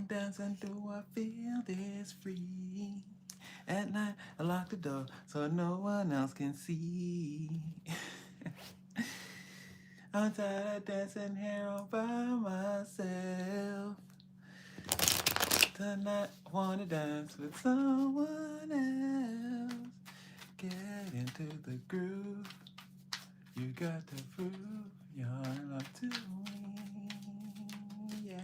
dancing, do I feel this free? At night, I lock the door so no one else can see. I'm tired of dancing here all by myself. Tonight, I wanna dance with someone else. Get into the groove. You got to prove your love to me. Yeah.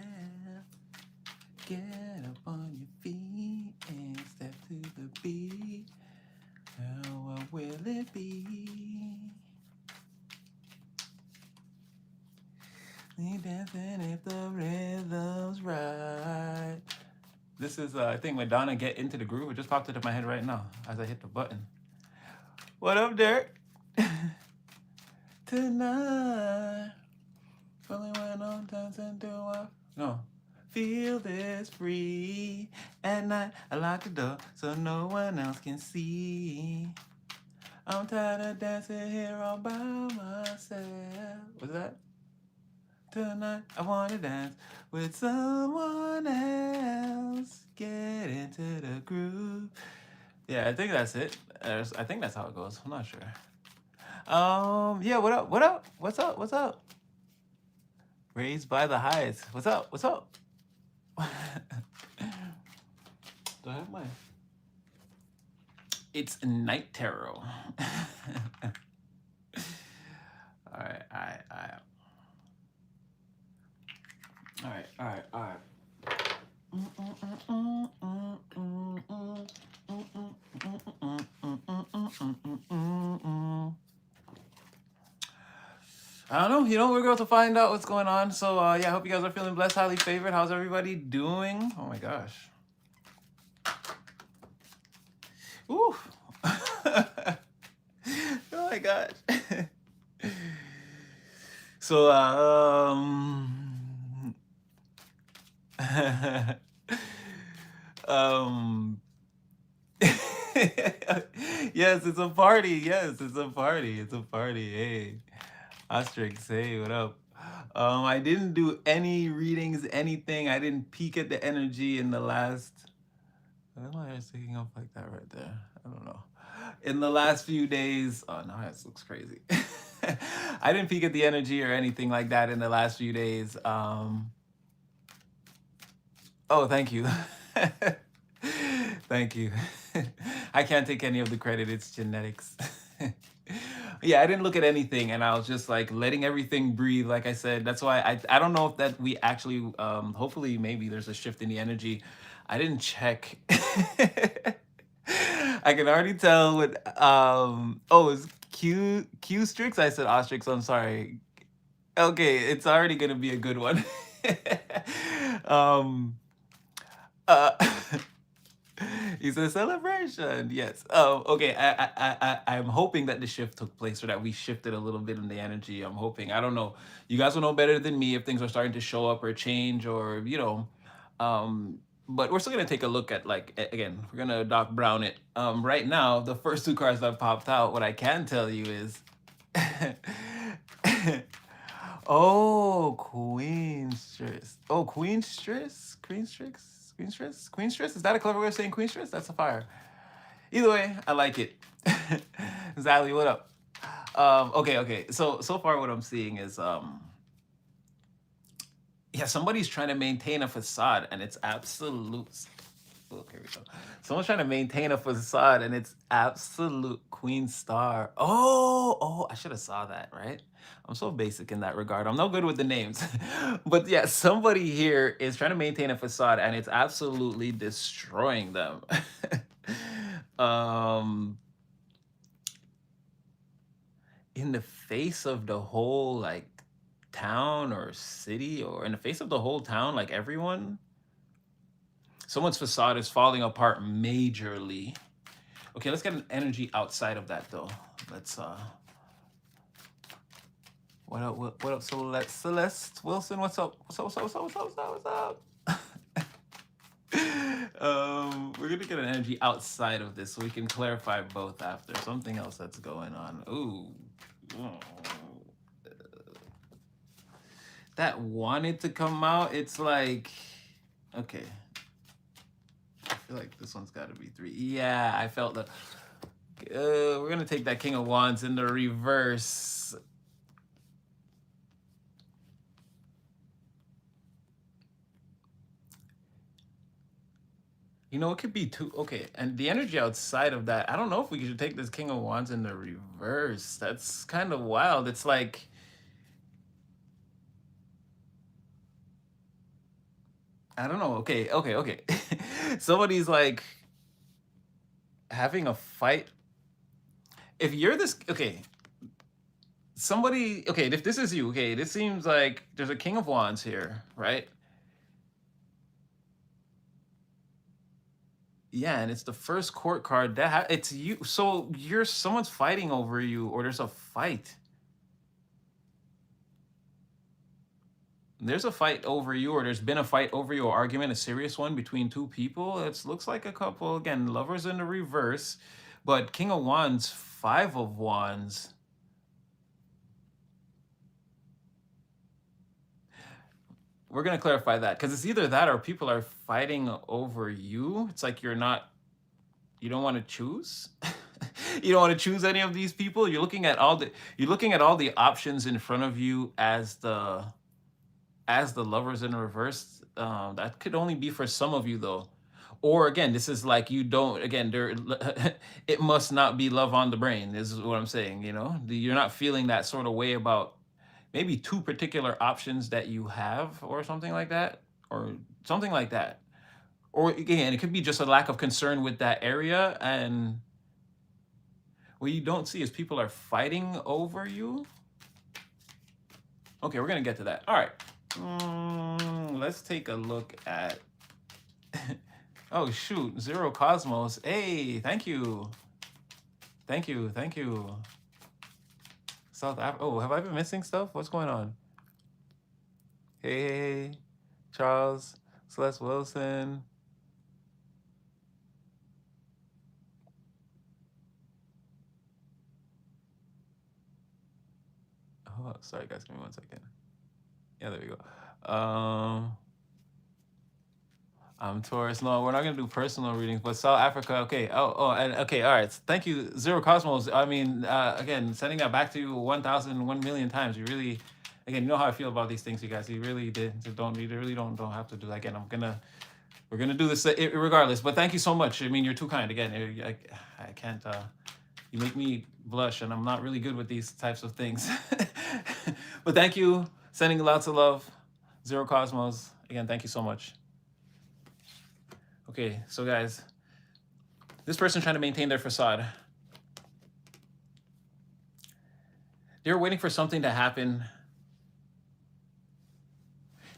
Get up on your feet and step to the beat. Now, what will it be? We dancing if the rhythm's right. This is, I think, Madonna Get Into the Groove. It just popped into my head right now as I hit the button. What up, Derek? Tonight, only when I'm dancing do I... No. Feel this free. At night, I lock the door so no one else can see. I'm tired of dancing here all by myself. What's that? Tonight, I wanna dance with someone else. Get into the groove. Yeah, I think that's it. I think that's how it goes. I'm not sure. Yeah, what up? What up? What's up? What's up? Raised by the highest. What's up? What's up? Do I have mine? It's Night Tarot. All right, all right, all right. All right, all right, all right. I don't know. You know, we're going to find out what's going on. So, yeah, I hope you guys are feeling blessed, highly favored. How's everybody doing? Oh, my gosh. Ooh. Oh, my gosh. So, yes, it's a party. Yes, it's a party. It's a party. Hey, Ostrix, hey, what up? I didn't do any readings, anything. I didn't peek at the energy in the last. Why am my hair sticking up like that right there? I don't know. In the last few days, oh no, this looks crazy. I didn't peek at the energy or anything like that in the last few days. Oh, thank you. Thank you. I can't take any of the credit. It's genetics. Yeah, I didn't look at anything, and I was just like letting everything breathe. Like I said, that's why I don't know if that we actually hopefully maybe there's a shift in the energy. I didn't check. I can already tell with oh, it's Q Strix. I said Ostrix. I'm sorry. Okay, it's already gonna be a good one. um uh It's a celebration. Yes. Okay. I'm hoping that the shift took place or that we shifted a little bit in the energy. I'm hoping. I don't know. You guys will know better than me if things are starting to show up or change or um. But we're still gonna take a look at like again. We're gonna Doc Brown it. Right now, the first two cards that popped out. What I can tell you is. Oh, Queenstress. Oh, Queenstress? Queenstress? Queenstress? Queenstress? Is that a clever way of saying Queenstress? That's a fire. Either way, I like it. Zally, what up? Okay. So far what I'm seeing is yeah, somebody's trying to maintain a facade and it's absolute. Okay, here we go. Someone's trying to maintain a facade and it's absolute Queen Star. Oh, I should have saw that, right? I'm so basic in that regard. I'm no good with the names. But yeah, somebody here is trying to maintain a facade and it's absolutely destroying them. um in the face of the whole like town or city or in the face of the whole town, like everyone, someone's facade is falling apart majorly. Okay, let's get an energy outside of that though. Let's what up Celeste Wilson, what's up? What's up? We're gonna get an energy outside of this so we can clarify both after. Something else that's going on. Ooh. Oh. That wanted to come out. It's like Okay. I feel like this one's got to be 3. Yeah, I felt that. We're gonna take that King of Wands in the reverse. You know, it could be 2. Okay, and the energy outside of that, I don't know if we should take this King of Wands in the reverse. That's kind of wild. It's like, I don't know. Okay. Somebody's like having a fight. If you're this, okay, somebody, okay, if this is you, okay, this seems like there's a King of Wands here, right? Yeah, and it's the first court card that it's you. So you're someone's fighting over you, or there's a fight. There's a fight over you, or there's been a fight over you, or argument, a serious one between two people. It looks like a couple again, lovers in the reverse, but King of Wands, 5 of Wands. We're gonna clarify that because it's either that or people are fighting over you. It's like you don't want to choose. You don't want to choose any of these people. You're looking at all the options in front of you as the lovers in reverse. That could only be for some of you though. Or again, this is like you don't again there it must not be love on the brain, is what I'm saying, you know? You're not feeling that sort of way about maybe 2 particular options that you have or something like that, or something like that. Or again, it could be just a lack of concern with that area, and what you don't see is people are fighting over you. Okay, we're gonna get to that. All right. Let's take a look at. Oh shoot, Zero Cosmos. Hey, thank you, thank you. South Africa. Oh, have I been missing stuff? What's going on? Hey, Charles, Celeste Wilson. Oh, sorry guys, give me 1 second. Yeah, there we go. I'm Taurus. No, we're not gonna do personal readings, but South Africa. Okay. And okay. All right. Thank you, Zero Cosmos. I mean, again, sending that back to you 1,000, 1,000,000 times. You really, again, you know how I feel about these things, you guys. You really did. You really don't have to do that again. We're gonna do this regardless. But thank you so much. I mean, you're too kind. Again, I can't. You make me blush, and I'm not really good with these types of things. But thank you. Sending lots of love, Zero Cosmos. Again, thank you so much. Okay, so guys, this person trying to maintain their facade. They're waiting for something to happen.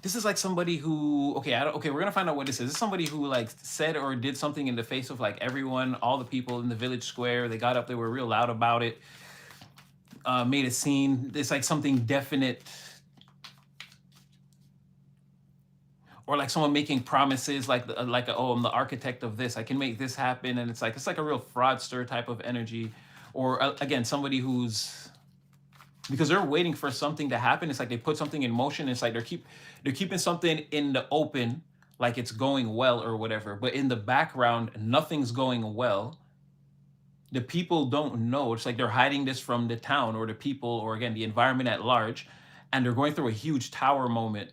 This is like somebody who, okay, we're gonna find out what this is. This is somebody who like said or did something in the face of like everyone, all the people in the village square. They got up, they were real loud about it, made a scene. It's like something definite. Or like someone making promises, like oh, I'm the architect of this. I can make this happen, and it's like a real fraudster type of energy. Or again, somebody who's, because they're waiting for something to happen. It's like they put something in motion. It's like they're keeping something in the open, like it's going well or whatever. But in the background, nothing's going well. The people don't know. It's like they're hiding this from the town or the people, or again, the environment at large, and they're going through a huge tower moment.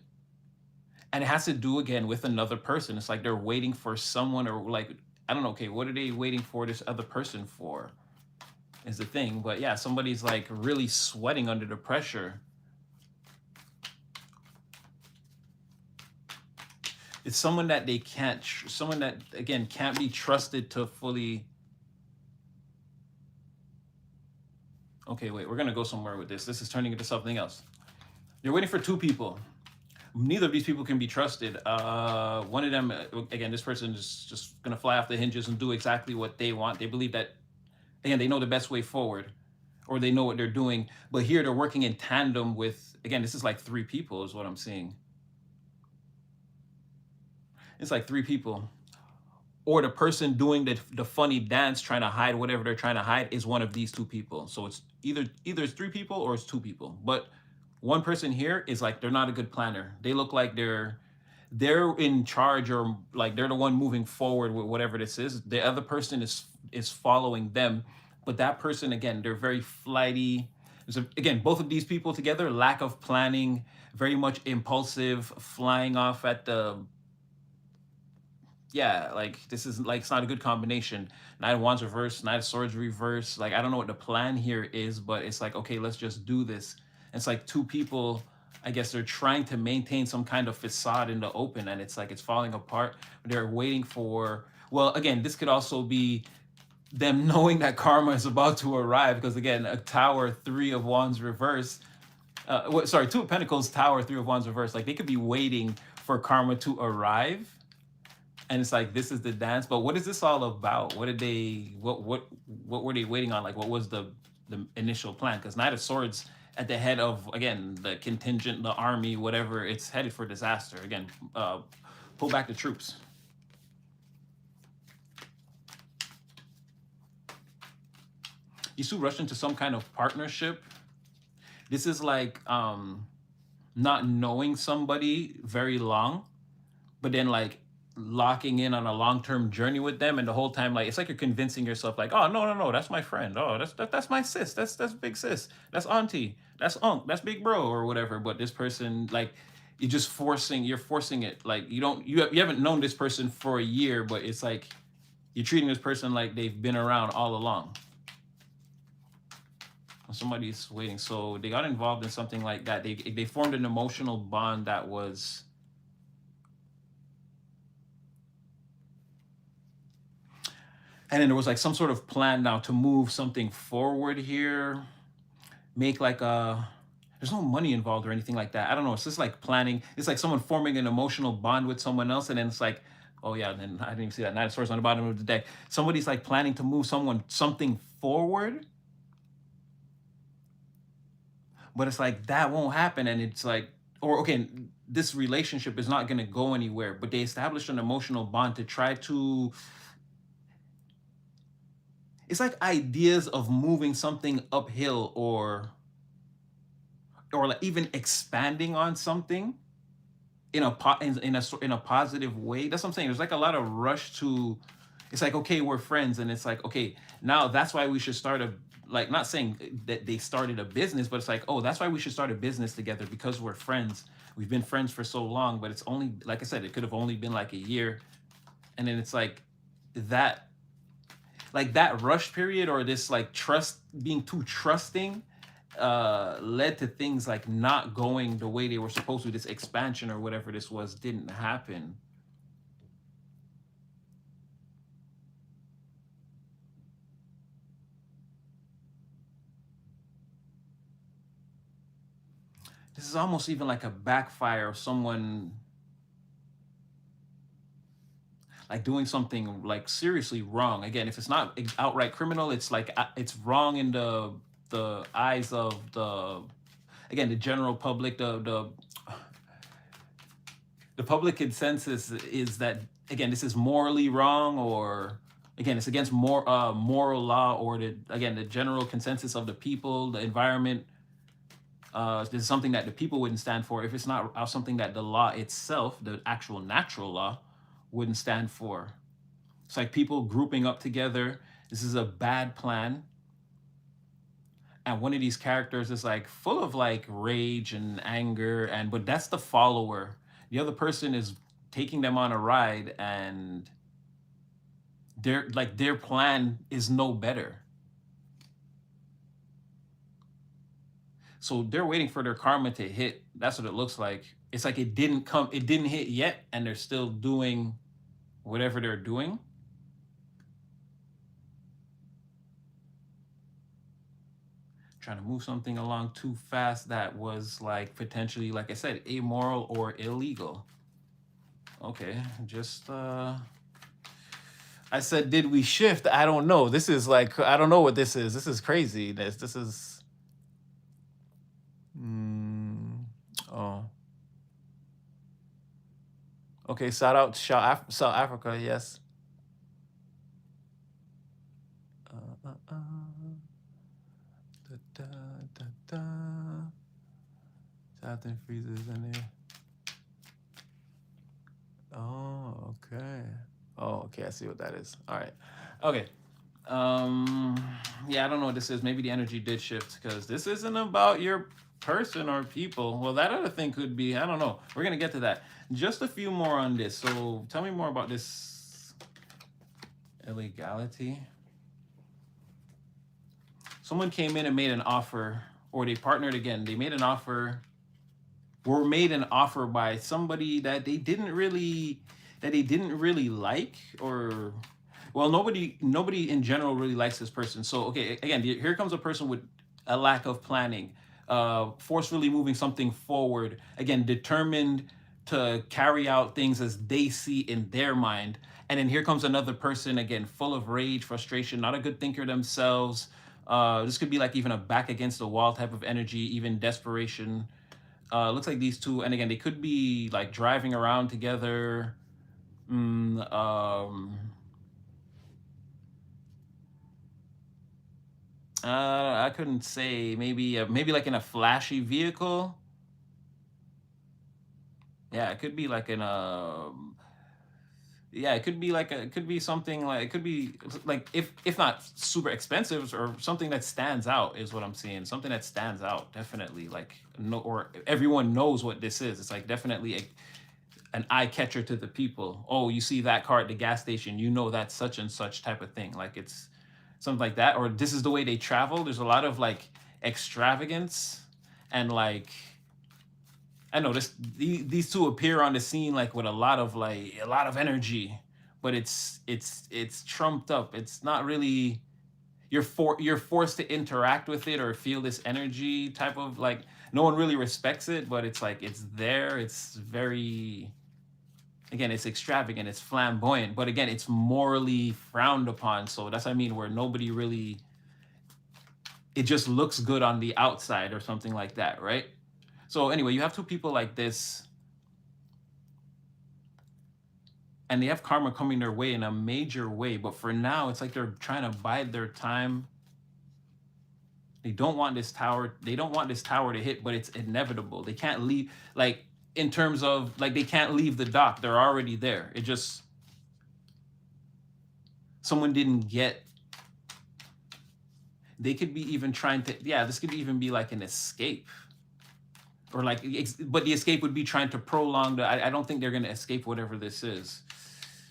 And it has to do again with another person. It's like they're waiting for someone, or like, I don't know, okay, what are they waiting for this other person for is the thing. But yeah, somebody's like really sweating under the pressure. It's someone that they can't, someone that again can't be trusted to fully. Okay, wait, we're gonna go somewhere with this. This is turning into something else. You're waiting for 2 people. Neither of these people can be trusted. One of them, again, this person is just gonna fly off the hinges and do exactly what they want. They believe that, again, they know the best way forward, or they know what they're doing. But here they're working in tandem with, again, this is like 3 people is what I'm seeing. It's like 3 people. Or the person doing the funny dance trying to hide whatever they're trying to hide is one of these 2 people. So it's either it's 3 people or it's 2 people. But one person here is like, they're not a good planner. They look like they're in charge, or like they're the one moving forward with whatever this is. The other person is following them, but that person, again, they're very flighty. So again, both of these people together, lack of planning, very much impulsive, flying off at the, yeah, like this is like, it's not a good combination. Knight of Wands reverse, Knight of Swords reverse. Like I don't know what the plan here is, but it's like, okay, let's just do this. It's like two people, I guess they're trying to maintain some kind of facade in the open, and it's like it's falling apart. They're waiting for, well, again, this could also be them knowing that karma is about to arrive, because again, a Tower, Three of Wands reverse, sorry, Two of Pentacles, Tower, Three of Wands reverse. Like they could be waiting for karma to arrive, and it's like this is the dance. But what is this all about? What did they, what were they waiting on? Like what was the initial plan? Because Knight of Swords at the head of, again, the contingent, the army, whatever, it's headed for disaster. Again, pull back the troops. You two rush into some kind of partnership. This is like not knowing somebody very long, but then like locking in on a long-term journey with them, and the whole time, like it's like you're convincing yourself like, oh no, that's my friend, oh that's my sis, that's big sis, that's auntie, that's unc, that's big bro, or whatever. But this person, like you're forcing it. Like you haven't known this person for a year, but it's like you're treating this person like they've been around all along. Somebody's waiting, so they got involved in something like that. They formed an emotional bond that was, and then there was like some sort of plan now to move something forward here, make like a, there's no money involved or anything like that. I don't know. It's just like planning. It's like someone forming an emotional bond with someone else, and then it's like, oh yeah, then I didn't even see that Knight of Swords on the bottom of the deck. Somebody's like planning to move something forward, but it's like that won't happen, and it's like, or okay, this relationship is not going to go anywhere, but they established an emotional bond to try to, it's like ideas of moving something uphill, or like even expanding on something in a positive way. That's what I'm saying. There's like a lot of rush to, it's like, okay, we're friends, and it's like, okay, now that's why we should start a, like, not saying that they started a business, but it's like, oh, that's why we should start a business together, because we're friends. We've been friends for so long, but it's only, like I said, it could have only been like a year. And then it's like that, like that rush period, or this like trust, being too trusting, led to things like not going the way they were supposed to. This expansion or whatever this was didn't happen. This is almost even like a backfire of someone like doing something like seriously wrong. Again, if it's not outright criminal, it's like it's wrong in the eyes of the, again, the general public. The public consensus is that, again, this is morally wrong, or again, it's against moral law, or the general consensus of the people, the environment. This is something that the people wouldn't stand for if it's not something that the law itself, the actual natural law, wouldn't stand for. It's like people grouping up together. This is a bad plan. And one of these characters is like full of like rage and anger, but that's the follower. The other person is taking them on a ride, and their plan is no better. So they're waiting for their karma to hit. That's what it looks like. It's like it didn't hit yet, and they're still doing whatever they're doing. Trying to move something along too fast that was like potentially, like I said, immoral or illegal. Okay, just I said, did we shift? I don't know. This is like, I don't know what this is. This is crazy. This is oh. Okay, shout out South Africa, yes. Southern freezes in there. Oh, okay. Oh, okay. I see what that is. All right. Okay. Yeah, I don't know what this is. Maybe the energy did shift because this isn't about your person or people. Well, that other thing could be. I don't know. We're gonna get to that. Just a few more on this. So tell me more about this illegality. Someone came in and made an offer, or they partnered again. They made an offer, were made an offer by somebody that they didn't really like, or well, nobody in general really likes this person. So okay, again, here comes a person with a lack of planning, forcefully moving something forward, again determined to carry out things as they see in their mind. And then here comes another person, again full of rage, frustration, not a good thinker themselves. This could be like even a back against the wall type of energy, even desperation. Looks like these two, and again, they could be like driving around together. Mm, I couldn't say. Maybe like in a flashy vehicle. Yeah, it could be like in a. Yeah, it could be like it could be something like it could be like if not super expensive or something that stands out is what I'm seeing. Something that stands out definitely like no or everyone knows what this is. It's like definitely an eye catcher to the people. Oh, you see that car at the gas station, you know that's such and such type of thing. Like it's something like that. Or this is the way they travel. There's a lot of like extravagance and like I know these two appear on the scene like with a lot of energy, but it's trumped up. It's not really you're forced to interact with it or feel this energy type of like no one really respects it, but it's like it's there. It's very again, it's extravagant, it's flamboyant, but again, it's morally frowned upon. So that's what I mean, where nobody really, it just looks good on the outside or something like that, right? So anyway, you have two people like this, and they have karma coming their way in a major way. But for now, it's like they're trying to bide their time. They don't want this tower. They don't want this tower to hit, but it's inevitable. They can't leave. Like in terms of like they can't leave the dock. They're already there. It just someone didn't get they could be even trying to yeah this could even be like an escape or like but the escape would be trying to prolong the I don't think they're going to escape whatever this is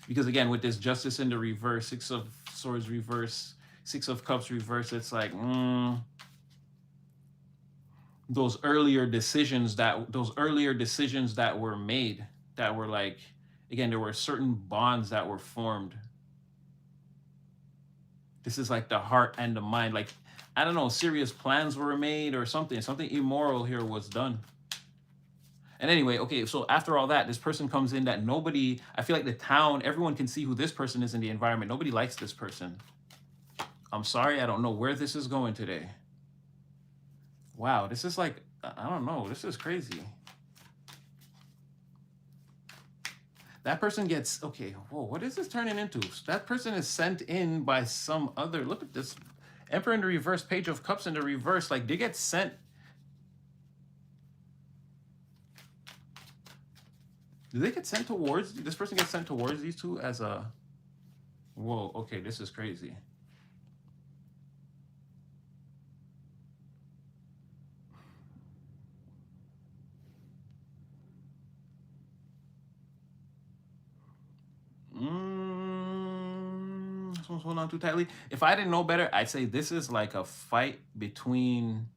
because again with this justice in the reverse, six of swords reverse, six of cups reverse, it's like those earlier decisions that were made that were like again there were certain bonds that were formed. This is like the heart and the mind. Like, I don't know, serious plans were made or something. Something immoral here was done. And anyway, okay, so after all that, this person comes in that nobody, I feel like the town, everyone can see who this person is in the environment. Nobody likes this person. I'm sorry, I don't know where this is going today. Wow, this is like, I don't know, this is crazy. That person gets, okay, whoa, what is this turning into? That person is sent in by some other, look at this. Emperor in the reverse, Page of Cups in the reverse, like they get sent. Do they get sent towards, this person gets sent towards these two as a, whoa, okay, this is crazy. Someone's holding on too tightly. If I didn't know better, I'd say this is like a fight between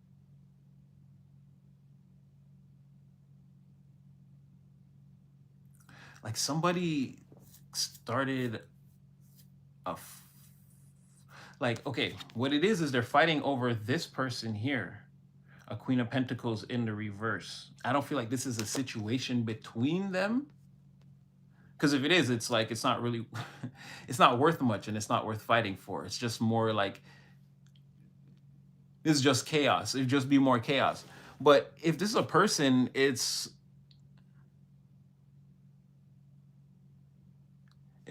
like somebody started like okay, what it is they're fighting over this person here, a Queen of Pentacles in the reverse. I don't feel like this is a situation between them, because if it is, it's like it's not really it's not worth much and it's not worth fighting for. It's just more like this is just chaos. It'd just be more chaos. But if this is a person, it's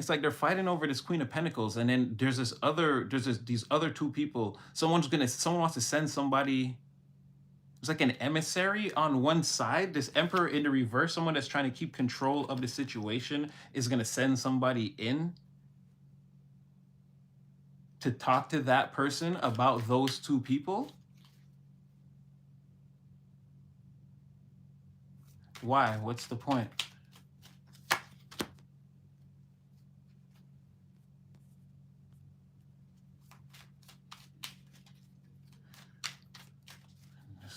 like they're fighting over this Queen of Pentacles, and then these other two people. Someone wants to send somebody It's like an emissary on one side. This Emperor in the reverse, someone that's trying to keep control of the situation, is going to send somebody in to talk to that person about those two people. Why? What's the point?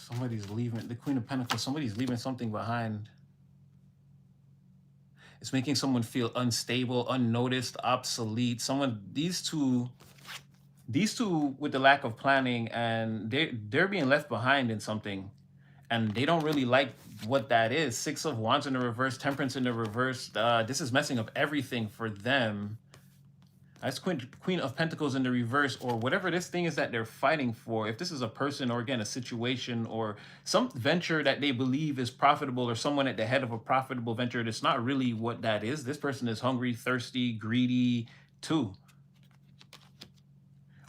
Somebody's leaving, the Queen of Pentacles, somebody's leaving something behind. It's making someone feel unstable, unnoticed, obsolete. These two with the lack of planning, and they're being left behind in something, and they don't really like what that is. Six of Wands in the reverse, Temperance in the reverse. This is messing up everything for them. That's Queen of Pentacles in the reverse, or whatever this thing is that they're fighting for. If this is a person, or again, a situation, or some venture that they believe is profitable, or someone at the head of a profitable venture, that's not really what that is. This person is hungry, thirsty, greedy too.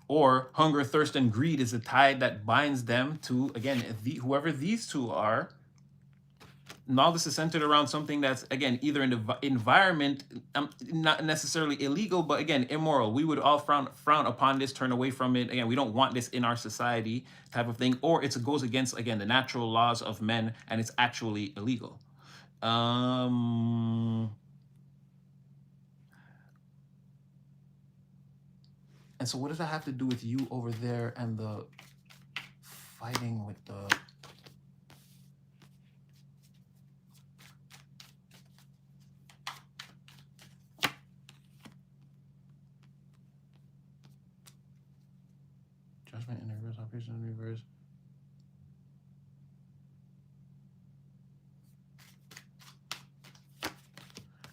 Or hunger, thirst, and greed is a tide that binds them to, again, whoever these two are. And all this is centered around something that's, again, either in the environment, not necessarily illegal, but again, immoral. We would all frown upon this, turn away from it. Again, we don't want this in our society type of thing. Or it goes against, again, the natural laws of men, and it's actually illegal. And so what does that have to do with you over there and the fighting with the... Judgment in reverse, operation in reverse.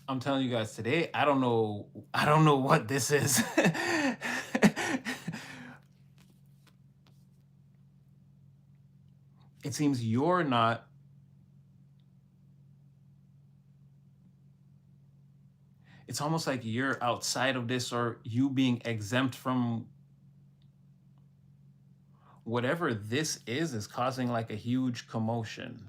I'm telling you guys today, I don't know what this is. It seems you're not... It's almost like you're outside of this, or you being exempt from whatever this is causing like a huge commotion.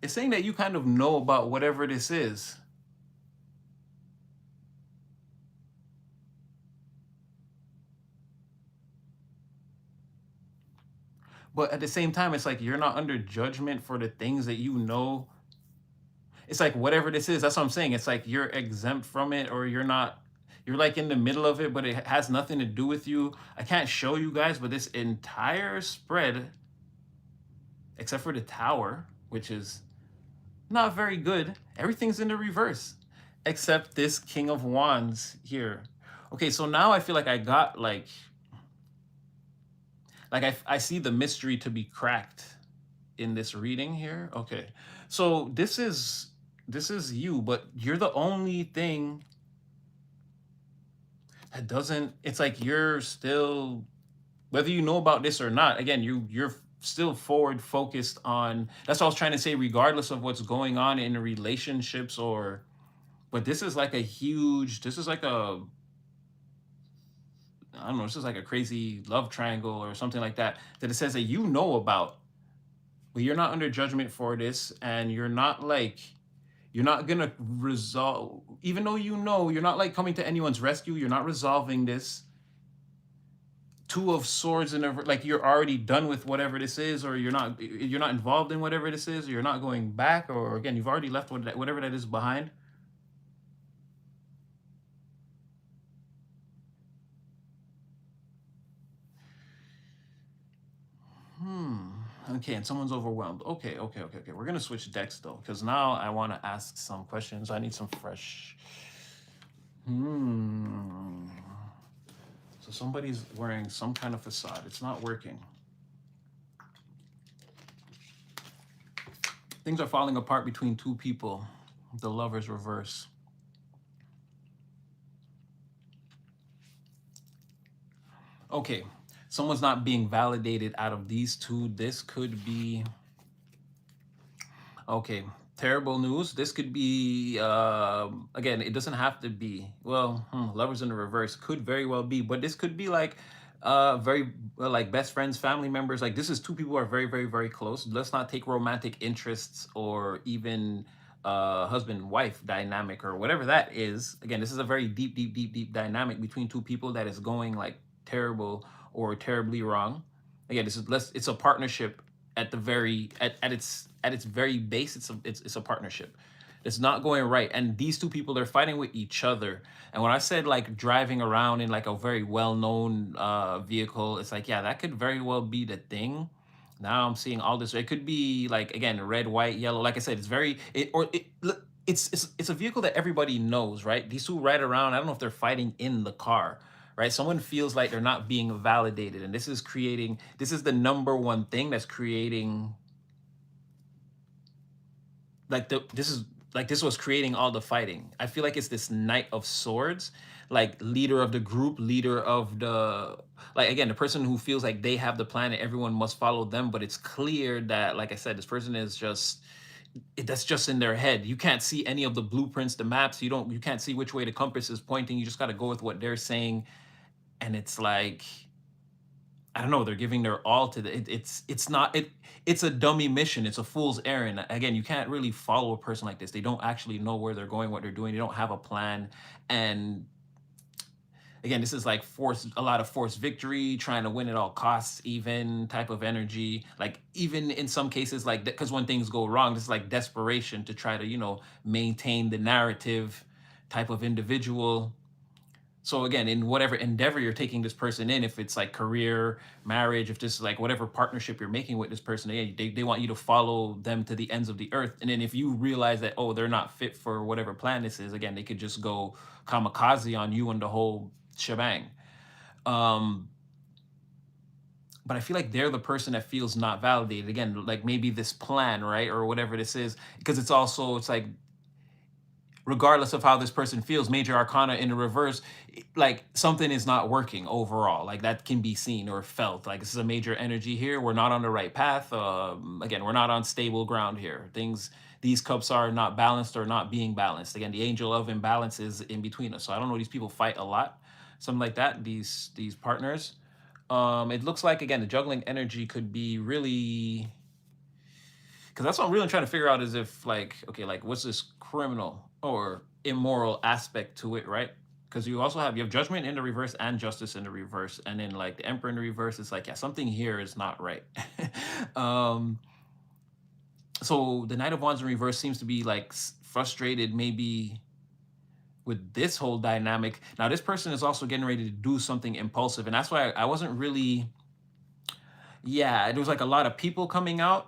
It's saying that you kind of know about whatever this is. But at the same time, it's like you're not under judgment for the things that you know. It's like whatever this is, that's what I'm saying. It's like you're exempt from it, or you're not, you're like in the middle of it, but it has nothing to do with you. I can't show you guys, but this entire spread, except for the Tower, which is not very good, everything's in the reverse, except this King of Wands here. Okay, so now I feel like I got like I see the mystery to be cracked in this reading here. Okay, so this is you, but you're the only thing that doesn't... It's like you're still, whether you know about this or not, again, you're still forward focused on... That's what I was trying to say, regardless of what's going on in relationships, or... But this is like a huge... This is like a... I don't know, this is like a crazy love triangle or something like that, that it says that you know about, but you're not under judgment for this, and you're not like... You're not gonna resolve, even though you know, you're not like coming to anyone's rescue. You're not resolving this. Two of Swords in a... Like you're already done with whatever this is, or you're not involved in whatever this is, or you're not going back, or again, you've already left whatever that is behind. Okay, and someone's overwhelmed. Okay. We're gonna switch decks though, because now I want to ask some questions. I need some fresh... So somebody's wearing some kind of facade. It's not working. Things are falling apart between two people. The Lovers reverse. Okay, someone's not being validated out of these two. This could be... Okay, terrible news. This could be again, it doesn't have to be. Well, lovers in the reverse could very well be, but this could be like very like best friends, family members. Like this is two people who are very, very, very close. Let's not take romantic interests or even husband wife dynamic or whatever that is. Again, this is a very deep, deep, deep, deep dynamic between two people that is going like terrible or terribly wrong. Again, this is less. It's a partnership at the very at its very base. It's a partnership. It's not going right, and these two people they're fighting with each other. And when I said like driving around in like a very well known vehicle, it's like yeah, that could very well be the thing. Now I'm seeing all this. It could be like again red, white, yellow. Like I said, it's very it or it. It's a vehicle that everybody knows, right? These two ride around. I don't know if they're fighting in the car, right? Someone feels like they're not being validated, and this is creating. This is the number one thing that's creating like this is like this was creating all the fighting. I feel like it's this Knight of Swords, like leader of the group, leader of the like again the person who feels like they have the plan and everyone must follow them. But it's clear that, like I said, this person is just that's just in their head. You can't see any of the blueprints, the maps. You can't see which way the compass is pointing. You just got to go with what they're saying, and it's like I don't know. They're giving their all to it's not it. It's a dummy mission. It's a fool's errand. Again, you can't really follow a person like this. They don't actually know where they're going, what they're doing. They don't have a plan. And again, this is like a lot of forced victory, trying to win at all costs, even type of energy. Like even in some cases, like because when things go wrong, this is like desperation to try to maintain the narrative type of individual. So again, in whatever endeavor you're taking this person in, if it's like career, marriage, if this is like whatever partnership you're making with this person, they want you to follow them to the ends of the earth. And then if you realize that, oh, they're not fit for whatever plan this is, again, they could just go kamikaze on you and the whole shebang. But I feel like they're the person that feels not validated. Again, like maybe this plan, right? Or whatever this is, because it's like regardless of how this person feels, major arcana in the reverse, like something is not working overall. Like that can be seen or felt. Like this is a major energy here. We're not on the right path. Again, we're not on stable ground here. These cups are not balanced or not being balanced. Again, the angel of imbalance is in between us. So I don't know. These people fight a lot, something like that. These partners. It looks like again the juggling energy could be really because that's what I'm really trying to figure out is if like okay like what's this criminal or immoral aspect to it, right? Because you have judgment in the reverse and justice in the reverse, and then like the emperor in the reverse is like yeah something here is not right. um so the Knight of Wands in reverse seems to be like frustrated maybe with this whole dynamic. Now this person is also getting ready to do something impulsive, and that's why I wasn't really there was like a lot of people coming out.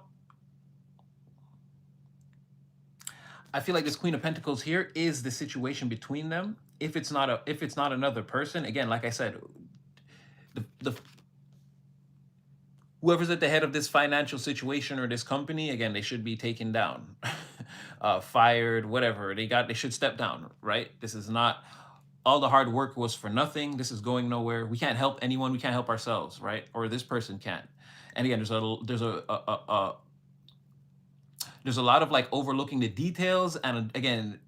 I feel like this Queen of Pentacles here is the situation between them. If it's not another person, again, like I said, the whoever's at the head of this financial situation or this company, again, they should be taken down, fired, whatever. They should step down, right? This is not all the hard work was for nothing. This is going nowhere. We can't help anyone. We can't help ourselves, right? Or this person can't. And again, there's a lot of like overlooking the details, and again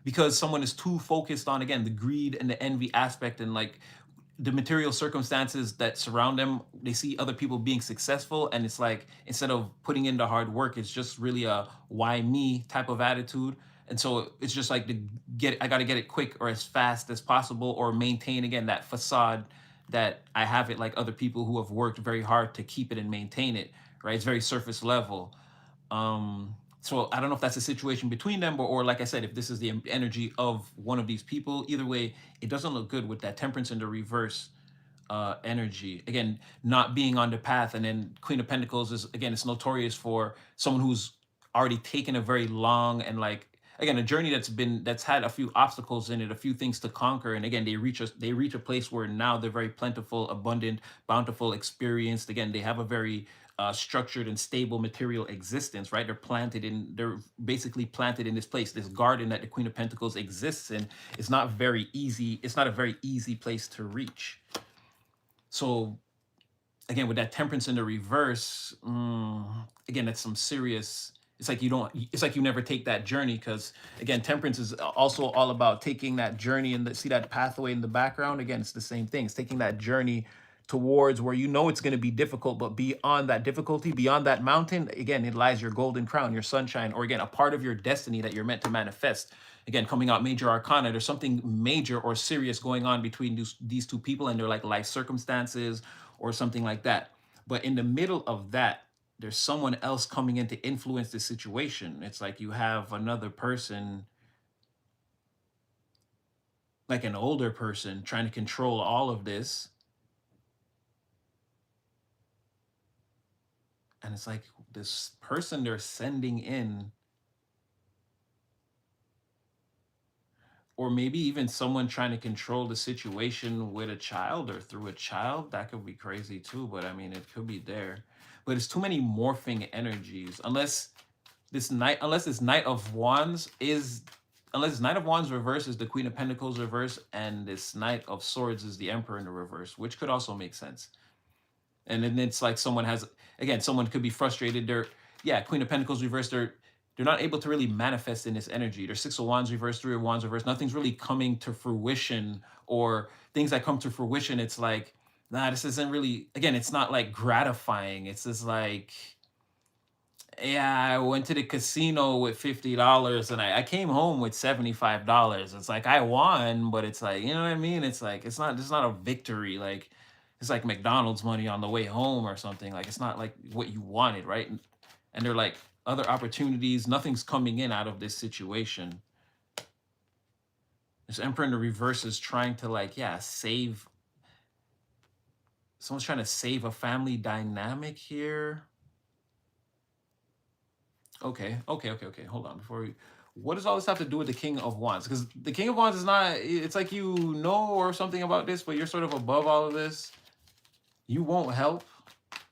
because someone is too focused on again the greed and the envy aspect and like the material circumstances that surround them. They see other people being successful, and it's like instead of putting in the hard work, it's just really a why me type of attitude. And so it's just like I got to get it quick or as fast as possible, or maintain again that facade that I have it like other people who have worked very hard to keep it and maintain it, right? It's very surface level. So I don't know if that's a situation between them, or like I said, if this is the energy of one of these people. Either way, it doesn't look good with that Temperance in the reverse energy. Again, not being on the path, and then Queen of Pentacles is again, it's notorious for someone who's already taken a very long and like again a journey that's had a few obstacles in it, a few things to conquer, and again they reach a place where now they're very plentiful, abundant, bountiful, experienced. Again, they have a very structured and stable material existence, right? They're basically planted in this place, this garden that the Queen of Pentacles exists in. It's not very easy. It's not a very easy place to reach. So again, with that Temperance in the reverse, again, that's some serious It's like you don't, it's like you never take that journey, because again, temperance is also all about taking that journey, and see that pathway in the background. Again, it's the same thing. It's taking that journey towards where you know it's going to be difficult, but beyond that difficulty, beyond that mountain, again, it lies your golden crown, your sunshine, or again, a part of your destiny that you're meant to manifest. Again, coming out major arcana, there's something major or serious going on between these two people and their like life circumstances or something like that. But in the middle of that, there's someone else coming in to influence the situation. It's like you have another person, like an older person, trying to control all of this. And it's like this person they're sending in, or maybe even someone trying to control the situation with a child or through a child. That could be crazy too, but I mean, it could be there. But it's too many morphing energies. Unless this Knight of Wands is, unless this Knight of Wands reverse is the Queen of Pentacles reverse, and this Knight of Swords is the Emperor in the reverse, which could also make sense. And then it's like someone has, again, someone could be frustrated. They're, yeah, Queen of Pentacles reverse, they're not able to really manifest in this energy. There's Six of Wands reverse, Three of Wands reverse. Nothing's really coming to fruition, or things that come to fruition, it's like, nah, this isn't really, again, it's not like gratifying. It's just like, yeah, I went to the casino with $50 and I came home with $75. It's like I won, but it's like, you know what I mean? It's like, it's not a victory. Like, it's like McDonald's money on the way home or something. Like, it's not like what you wanted, right? And they're like other opportunities. Nothing's coming in out of this situation. This Emperor in the reverse is trying to, like, yeah, save. Someone's trying to save a family dynamic here. Okay. Hold on. What does all this have to do with the King of Wands? Because the King of Wands is not, it's like you know or something about this, but you're sort of above all of this. You won't help.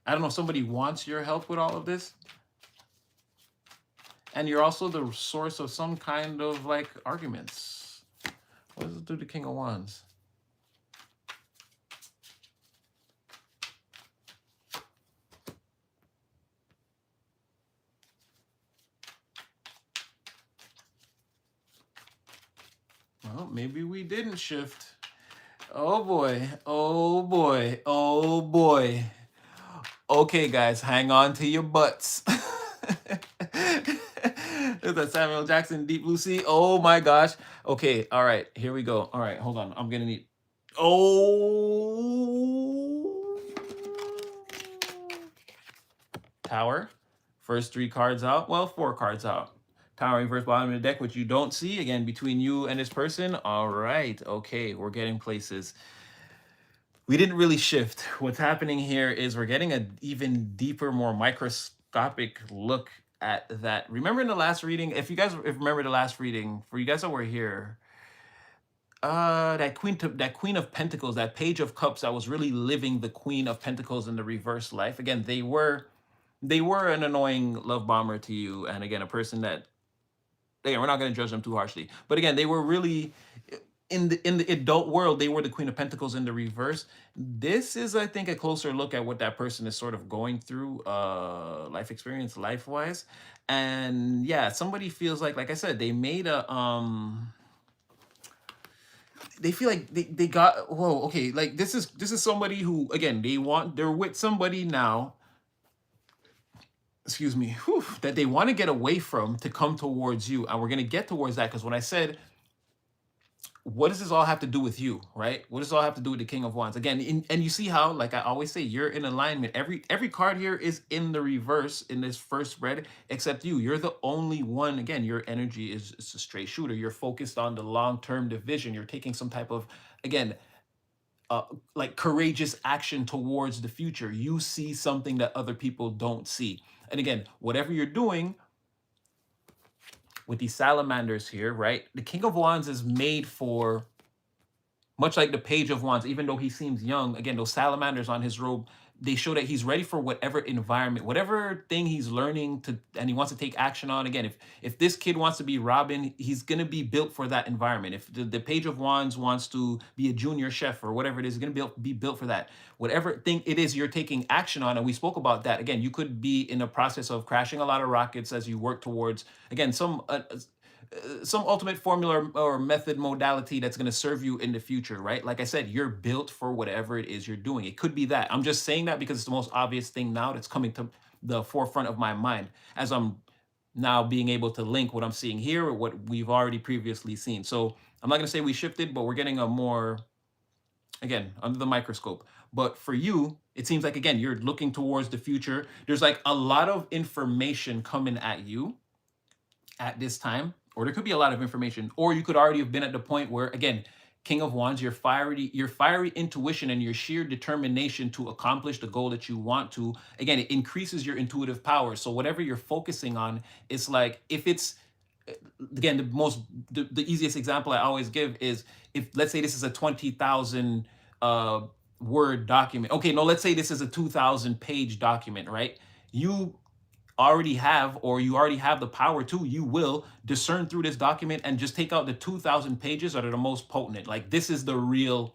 I don't know if somebody wants your help with all of this. And you're also the source of some kind of like arguments. What does it do to the King of Wands? Well, maybe we didn't shift. Oh boy. Oh boy. Oh boy. Okay, guys, hang on to your butts. Is that Samuel Jackson, Deep Blue Sea? Oh my gosh. Okay, all right, here we go. All right, hold on. I'm gonna need. Oh. Tower. First 3 cards out. Well, 4 cards out. Tower reverse bottom of the deck, which you don't see. Again, between you and this person. All right. Okay, we're getting places. We didn't really shift. What's happening here is we're getting an even deeper, more microscopic look at that. Remember in the last reading, if you guys remember the last reading, for you guys that were here, that Queen of Pentacles, that Page of Cups that was really living the Queen of Pentacles in the reverse life. Again, they were an annoying love bomber to you, and again, a person that, again, we're not going to judge them too harshly, but again, they were really in the adult world, they were the Queen of Pentacles in the reverse. This is, I think, a closer look at what that person is sort of going through, life experience, life wise. And yeah, somebody feels like I said, they made a they feel like they got, whoa, okay, like this is somebody who, again, they're with somebody now, excuse me, whew, that they want to get away from to come towards you. And we're going to get towards that, because when I said, what does this all have to do with you, right? What does this all have to do with the King of Wands? Again, and you see how, like I always say, you're in alignment. Every card here is in the reverse in this first spread, except you. You're the only one. Again, your energy is a straight shooter. You're focused on the long-term division. You're taking some type of, again, like courageous action towards the future. You see something that other people don't see. And again, whatever you're doing with these salamanders here, right? The King of Wands is made for, much like the Page of Wands, even though he seems young, again, those salamanders on his robe, they show that he's ready for whatever environment, whatever thing he's learning to, and he wants to take action on. Again, if this kid wants to be Robin, he's gonna be built for that environment. If the Page of Wands wants to be a junior chef or whatever it is, he's gonna be built for that. Whatever thing it is you're taking action on, and we spoke about that. Again, you could be in a process of crashing a lot of rockets as you work towards, again, some ultimate formula or method modality that's going to serve you in the future, right? Like I said, you're built for whatever it is you're doing. It could be that. I'm just saying that because it's the most obvious thing now that's coming to the forefront of my mind as I'm now being able to link what I'm seeing here or what we've already previously seen. So I'm not going to say we shifted, but we're getting a more, again, under the microscope. But for you, it seems like, again, you're looking towards the future. There's like a lot of information coming at you at this time, or there could be a lot of information, or you could already have been at the point where, again, King of Wands, your fiery intuition and your sheer determination to accomplish the goal that you want to, again, it increases your intuitive power. So whatever you're focusing on, it's like, if it's, again, the easiest example I always give is, if let's say this is a 20,000 word document. Okay, no, let's say this is a 2,000 page document, right? You already have, or you already have the power to, you will discern through this document and just take out the 2,000 pages that are the most potent. Like this is the real,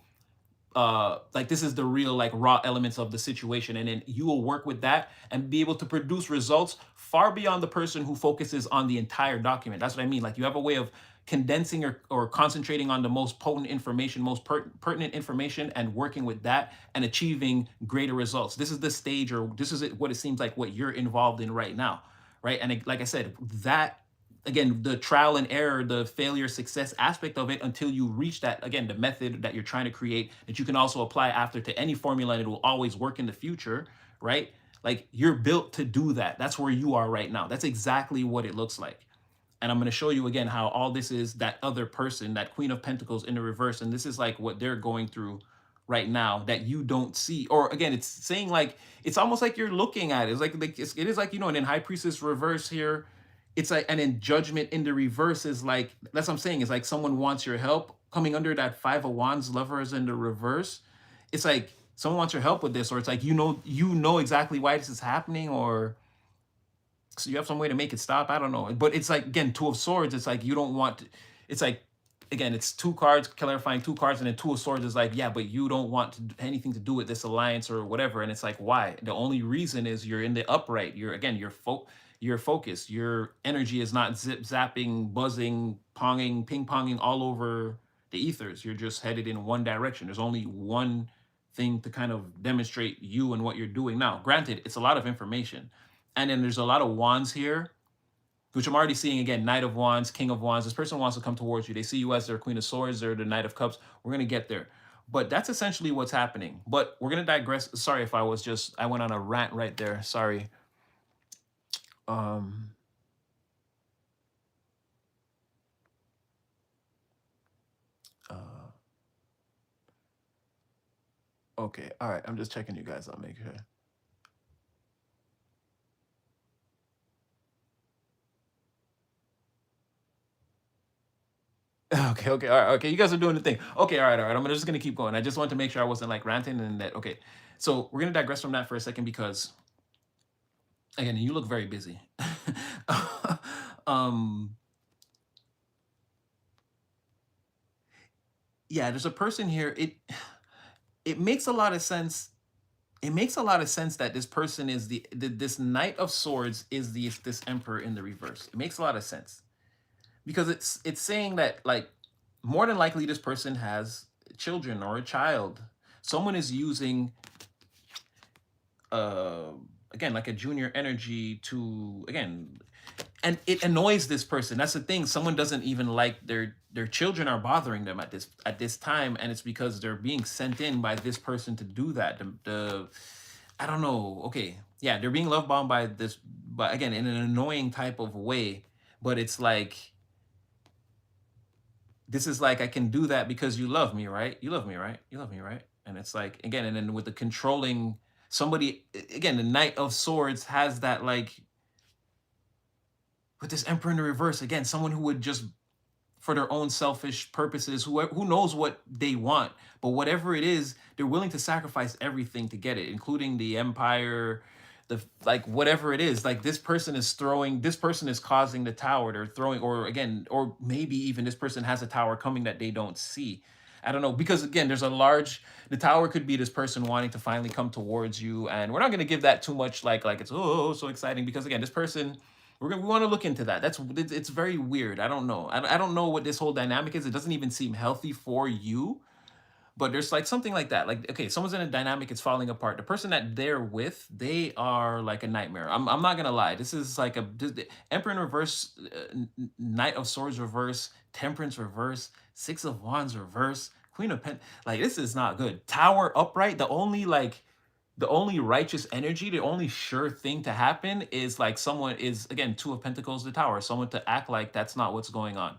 like raw elements of the situation, and then you will work with that and be able to produce results far beyond the person who focuses on the entire document. That's what I mean. Like you have a way of condensing or concentrating on the most potent information, most pertinent information, and working with that and achieving greater results. This is the stage, or this is what it seems like what you're involved in right now, right? And like I said, that, again, the trial and error, the failure success aspect of it, until you reach that, again, the method that you're trying to create that you can also apply after to any formula, and it will always work in the future, right? Like you're built to do that. That's where you are right now. That's exactly what it looks like. And I'm going to show you again how all this is that other person, that Queen of Pentacles in the reverse. And this is like what they're going through right now that you don't see. Or again, it's saying like, it's almost like you're looking at it. It's like it is like, you know, and in High Priestess reverse here, it's like, and in Judgment in the reverse is like, that's what I'm saying. It's like someone wants your help. Coming under that Five of Wands, Lovers in the reverse. It's like someone wants your help with this, or it's like, you know exactly why this is happening, or so you have some way to make it stop. I don't know. But it's like, again, Two of Swords, it's like you don't want to, it's like, again, it's two cards, clarifying two cards, and then Two of Swords is like, yeah, but you don't want anything to do with this alliance or whatever. And it's like, why? The only reason is you're in the upright. You're, again, you're focused. Your energy is not zip zapping, buzzing, ponging, ping ponging all over the ethers. You're just headed in one direction. There's only one thing to kind of demonstrate you and what you're doing. Now, granted, it's a lot of information. And then there's a lot of wands here, which I'm already seeing, again, Knight of Wands, King of Wands. This person wants to come towards you. They see you as their Queen of Swords, they're the Knight of Cups. We're going to get there. But that's essentially what's happening. But we're going to digress. Sorry if I went on a rant right there. Sorry. Okay. All right. I'm just checking you guys out. Make sure. Okay, all right, okay. You guys are doing the thing. Okay, all right. I'm just gonna keep going. I just wanted to make sure I wasn't like ranting and that. Okay, so we're gonna digress from that for a second because, again, you look very busy. Yeah, there's a person here. It makes a lot of sense. It makes a lot of sense that this person is this Knight of Swords is this Emperor in the reverse. It makes a lot of sense because it's saying that, like, more than likely this person has children or a child. Someone is using again, like a junior energy to, again, and it annoys this person. That's the thing. Someone doesn't even like their children are bothering them at this time, and it's because they're being sent in by this person to do that. The I don't know. Okay, yeah, they're being love bombed by this, but again, in an annoying type of way. But it's like, this is like, I can do that because you love me, right? You love me, right? You love me, right? And it's like, again, and then with the controlling somebody, again, the Knight of Swords has that, like, with this Emperor in the reverse, again, someone who would just for their own selfish purposes, who knows what they want, but whatever it is, they're willing to sacrifice everything to get it, including the empire, the like whatever it is. Like this person is causing the tower, they're throwing, or again, or maybe even this person has a tower coming that they don't see. I don't know, because again, the tower could be this person wanting to finally come towards you, and we're not going to give that too much like it's oh so exciting, because again, this person, we want to look into that. It's very weird. I don't know. I don't know what this whole dynamic is. It doesn't even seem healthy for you, but there's like something like that. Like, okay, someone's in a dynamic, it's falling apart. The person that they're with, they are like a nightmare. I'm not gonna lie. This is like the Emperor in reverse, Knight of Swords reverse, Temperance reverse, Six of Wands reverse, Queen of Pen. Like, this is not good. Tower upright. The only righteous energy, the only sure thing to happen is like someone is, again, Two of Pentacles, the Tower, someone to act like that's not what's going on.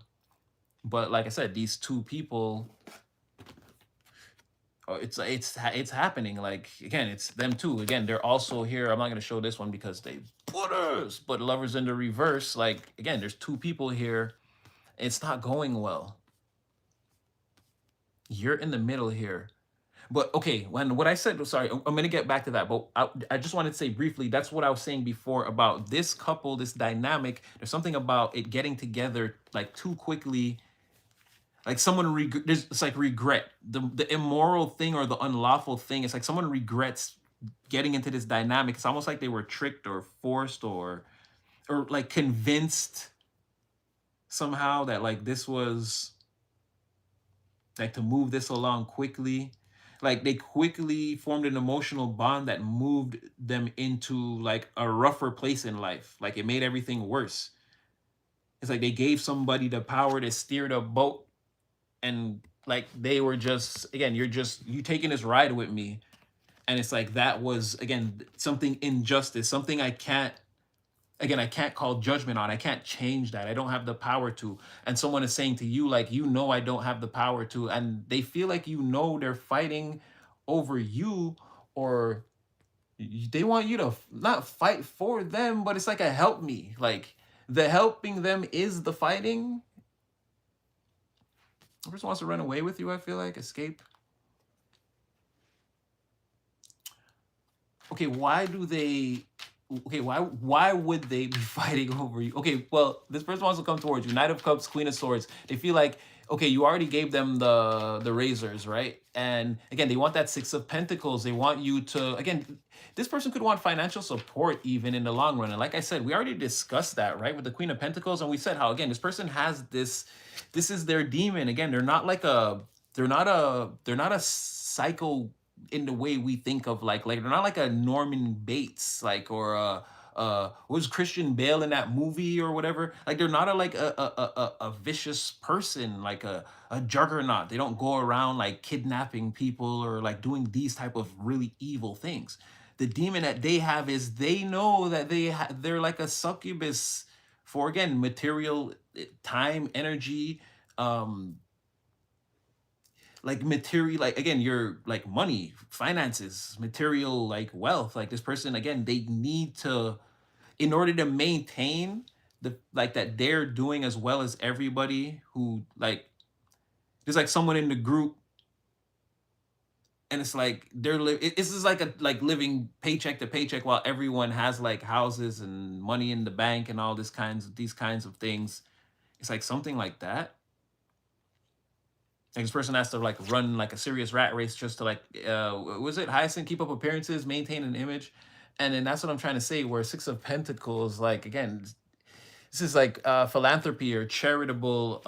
But like I said, these two people, oh, it's happening. Like, again, it's them too. Again, they're also here. I'm not going to show this one because they put us, but Lovers in the reverse. Like, again, there's two people here. It's not going well. You're in the middle here. But okay, what I said, sorry, I'm going to get back to that. But I just wanted to say briefly, that's what I was saying before about this couple, this dynamic. There's something about it getting together like too quickly. Like someone it's like regret, the immoral thing or the unlawful thing. It's like someone regrets getting into this dynamic. It's almost like they were tricked or forced or like convinced somehow that like this was like to move this along quickly. Like they quickly formed an emotional bond that moved them into like a rougher place in life. Like it made everything worse. It's like they gave somebody the power to steer the boat, and like they were just, again, you taking this ride with me, and it's like that was, again, something injustice, something I can't call judgment on. I can't change that. I don't have the power to. And someone is saying to you like, I don't have the power to, and they feel like they're fighting over you, or they want you to not fight for them, but it's like a help me. Like the helping them is the fighting. The person wants to run away with you, I feel like. Escape. Okay, why would they be fighting over you? Okay, well, this person wants to come towards you. Knight of Cups, Queen of Swords. They feel like, okay, you already gave them the razors, right? And again, they want that Six of Pentacles. They want you to, again, this person could want financial support even in the long run. And like I said, we already discussed that, right? With the Queen of Pentacles. And we said how, again, this person has this is their demon. Again, they're not a psycho in the way we think of, like they're not like a Norman Bates, like, or was Christian Bale in that movie or whatever. Like they're not a vicious person, like a juggernaut. They don't go around like kidnapping people or like doing these type of really evil things. The demon that they have is they know that they're like a succubus for, again, material, time, energy, like material, like, again, your like money, finances, material, like wealth. Like this person, again, they need to, in order to maintain the, like, that they're doing as well as everybody who, like, there's like someone in the group, and it's like this is like living paycheck to paycheck while everyone has like houses and money in the bank and all these kinds of things. It's like something like that. Like this person has to like run like a serious rat race just to like, was it Hyacinth, keep up appearances, maintain an image. And then that's what I'm trying to say, where Six of Pentacles, like, again, this is like philanthropy or charitable,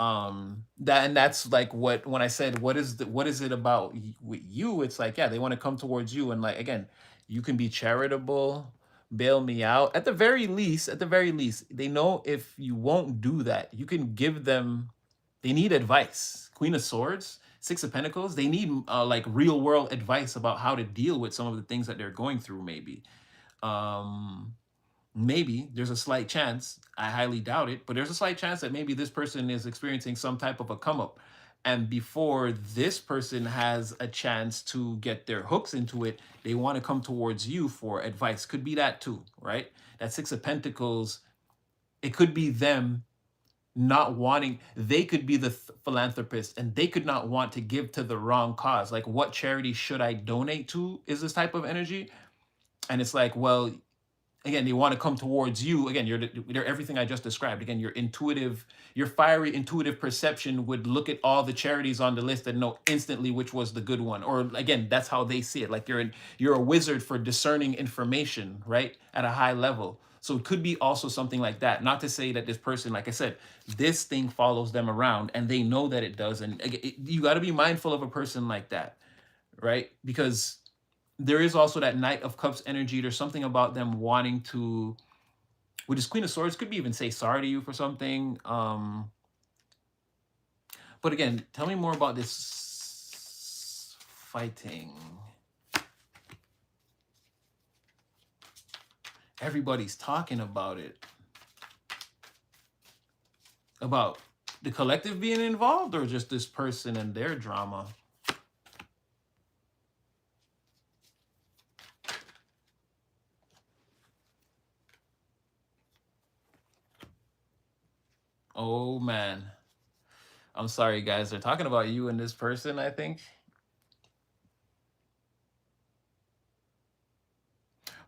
that's like when I said, what is it about with you? It's like, yeah, they want to come towards you, and like, again, you can be charitable, bail me out. At the very least, they know if you won't do that, you can give them, they need advice. Queen of Swords, Six of Pentacles, they need like real world advice about how to deal with some of the things that they're going through, maybe. Maybe there's a slight chance, I highly doubt it, but there's a slight chance that maybe this person is experiencing some type of a come up. And before this person has a chance to get their hooks into it, they want to come towards you for advice. Could be that too, right? That Six of Pentacles, it could be them not wanting, they could be the philanthropist and they could not want to give to the wrong cause. Like, what charity should I donate to is this type of energy. And it's like, well, again, they want to come towards you. Again, you're everything I just described. Again, your fiery intuitive perception would look at all the charities on the list and know instantly which was the good one. Or again, that's how they see it. Like, you're a wizard for discerning information, right? At a high level. So it could be also something like that. Not to say that this person, like I said, this thing follows them around and they know that it does. And you got to be mindful of a person like that, right? Because there is also that Knight of Cups energy. There's something about them wanting to, with this Queen of Swords, could be even say sorry to you for something. But again, tell me more about this fighting. Everybody's talking about it. About the collective being involved, or just this person and their drama? Oh man. I'm sorry, guys. They're talking about you and this person, I think.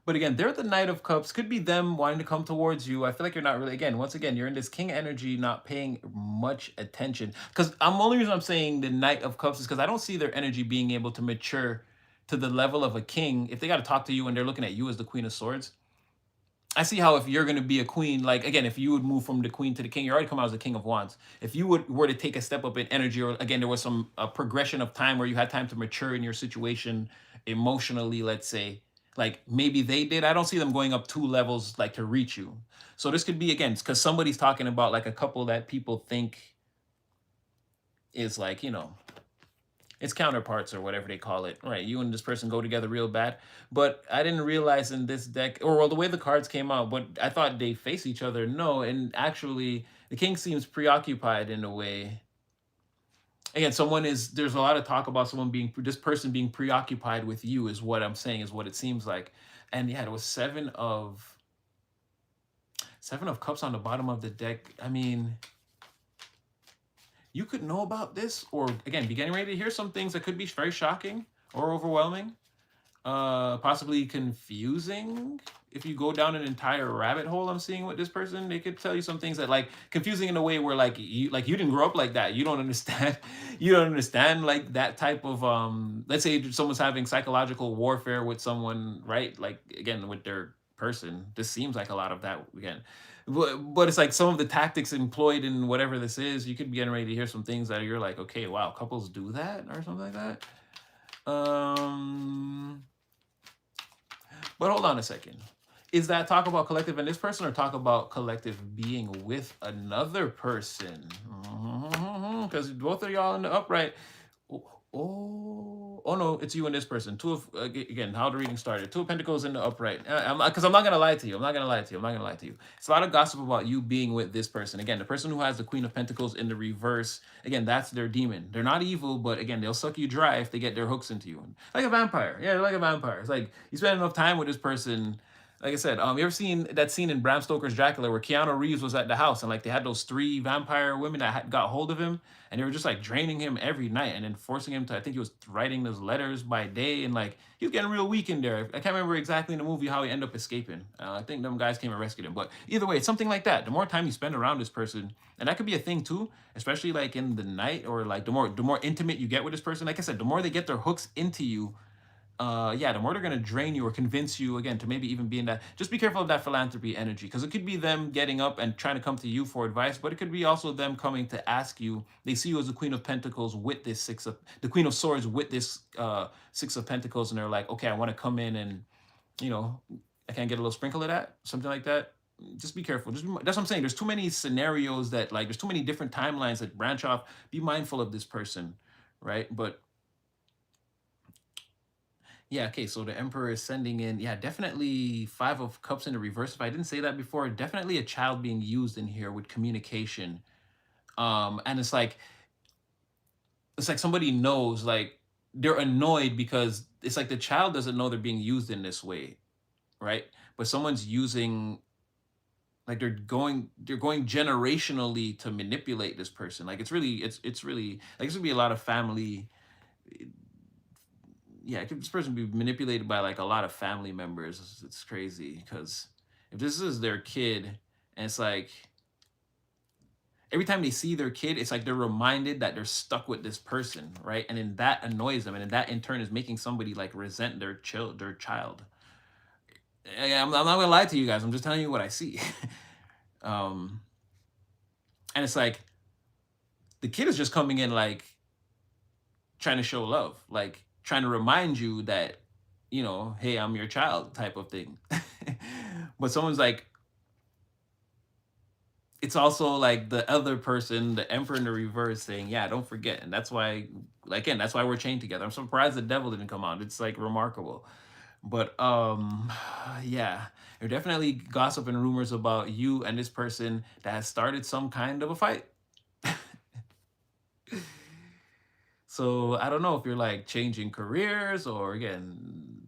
But again, they're the Knight of Cups. Could be them wanting to come towards you. I feel like you're not really, again, once again, you're in this King energy, not paying much attention. Because only reason I'm saying the Knight of Cups is because I don't see their energy being able to mature to the level of a king. If they got to talk to you and they're looking at you as the Queen of Swords, I see how if you're going to be a queen, like again, if you would move from the queen to the king, you already come out as the King of Wands. If you were to take a step up in energy, or again, there was some progression of time where you had time to mature in your situation emotionally, let's say, like maybe they did. I don't see them going up 2 levels like to reach you. So this could be again because somebody's talking about like a couple that people think is like, it's counterparts or whatever they call it, right? You and this person go together real bad. But I didn't realize in this deck, or well, the way the cards came out, but I thought they face each other. No, and actually, the king seems preoccupied in a way. Again, there's a lot of talk about this person being preoccupied with you, is what I'm saying, is what it seems like. And yeah, it was seven of cups on the bottom of the deck. I mean, you could know about this, or again, be getting ready to hear some things that could be very shocking or overwhelming, possibly confusing. If you go down an entire rabbit hole, I'm seeing with this person, they could tell you some things that like confusing in a way where you didn't grow up like that. You don't understand. You don't understand like that type of let's say someone's having psychological warfare with someone, right? Like again, with their person. This seems like a lot of that again. But it's like some of the tactics employed in whatever this is, you could be getting ready to hear some things that you're like, okay, wow, couples do that or something like that. But hold on a second. Is that talk about collective and this person, or talk about collective being with another person? Because both of y'all in the upright. Oh no, it's you and this person. Again, how the reading started. Two of Pentacles in the upright. Because I'm not gonna lie to you. I'm not gonna lie to you. I'm not gonna lie to you. It's a lot of gossip about you being with this person. Again, the person who has the Queen of Pentacles in the reverse. Again, that's their demon. They're not evil, but again, they'll suck you dry if they get their hooks into you. Like a vampire. Yeah, like a vampire. It's like you spend enough time with this person. Like I said, you ever seen that scene in Bram Stoker's Dracula where Keanu Reeves was at the house and like they had those 3 vampire women that got hold of him, and they were just like draining him every night and then forcing him to, I think he was writing those letters by day, and like he was getting real weak in there. I can't remember exactly in the movie how he ended up escaping. I think them guys came and rescued him. But either way, it's something like that. The more time you spend around this person, and that could be a thing too, especially like in the night, or like the more intimate you get with this person. Like I said, the more they get their hooks into you, yeah, the more they're gonna drain you or convince you again to maybe even be in that. Just be careful of that philanthropy energy, because it could be them getting up and trying to come to you for advice, but it could be also them coming to ask you. They see you as the Queen of Pentacles with this the Queen of Swords with this 6 of Pentacles, and they're like, okay, I want to come in and I can't get a little sprinkle of that, something like that. Just be careful. That's what I'm saying. There's too many scenarios that like there's too many different timelines that branch off. Be mindful of this person, right? But yeah, okay, so the Emperor is sending in, yeah, definitely 5 of Cups in the reverse. If I didn't say that before, definitely a child being used in here with communication. And it's like somebody knows, like they're annoyed because it's like the child doesn't know they're being used in this way, right? But someone's using like they're going generationally to manipulate this person. Like it's really like this would be a lot of family. Yeah, this person be manipulated by like a lot of family members. It's crazy because if this is their kid, and it's like every time they see their kid, it's like they're reminded that they're stuck with this person, right? And then that annoys them, and then that in turn is making somebody like resent their child. I'm not gonna lie to you guys. I'm just telling you what I see. um, and it's like the kid is just coming in like trying to show love, like trying to remind you that, hey, I'm your child type of thing. But someone's like, it's also like the other person, the emperor in the reverse, saying, yeah, don't forget. And that's why, like, again, that's why we're chained together. I'm surprised the devil didn't come out. It's like remarkable. But yeah, there are definitely gossip and rumors about you and this person that has started some kind of a fight. So I don't know if you're like changing careers or again,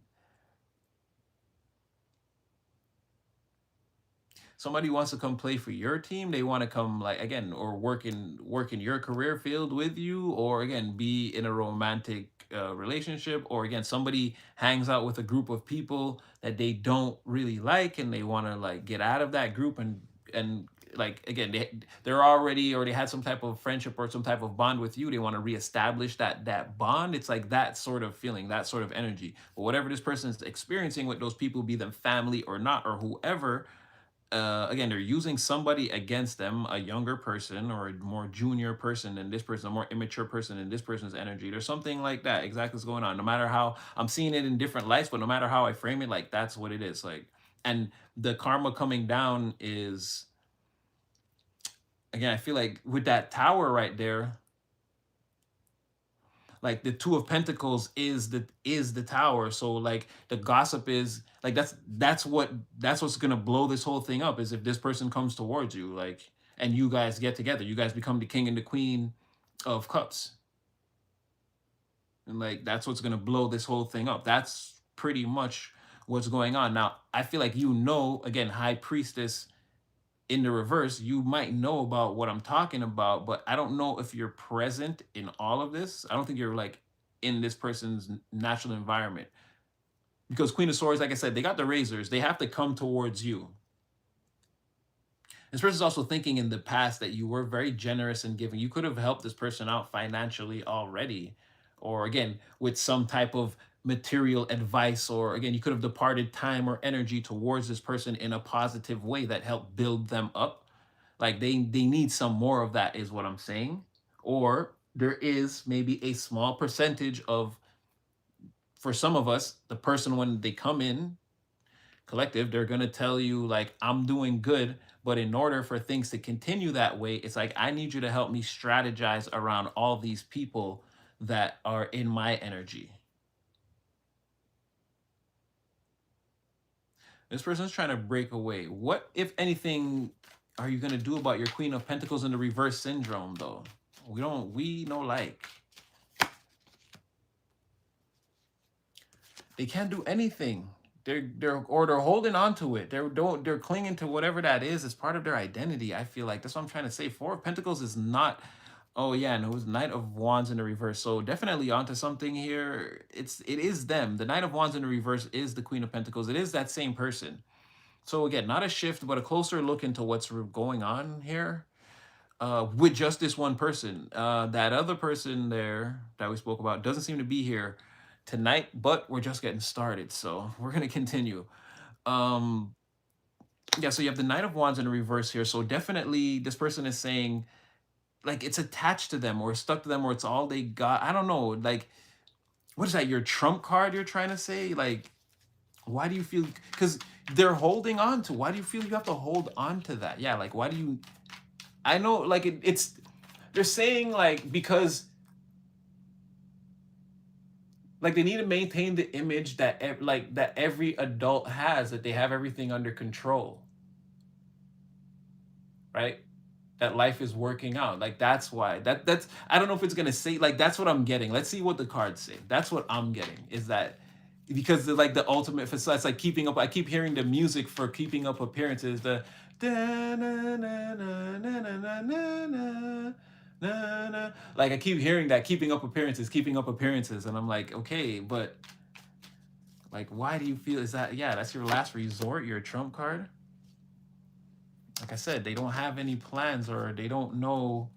somebody wants to come play for your team. They want to come like again or work in your career field with you, or again be in a romantic relationship, or again somebody hangs out with a group of people that they don't really like and they want to like get out of that group and like again they're already or they had some type of friendship or some type of bond with you. They want to reestablish that bond. It's like that sort of feeling, that sort of energy. But whatever this person's experiencing with those people, be them family or not or whoever, again, they're using somebody against them, a younger person or a more junior person than this person, a more immature person than this person's energy. There's something like that exactly what's going on. No matter how I'm seeing it in different lights, but no matter how I frame it, like that's what it is. Like, and the karma coming down is, again, I feel like with that tower right there, like the two of pentacles is the tower. So like the gossip is like that's what's gonna blow this whole thing up, is if this person comes towards you, like, and you guys get together, you guys become the king and the queen of cups, and like that's what's gonna blow this whole thing up. That's pretty much what's going on now. I feel like, again, high priestess in the reverse, you might know about what I'm talking about, but I don't know if you're present in all of this. I don't think you're like in this person's natural environment, because Queen of Swords, like I said, they got the razors. They have to come towards you. This person's also thinking in the past that you were very generous and giving. You could have helped this person out financially already, or again, with some type of material advice, or again, you could have departed time or energy towards this person in a positive way that helped build them up. Like they need some more of that, is what I'm saying. Or there is maybe a small percentage of, for some of us, the person when they come in collective, they're going to tell you like, I'm doing good, but in order for things to continue that way, it's like, I need you to help me strategize around all these people that are in my energy. This person's trying to break away. What, if anything, are you going to do about your Queen of Pentacles in the reverse syndrome, though? We know, like, they can't do anything. They're holding on to it. They're clinging to whatever that is as part of their identity. I feel like that's what I'm trying to say. Four of Pentacles is not. Oh yeah, no, it was Knight of Wands in the reverse. So definitely onto something here. It is them. The Knight of Wands in the reverse is the Queen of Pentacles. It is that same person. So again, not a shift, but a closer look into what's going on here. With just this one person. That other person there that we spoke about doesn't seem to be here tonight, but we're just getting started, so we're gonna continue. Yeah, so you have the Knight of Wands in the reverse here. So definitely this person is saying like it's attached to them or stuck to them, or it's all they got. I don't know. Like, what is that? Your trump card you're trying to say? Like, why do you feel, because they're holding on to, why do you feel you have to hold on to that? Yeah, like why do you, I know like it's they're saying like because like they need to maintain the image that like that every adult has, that they have everything under control, right? That life is working out. Like that's why that's I don't know if it's gonna say, like that's what I'm getting. Let's see what the cards say. That's what I'm getting, is that because they're like the ultimate facade. It's like keeping up. I keep hearing the music for keeping up appearances. Like I keep hearing that, keeping up appearances, and I'm like, okay, but like, why do you feel, is that, yeah, that's your last resort, your trump card? Like I said, they don't have any plans, or they don't know.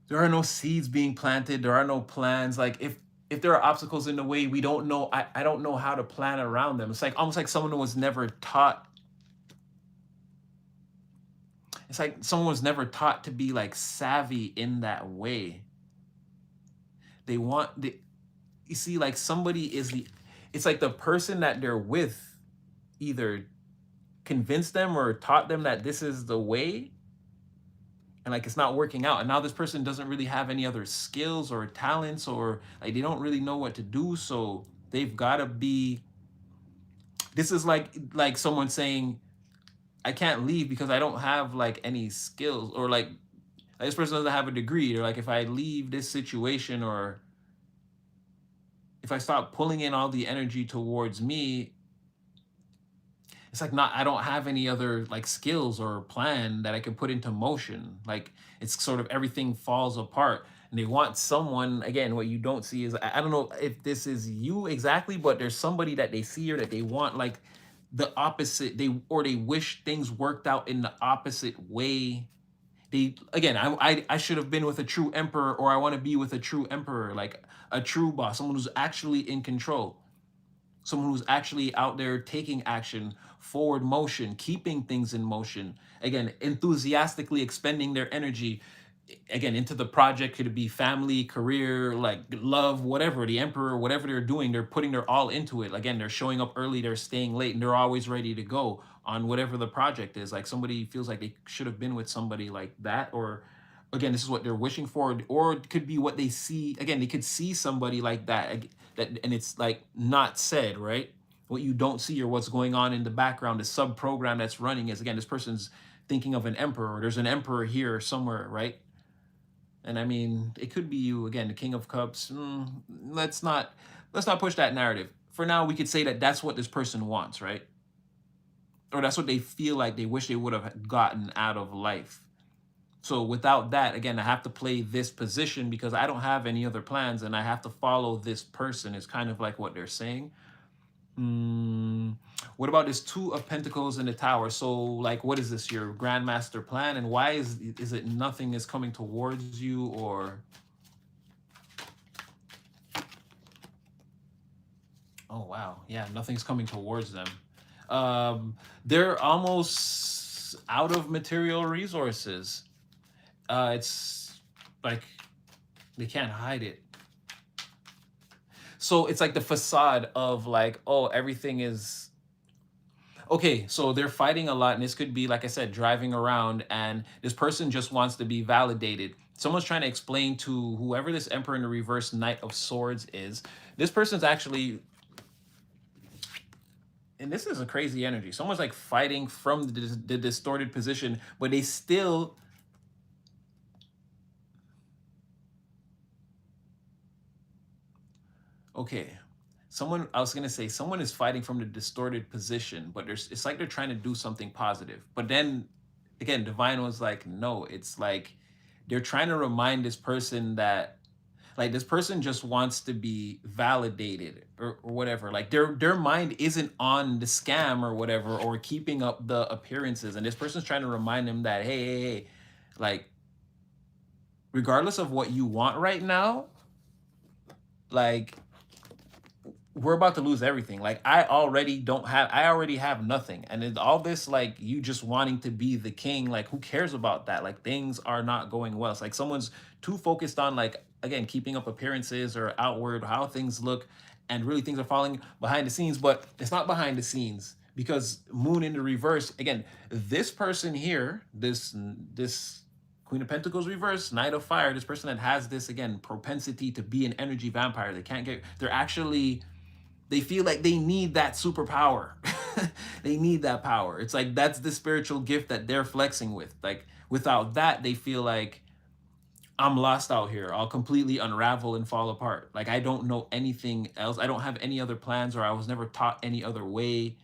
There are no seeds being planted. There are no plans. Like if there are obstacles in the way, we don't know. I don't know how to plan around them. It's like almost like someone was never taught. It's like someone was never taught to be like savvy in that way. They want the, you see, like somebody is the, it's like the person that they're with either convinced them or taught them that this is the way, and like it's not working out, and now this person doesn't really have any other skills or talents, or like they don't really know what to do, so they've got to be, this is like someone saying, I can't leave because I don't have like any skills, or like this person doesn't have a degree, or like if I leave this situation, or if I stop pulling in all the energy towards me, it's like not, I don't have any other like skills or plan that I can put into motion. Like it's sort of everything falls apart. And they want someone, again, what you don't see is, I don't know if this is you exactly, but there's somebody that they see or that they want like the opposite. They wish things worked out in the opposite way. They, again, I should have been with a true emperor, or I want to be with a true emperor, like a true boss, someone who's actually in control, someone who's actually out there taking action, forward motion, keeping things in motion, again, enthusiastically expending their energy, again, into the project. Could it be family, career, like love, whatever, the emperor, whatever they're doing, they're putting their all into it. Again, they're showing up early, they're staying late, and they're always ready to go on whatever the project is. Like somebody feels like they should have been with somebody like that, or again, this is what they're wishing for, or it could be what they see. Again, they could see somebody like that, and it's like not said, right? What you don't see, or what's going on in the background, the sub program that's running is, again, this person's thinking of an emperor, or there's an emperor here somewhere, right? And I mean, it could be you, again, the King of Cups. Let's not push that narrative. For now, we could say that that's what this person wants, right? Or that's what they feel like they wish they would have gotten out of life. So without that, again, I have to play this position because I don't have any other plans, and I have to follow this person, is kind of like what they're saying. What about this Two of Pentacles in the Tower? So like, what is this, your grandmaster plan? And why is it nothing is coming towards you? Or, oh wow, yeah, nothing's coming towards them. They're almost out of material resources. It's like they can't hide it. So it's like the facade of like, oh, everything is okay. So they're fighting a lot, and this could be, like I said, driving around, and this person just wants to be validated. Someone's trying to explain to whoever this Emperor in the Reverse Knight of Swords is. This person's actually, and this is a crazy energy. Someone's like fighting from the distorted position, but they still, okay, someone, I was gonna say someone is fighting from the distorted position, but it's like they're trying to do something positive. But then again, Divine was like, no, it's like they're trying to remind this person that like this person just wants to be validated, or whatever. Like their mind isn't on the scam or whatever, or keeping up the appearances. And this person's trying to remind them that, hey, like regardless of what you want right now, like we're about to lose everything. Like I already have nothing. And then all this, like you just wanting to be the king, like who cares about that? Like things are not going well. It's like someone's too focused on, like, again, keeping up appearances or outward, how things look, and really things are falling behind the scenes. But it's not behind the scenes, because Moon in the reverse, again, this person here, this Queen of Pentacles reverse, Knight of Fire, this person that has this, again, propensity to be an energy vampire. They feel like they need that superpower. They need that power. It's like that's the spiritual gift that they're flexing with. Like without that, they feel like I'm lost out here. I'll completely unravel and fall apart. Like I don't know anything else. I don't have any other plans, or I was never taught any other way.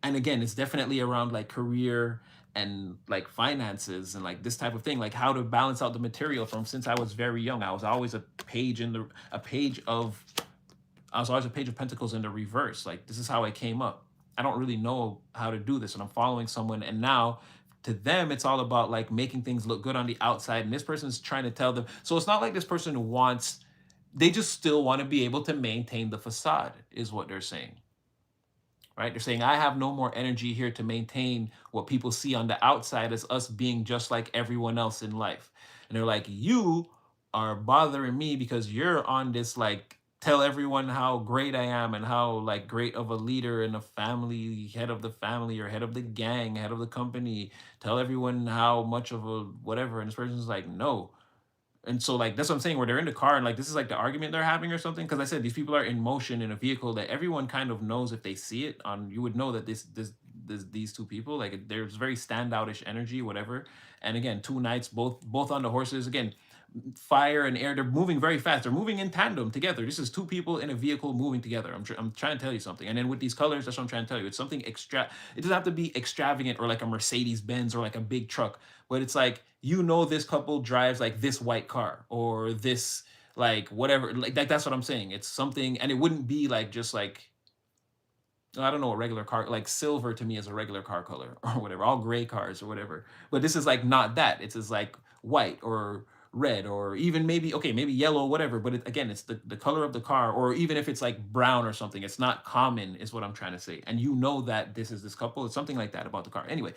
And again, it's definitely around like career and like finances and like this type of thing, like how to balance out the material from since I was very young. I was always a page of I was always a page of pentacles in the reverse. Like this is how I came up. I don't really know how to do this, and I'm following someone, and now to them it's all about like making things look good on the outside, and this person's trying to tell them. So it's not like this person wants, they just still want to be able to maintain the facade is what they're saying, right? They're saying I have no more energy here to maintain what people see on the outside as us being just like everyone else in life. And they're like, you are bothering me because you're on this like tell everyone how great I am and how like great of a leader and a family, head of the family or head of the gang, head of the company, tell everyone how much of a whatever. And this person's like, no, and so like that's what I'm saying, where they're in the car and like this is like the argument they're having or something. Because I said these people are in motion in a vehicle that everyone kind of knows if they see it on, you would know that these two people, like there's very standoutish energy, whatever. And again, two knights, both on the horses. Again, fire and air, they're moving very fast. They're moving in tandem together. This is two people in a vehicle moving together. I'm trying to tell you something. And then with these colors, that's what I'm trying to tell you. It's something extra. It doesn't have to be extravagant or like a Mercedes Benz or like a big truck, but it's like, you know, this couple drives like this white car or this like whatever, like that's what I'm saying. It's something, and it wouldn't be like just like, I don't know, a regular car. Like silver to me is a regular car color or whatever, all gray cars or whatever. But this is like not that. It's just like white or red or even maybe, okay, maybe yellow, whatever. But again, it's the color of the car, or even if it's like brown or something, it's not common, is what I'm trying to say. And you know that this is this couple. It's something like that about the car. Anyway,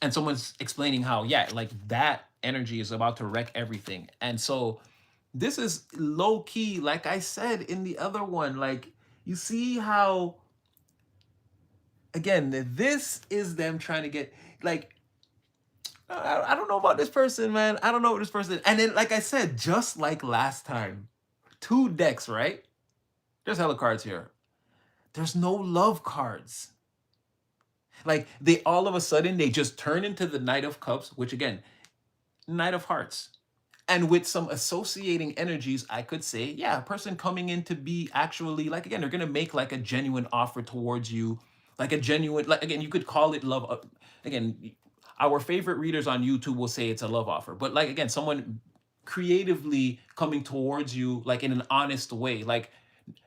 and someone's explaining how, yeah, like that energy is about to wreck everything. And so this is low key, like I said in the other one, like you see how, again, this is them trying to get like, I don't know about this person, man. I don't know what this person. And then, like I said, just like last time, two decks, right? There's hella cards here. There's no love cards. Like they all of a sudden they just turn into the Knight of Cups, which again, Knight of Hearts. And with some associating energies, I could say, yeah, a person coming in to be actually like, again, they're gonna make like a genuine offer towards you, like a genuine, like again, you could call it love. Again, our favorite readers on YouTube will say it's a love offer, but like again, someone creatively coming towards you, like in an honest way, like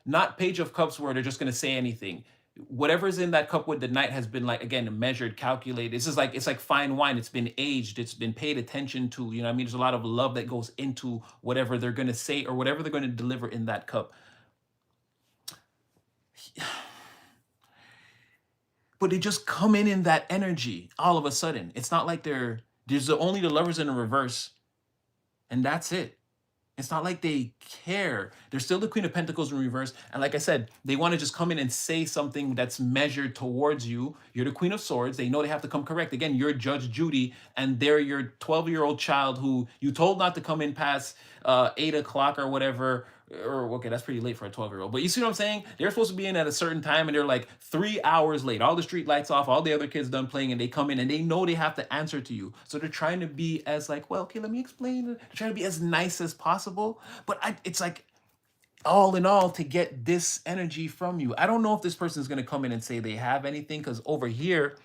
not Page of Cups where they're just gonna say anything. Whatever's in that cup with the knight has been like again measured, calculated. This is like, it's like fine wine. It's been aged. It's been paid attention to. You know what I mean? There's a lot of love that goes into whatever they're gonna say or whatever they're gonna deliver in that cup. But they just come in that energy all of a sudden. It's not like there's only the lovers in the reverse, and that's it. It's not like they care. They're still the Queen of Pentacles in reverse. And like I said, they want to just come in and say something that's measured towards you. You're the Queen of Swords. They know they have to come correct. Again, you're Judge Judy, and they're your 12-year-old child who you told not to come in past 8 o'clock or whatever. Or, okay, that's pretty late for a 12-year-old. But you see what I'm saying? They're supposed to be in at a certain time, and they're like 3 hours late. All the street lights off, all the other kids done playing, and they come in, and they know they have to answer to you. So they're trying to be as like, well, okay, let me explain. They're trying to be as nice as possible. But it's like, all in all, to get this energy from you. I don't know if this person is going to come in and say they have anything, because over here,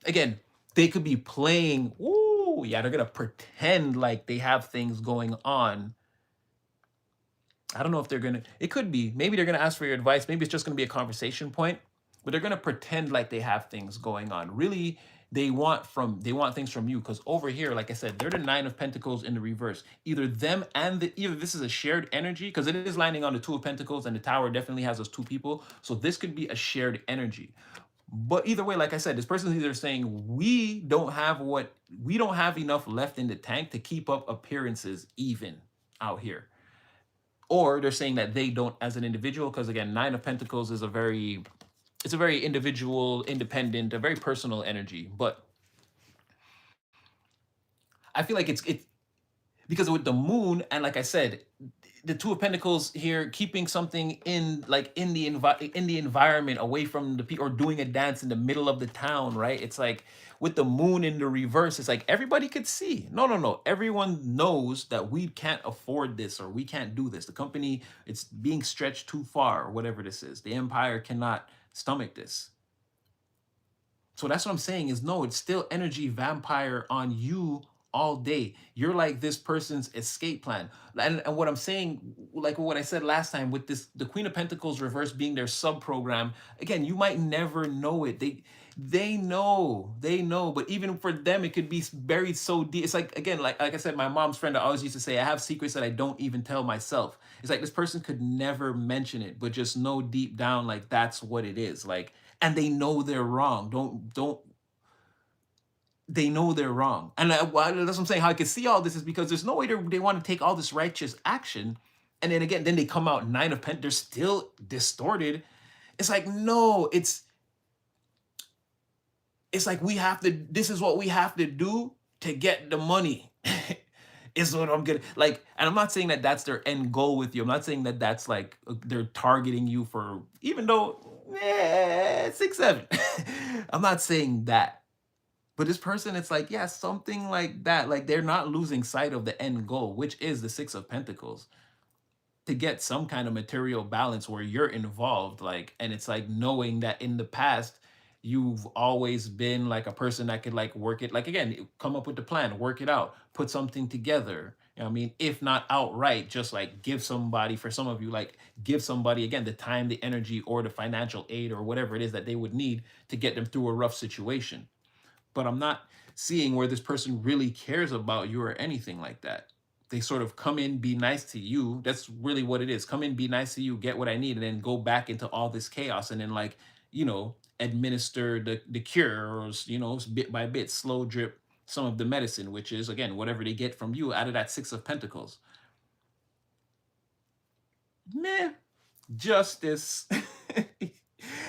again, they could be playing, ooh, yeah, they're going to pretend like they have things going on. I don't know if they're going to, it could be, maybe they're going to ask for your advice. Maybe it's just going to be a conversation point, but they're going to pretend like they have things going on. Really, they want things from you, because over here, like I said, they're the Nine of Pentacles in the reverse. Either them and either this is a shared energy, because it is landing on the Two of Pentacles, and the Tower definitely has those two people. So this could be a shared energy. But either way, like I said, this person is either saying we don't have enough left in the tank to keep up appearances even out here, or they're saying that they don't as an individual, because again, Nine of Pentacles is a very individual, independent, a very personal energy. But I feel like it's because with the moon, and like I said, the Two of Pentacles here, keeping something in like in the environment, away from the people, or doing a dance in the middle of the town, right? It's like with the moon in the reverse, it's like everybody could see. No, no, no. Everyone knows that we can't afford this, or we can't do this. The company, it's being stretched too far, or whatever this is. The empire cannot stomach this. So that's what I'm saying is, no, it's still energy vampire on you all day. You're like this person's escape plan. And what I'm saying, like what I said last time with this, the Queen of Pentacles reverse being their sub program, again, you might never know it. They know, but even for them, it could be buried so deep. It's like, again, like I said, my mom's friend I always used to say, I have secrets that I don't even tell myself. It's like this person could never mention it, but just know deep down, like that's what it is. Like, and they know they're wrong. Don't they know they're wrong? And that's what I'm saying. How I can see all this is because there's no way they want to take all this righteous action, and then again, then they come out Nine of Pentacles. They're still distorted. It's like, no, it's like we have to. This is what we have to do to get the money. Is what I'm getting like, and I'm not saying that that's their end goal with you. I'm not saying that that's like they're targeting you for, even though 6 7. I'm not saying that. But this person, it's like, yeah, something like that. Like they're not losing sight of the end goal, which is the Six of Pentacles, to get some kind of material balance where you're involved. Like, and it's like knowing that in the past, you've always been like a person that could like work it. Like, again, come up with the plan, work it out, put something together. You know what I mean? If not outright, just like give somebody, for some of you, like give somebody, again, the time, the energy, or the financial aid, or whatever it is that they would need to get them through a rough situation. But I'm not seeing where this person really cares about you or anything like that. They sort of come in, be nice to you. That's really what it is. Come in, be nice to you, get what I need, and then go back into all this chaos, and then like, administer the cure, or bit by bit, slow drip some of the medicine, which is, again, whatever they get from you out of that Six of Pentacles. Meh. Justice.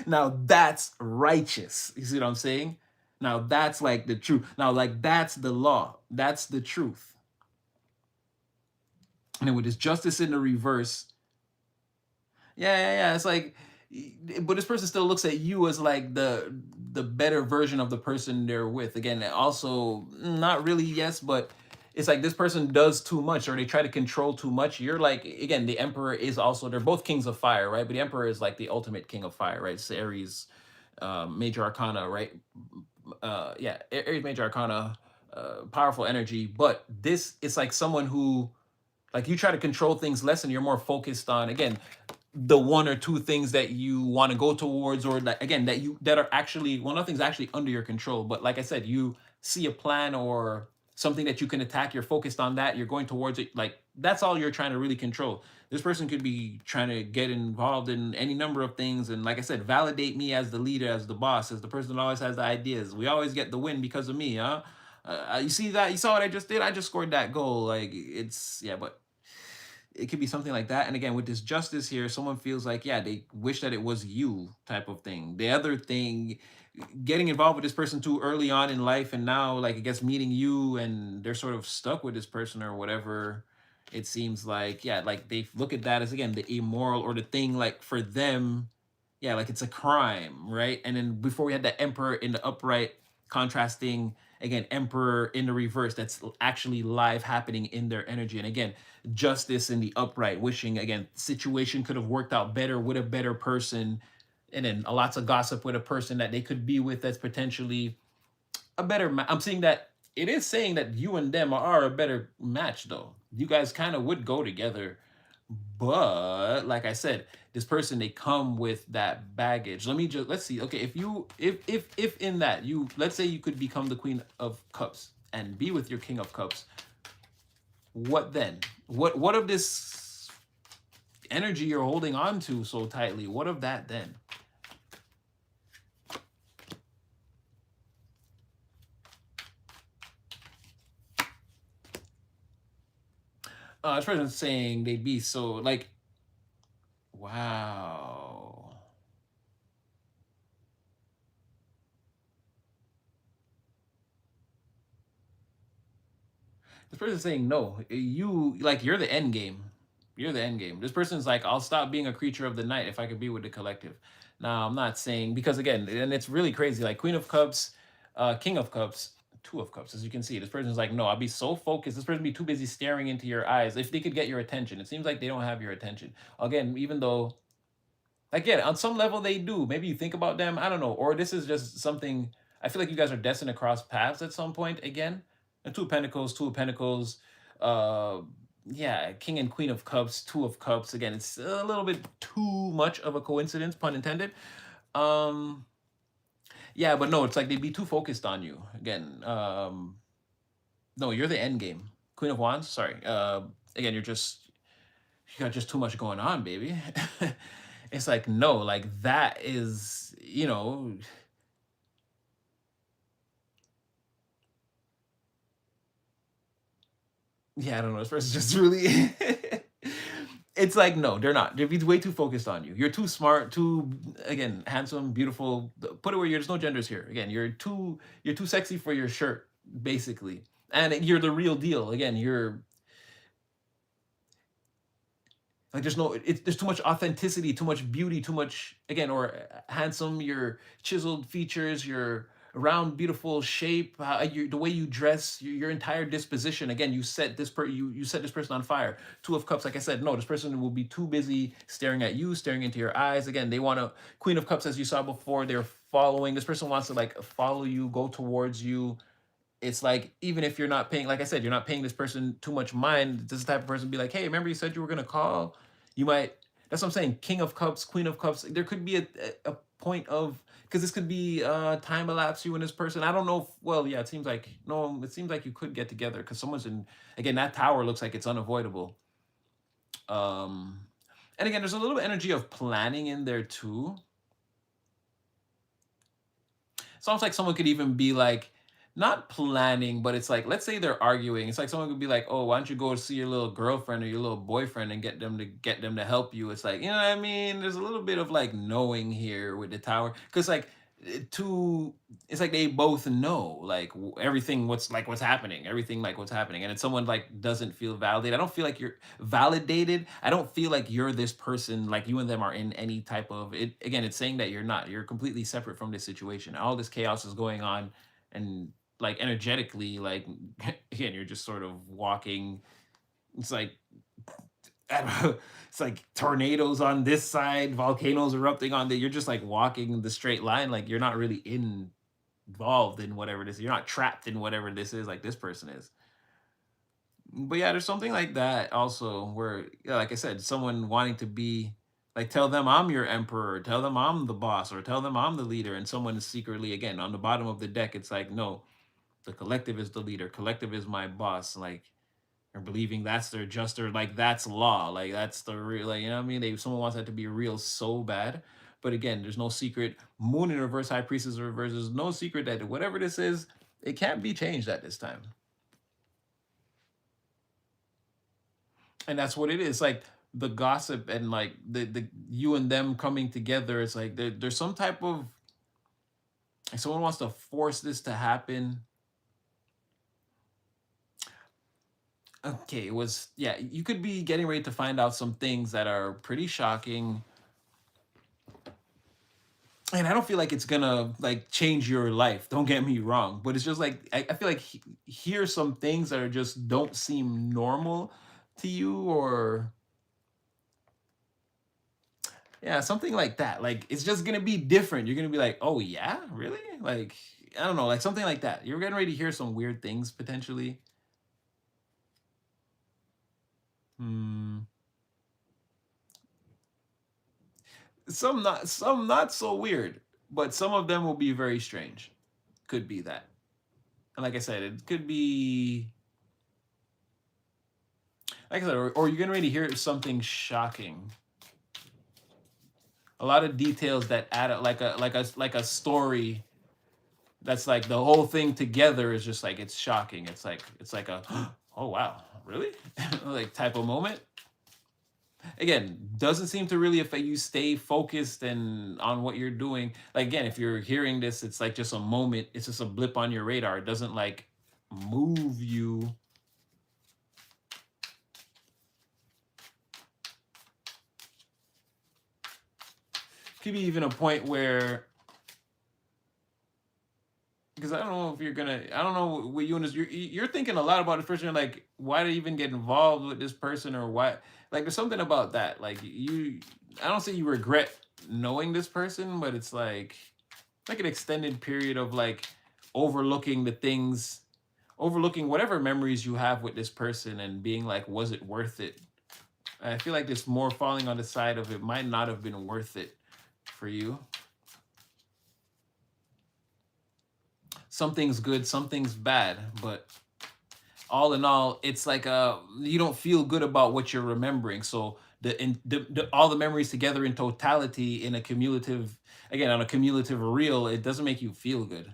Now that's righteous. You see what I'm saying? Now that's like the truth. Now, like, that's the law. That's the truth. And then with this justice in the reverse, yeah. It's like, but this person still looks at you as like the better version of the person they're with. Again, also not really, yes, but it's like this person does too much, or they try to control too much. You're like, again, the Emperor is also, they're both kings of fire, right? But the Emperor is like the ultimate king of fire, right? It's Aries, major arcana, right? Yeah, Aries major arcana, powerful energy. But this, it's like someone who, like, you try to control things less, and you're more focused on, again, the one or two things that you want to go towards, or that, again, that are actually, well, nothing's actually under your control. But like I said, you see a plan or something that you can attack, you're focused on that, you're going towards it. Like, that's all you're trying to really control. This person could be trying to get involved in any number of things, and like I said, validate me as the leader, as the boss, as the person that always has the ideas. We always get the win because of me, huh? You see that? You saw what I just did? I just scored that goal. Like, it's, yeah, but it could be something like that. And again, with this justice here, someone feels like, yeah, they wish that it was you, type of thing. The other thing, getting involved with this person too early on in life, and now, like, I guess, meeting you, and they're sort of stuck with this person or whatever. It seems like, yeah, like they look at that as, again, the immoral, or the thing, like, for them, yeah, like it's a crime, right? And then before, we had the Emperor in the upright, contrasting, again, Emperor in the reverse, that's actually live, happening in their energy. And again, justice in the upright, wishing, again, situation could have worked out better with a better person. And then lots of gossip with a person that they could be with, that's potentially a better I'm seeing that it is saying that you and them are a better match, though. You guys kind of would go together. But like I said, this person, they come with that baggage. Let's see. Okay, if in that, you, let's say you could become the Queen of Cups and be with your King of Cups, what then? What of this energy you're holding on to so tightly? What of that then? This person's saying they'd be so, like, wow. This person's saying no. You, like, you're the end game. You're the end game. This person's like, I'll stop being a creature of the night if I could be with the collective. Now, I'm not saying, because again, and it's really crazy. Like Queen of Cups, King of Cups, Two of Cups, as you can see, this person's like, no, I'll be so focused. This person be too busy staring into your eyes. If they could get your attention, it seems like they don't have your attention. Again, even though, again, on some level they do. Maybe you think about them. I don't know. Or this is just something. I feel like you guys are destined to cross paths at some point again. And Two of Pentacles, Two of Pentacles. Uh, yeah, King and Queen of Cups, Two of Cups. Again, it's a little bit too much of a coincidence, pun intended. Yeah, but no, it's like they'd be too focused on you. Again, no, you're the end game. Queen of Wands. Sorry. Again, you got just too much going on, baby. It's like, no, like that is, yeah, I don't know. This person's just really, it's like, no, they're not. They're way too focused on you. You're too smart, too, again, handsome, beautiful. Put it where there's no genders here. Again, you're too sexy for your shirt, basically. And you're the real deal. Again, you're like, there's too much authenticity, too much beauty, too much, again, or handsome, your chiseled features, your round, beautiful shape, the way you dress, your entire disposition. Again, you set this person on fire. Two of Cups, like I said, no, this person will be too busy staring at you, staring into your eyes. Again, they want to, Queen of Cups, as you saw before, they're following. This person wants to like follow you, go towards you. It's like, even if you're not paying, like I said, you're not paying this person too much mind, this type of person be like, hey, remember you said you were going to call? You might, that's what I'm saying. King of Cups, Queen of Cups. There could be a point of, because this could be time elapse, you and this person. I don't know if, well, yeah, it seems like, no, it seems like you could get together because someone's in, again, that tower looks like it's unavoidable. And again, there's a little energy of planning in there too. It's almost like someone could even be like, not planning, but it's like, let's say they're arguing. It's like someone could be like, oh, why don't you go see your little girlfriend or your little boyfriend and get them to help you? It's like, you know what I mean? There's a little bit of like knowing here with the tower. Cause like it's like they both know like everything what's happening, everything like what's happening. And if someone like doesn't feel validated, I don't feel like you're validated. I don't feel like you're this person, like you and them are in any type of it. Again, it's saying that you're not, you're completely separate from this situation. All this chaos is going on, and like energetically, like again, you're just sort of walking. It's like, I don't know, it's like tornadoes on this side, volcanoes erupting on the. You're just like walking the straight line, like you're not really involved in whatever this. You're not trapped in whatever this is, like this person is. But yeah, there's something like that also, where, yeah, like I said, someone wanting to be like, tell them I'm your emperor, tell them I'm the boss, or tell them I'm the leader, and someone is secretly, again, on the bottom of the deck. It's like, no, the collective is the leader, collective is my boss, like, or believing that's their juster, like that's law, like that's the real, like, you know what I mean? Someone wants that to be real so bad. But again, there's no secret. Moon in reverse, High Priestess in reverse. There's no secret that whatever this is, it can't be changed at this time. And that's what it is. Like the gossip and like the you and them coming together. It's like there's some type of, like, someone wants to force this to happen. Okay, it was, yeah, you could be getting ready to find out some things that are pretty shocking. And I don't feel like it's gonna like change your life. Don't get me wrong, but it's just like I feel like here's some things that are just don't seem normal to you, or yeah, something like that. Like it's just gonna be different. You're gonna be like, oh yeah, really? Like I don't know, like something like that. You're getting ready to hear some weird things potentially. Hmm. Some not so weird, but some of them will be very strange. Could be that. And like I said, it could be, like I said, or you're getting ready to hear something shocking. A lot of details that add up, like a story that's like the whole thing together is just like, it's shocking. It's like a oh wow, really? Like type of moment. Again, doesn't seem to really affect you. Stay focused and on what you're doing. Like again, if you're hearing this, it's like just a moment. It's just a blip on your radar. It doesn't like move you. could be even a point where, because I don't know if you're gonna, I don't know what you and this, you're thinking a lot about this person. You're like, why do you even get involved with this person, or why? Like, there's something about that. Like you, I don't say you regret knowing this person, but it's like an extended period of like overlooking the things, overlooking whatever memories you have with this person, and being like, was it worth it? I feel like it's more falling on the side of it might not have been worth it for you. Something's good, something's bad, but all in all, it's like you don't feel good about what you're remembering. So the all the memories together in totality in a cumulative, again, on a cumulative reel, it doesn't make you feel good.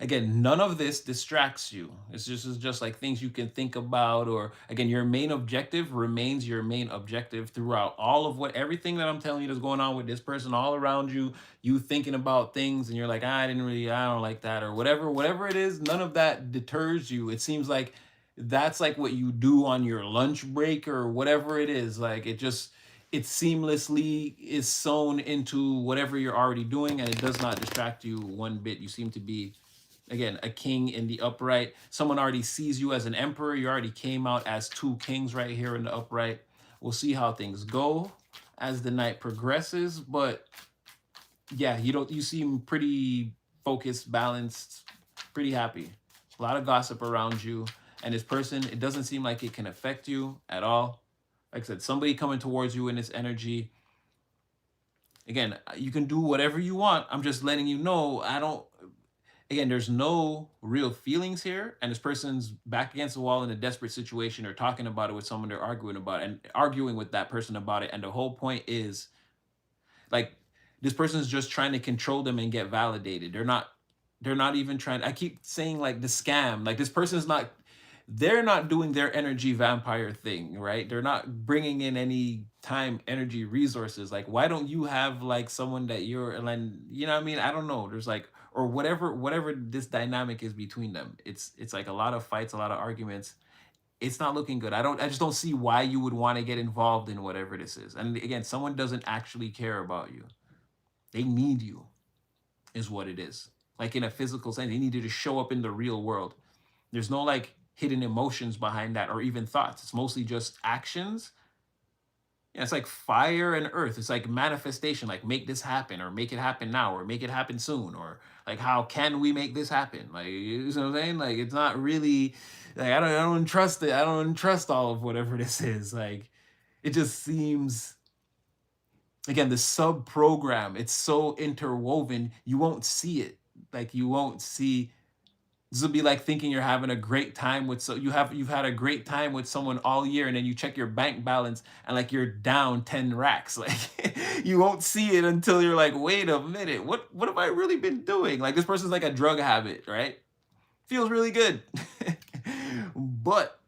Again, none of this distracts you. It's just like things you can think about, or again, your main objective remains your main objective throughout all of what everything that I'm telling you that's going on with this person all around you. You thinking about things, and you're like, I don't like that, or whatever it is. None of that deters you. It seems like that's like what you do on your lunch break or whatever it is. Like it seamlessly is sewn into whatever you're already doing, and it does not distract you one bit. You seem to be, again, a king in the upright. Someone already sees you as an emperor. You already came out as two kings right here in the upright. We'll see how things go as the night progresses, but yeah, you seem pretty focused, balanced, pretty happy. A lot of gossip around you, and this person, it doesn't seem like it can affect you at all. Like I said, somebody coming towards you in this energy. Again, you can do whatever you want. I'm just letting you know, I don't, again, there's no real feelings here, and this person's back against the wall in a desperate situation, or talking about it with someone they're arguing about, and arguing with that person about it. And the whole point is, like, this person's just trying to control them and get validated. They're not even trying. I keep saying like the scam. Like, this person's not. They're not doing their energy vampire thing, right? They're not bringing in any time, energy, resources. Like, why don't you have like someone that you're, like, you know what I mean? I don't know. There's like, or whatever this dynamic is between them. It's like a lot of fights, a lot of arguments. It's not looking good. I just don't see why you would want to get involved in whatever this is. And again, someone doesn't actually care about you. They need you, is what it is. Like, in a physical sense, they need you to show up in the real world. There's no like hidden emotions behind that, or even thoughts. It's mostly just actions. Yeah, it's like fire and earth. It's like manifestation, like make this happen, or make it happen now, or make it happen soon, or like how can we make this happen? Like, you know what I'm saying? Like, it's not really like, I don't trust it. I don't trust all of whatever this is. Like, it just seems, again, the sub program, it's so interwoven, you won't see it. Like, you won't see. This would be like thinking you're having a great time with, so you've had a great time with someone all year, and then you check your bank balance and like you're down 10 racks. Like, you won't see it until you're like, wait a minute, what have I really been doing? Like, this person's like a drug habit, right? Feels really good. But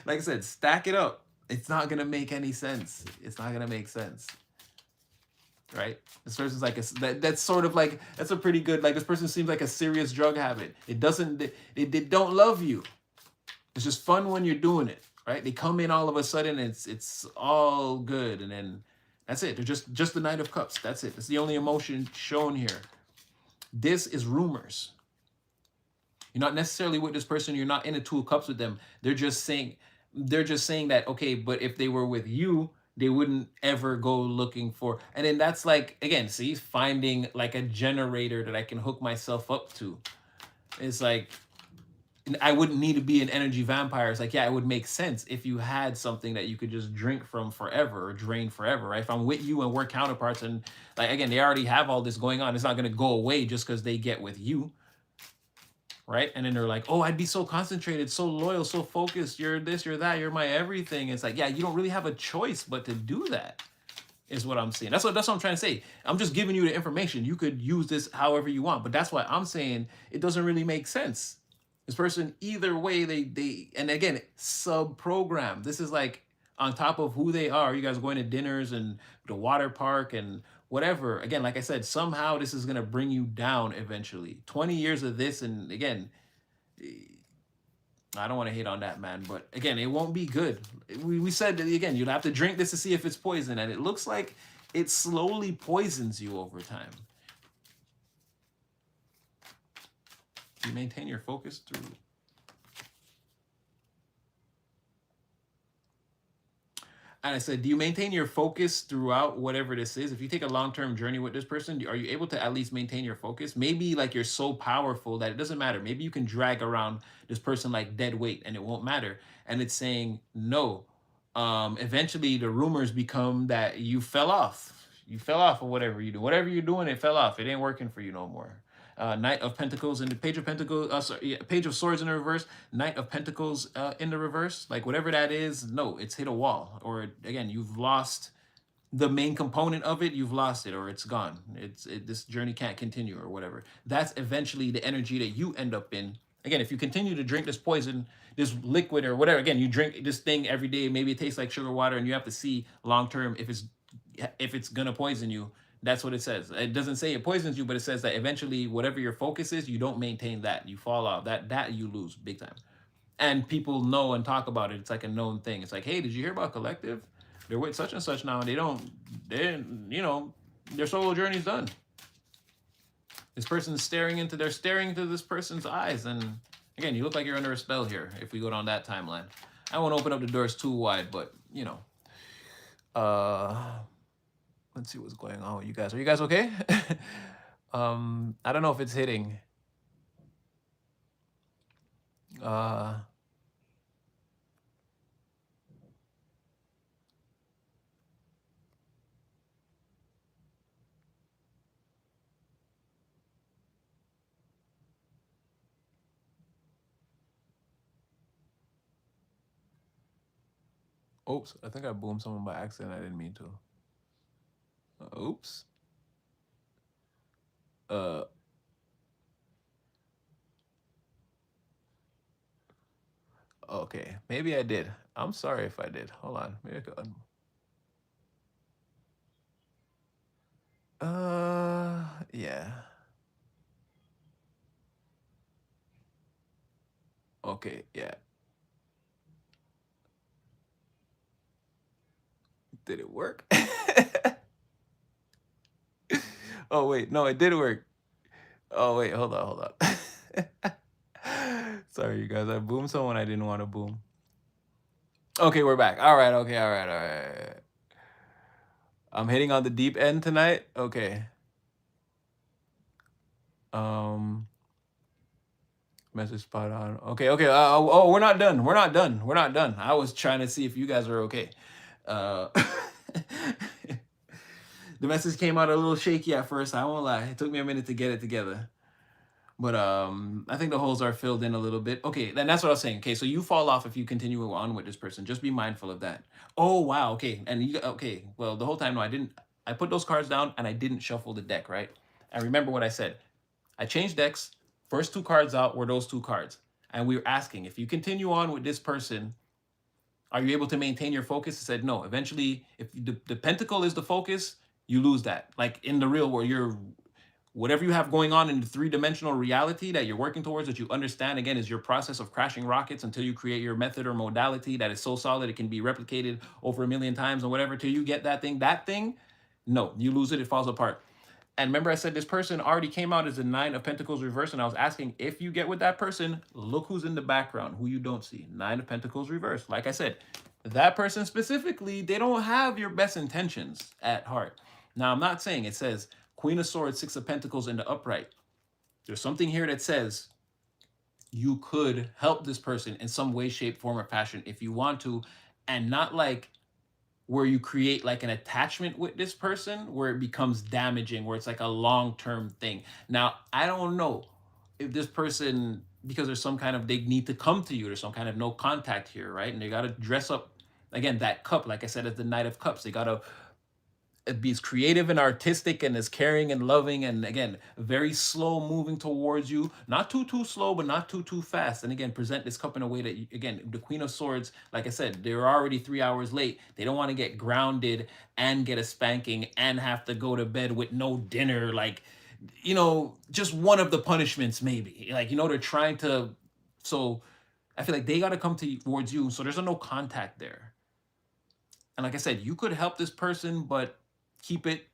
like I said, stack it up. It's not gonna make any sense. It's not gonna make sense. Right? This person's like that's sort of like, that's a pretty good, like, this person seems like a serious drug habit. It doesn't, they don't love you. It's just fun when you're doing it, right? They come in all of a sudden, it's all good, and then that's it. They're just the Knight of Cups. That's it. That's the only emotion shown here. This is rumors. You're not necessarily with this person. You're not in the Two of Cups with them. They're just saying that, okay, but if they were with you, they wouldn't ever go looking for. And then that's like, again, see, finding like a generator that I can hook myself up to. It's like, I wouldn't need to be an energy vampire. It's like, yeah, it would make sense if you had something that you could just drink from forever, or drain forever, right? If I'm with you and we're counterparts, and like, again, they already have all this going on, it's not going to go away just because they get with you, right? And then they're like, oh, I'd be so concentrated, so loyal, so focused. You're this, you're that, you're my everything. It's like, yeah, you don't really have a choice but to do that, is what I'm saying. That's what I'm trying to say. I'm just giving you the information. You could use this however you want, but that's why I'm saying it doesn't really make sense. This person, either way, they and again, sub program. This is like on top of who they are. You guys going to dinners and the water park and whatever. Again, like I said, somehow this is gonna bring you down eventually. 20 years of this, and again, I don't want to hate on that, man, but again, it won't be good. We said that, again, you'd have to drink this to see if it's poison, and it looks like it slowly poisons you over time. You maintain your focus through. And I said, do you maintain your focus throughout whatever this is? If you take a long-term journey with this person, are you able to at least maintain your focus? Maybe like you're so powerful that it doesn't matter. Maybe you can drag around this person like dead weight and it won't matter. And it's saying no. Eventually the rumors become that you fell off. You fell off or whatever you do. Whatever you're doing, it fell off. It ain't working for you no more. Knight of Pentacles and the Page of Pentacles, Page of Swords in the reverse, Knight of Pentacles in the reverse, like whatever that is, no, it's hit a wall, or again, you've lost the main component of it, you've lost it, or it's gone. This journey can't continue, or whatever. That's eventually the energy that you end up in. Again, if you continue to drink this poison, this liquid or whatever, again, you drink this thing every day, maybe it tastes like sugar water, and you have to see long term if it's gonna poison you. That's what it says. It doesn't say it poisons you, but it says that eventually whatever your focus is, you don't maintain that. You fall off. That you lose big time. And people know and talk about it. It's like a known thing. It's like, hey, did you hear about Collective? They're with such and such now, and their solo journey's done. This person's they're staring into this person's eyes. And again, you look like you're under a spell here if we go down that timeline. I won't open up the doors too wide, but let's see what's going on with you guys. Are you guys okay? I don't know if it's hitting. Oops, I think I boomed someone by accident. I didn't mean to. Oops. Okay, maybe I did. I'm sorry if I did. Hold on. Maybe I could. Yeah. Okay, yeah. Did it work? Oh wait, no, it did work. Oh wait, hold on. Sorry, you guys. I boomed someone I didn't want to boom. Okay, we're back. All right. Okay. All right. I'm hitting on the deep end tonight. Okay. Message spot on. Okay. Oh, we're not done. We're not done. I was trying to see if you guys are okay. The message came out a little shaky at first. I won't lie. It took me a minute to get it together. But I think the holes are filled in a little bit. Okay, then that's what I was saying. Okay, so you fall off if you continue on with this person. Just be mindful of that. Oh wow. Okay, and okay. Well, the whole time, no, I didn't. I put those cards down and I didn't shuffle the deck, right? And remember what I said. I changed decks. First two cards out were those two cards, and we were asking if you continue on with this person, are you able to maintain your focus? I said no. Eventually, if the pentacle is the focus, you lose that. Like in the real world, whatever you have going on in the three-dimensional reality that you're working towards, that you understand, again, is your process of crashing rockets until you create your method or modality that is so solid it can be replicated over 1 million times or whatever till you get that thing, no, you lose it, it falls apart. And remember I said this person already came out as a 9 of Pentacles reverse, and I was asking if you get with that person, look who's in the background, who you don't see. 9 of Pentacles reverse. Like I said, that person specifically, they don't have your best intentions at heart. Now, I'm not saying it says Queen of Swords, 6 of Pentacles in the upright. There's something here that says you could help this person in some way, shape, form, or fashion if you want to, and not like where you create like an attachment with this person where it becomes damaging, where it's like a long-term thing. Now, I don't know if this person, because there's some kind of, they need to come to you, there's some kind of no contact here, right? And they got to dress up, again, that cup, like I said, as the Knight of Cups. They got to be as creative and artistic and as caring and loving, and again, very slow moving towards you, not too slow, but not too fast. And again, present this cup in a way that, again, the Queen of Swords, like I said, they're already 3 hours late. They don't want to get grounded and get a spanking and have to go to bed with no dinner, like, just one of the punishments maybe, like, they're trying to, so I feel like they got to come towards you, so there's no contact there. And like I said, you could help this person, but keep it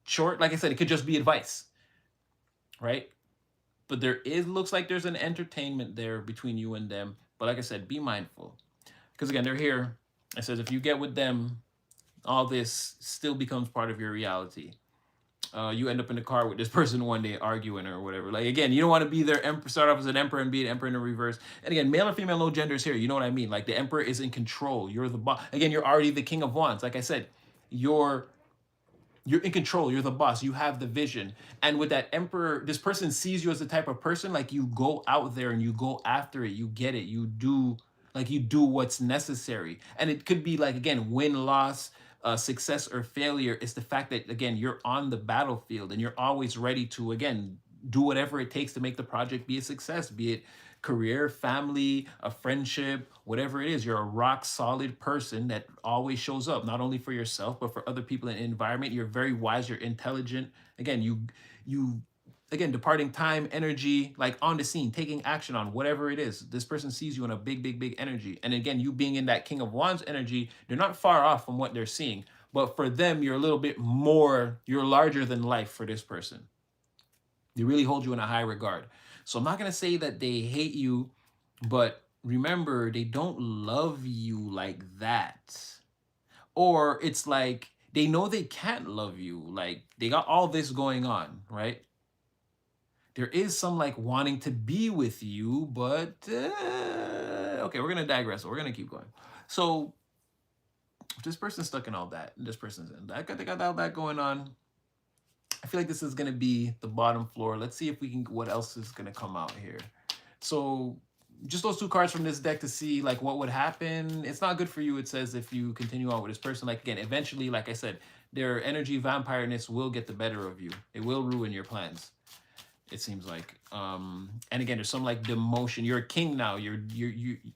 short. Like I said, it could just be advice, right? But there is looks like there's an entertainment there between you and them. But like I said, be mindful. Because again, they're here. It says if you get with them, all this still becomes part of your reality. You end up in the car with this person one day arguing or whatever. Like again, you don't want to be their emperor, start off as an emperor and be an emperor in the reverse. And again, male or female, no genders here. You know what I mean? Like the emperor is in control. You're the boss. Again, you're already the king of wands. Like I said, you're you're in control. You're the boss. You have the vision. And with that emperor, this person sees you as the type of person like you go out there and you go after it. You get it. You do what's necessary. And it could be like again, win, loss, success or failure. It's the fact that again, you're on the battlefield and you're always ready to again do whatever it takes to make the project be a success, be it career, family, a friendship, whatever it is. You're a rock solid person that always shows up, not only for yourself, but for other people in the environment. You're very wise, you're intelligent. Again, you again, departing time, energy, like on the scene, taking action on whatever it is. This person sees you in a big, big, big energy. And again, you being in that King of Wands energy, they're not far off from what they're seeing. But for them, you're a little bit more, you're larger than life for this person. They really hold you in a high regard. So I'm not going to say that they hate you, but remember, they don't love you like that. Or it's like they know they can't love you. Like they got all this going on, right? There is some like wanting to be with you, but okay, we're going to digress. We're going to keep going. So this person's stuck in all that. And this person's in that. They got all that going on. I feel like this is gonna be the bottom floor. Let's see if we can, what else is gonna come out here. So just those two cards from this deck to see like what would happen. It's not good for you. It says if you continue on with this person, like again, eventually, like I said, their energy vampireness will get the better of you. It will ruin your plans. It seems like. And again, there's some like demotion. You're a king now. You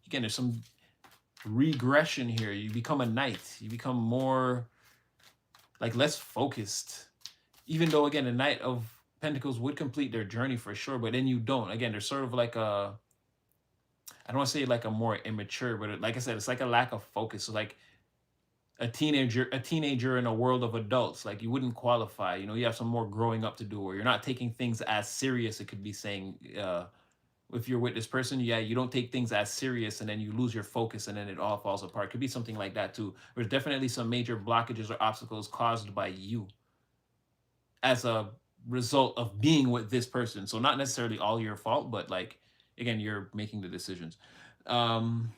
again, there's some regression here. You become a knight. You become more like less focused, even though again the Knight of Pentacles would complete their journey for sure, but then you don't. Again, there's sort of like a, I don't want to say like a more immature, but like I said, it's like a lack of focus. So like a teenager in a world of adults, like you wouldn't qualify. You know, you have some more growing up to do, or you're not taking things as serious. It could be saying, if you're with this person, yeah, you don't take things as serious, and then you lose your focus, and then it all falls apart. Could be something like that too. There's definitely some major blockages or obstacles caused by you as a result of being with this person. So not necessarily all your fault, but like again, you're making the decisions. I'm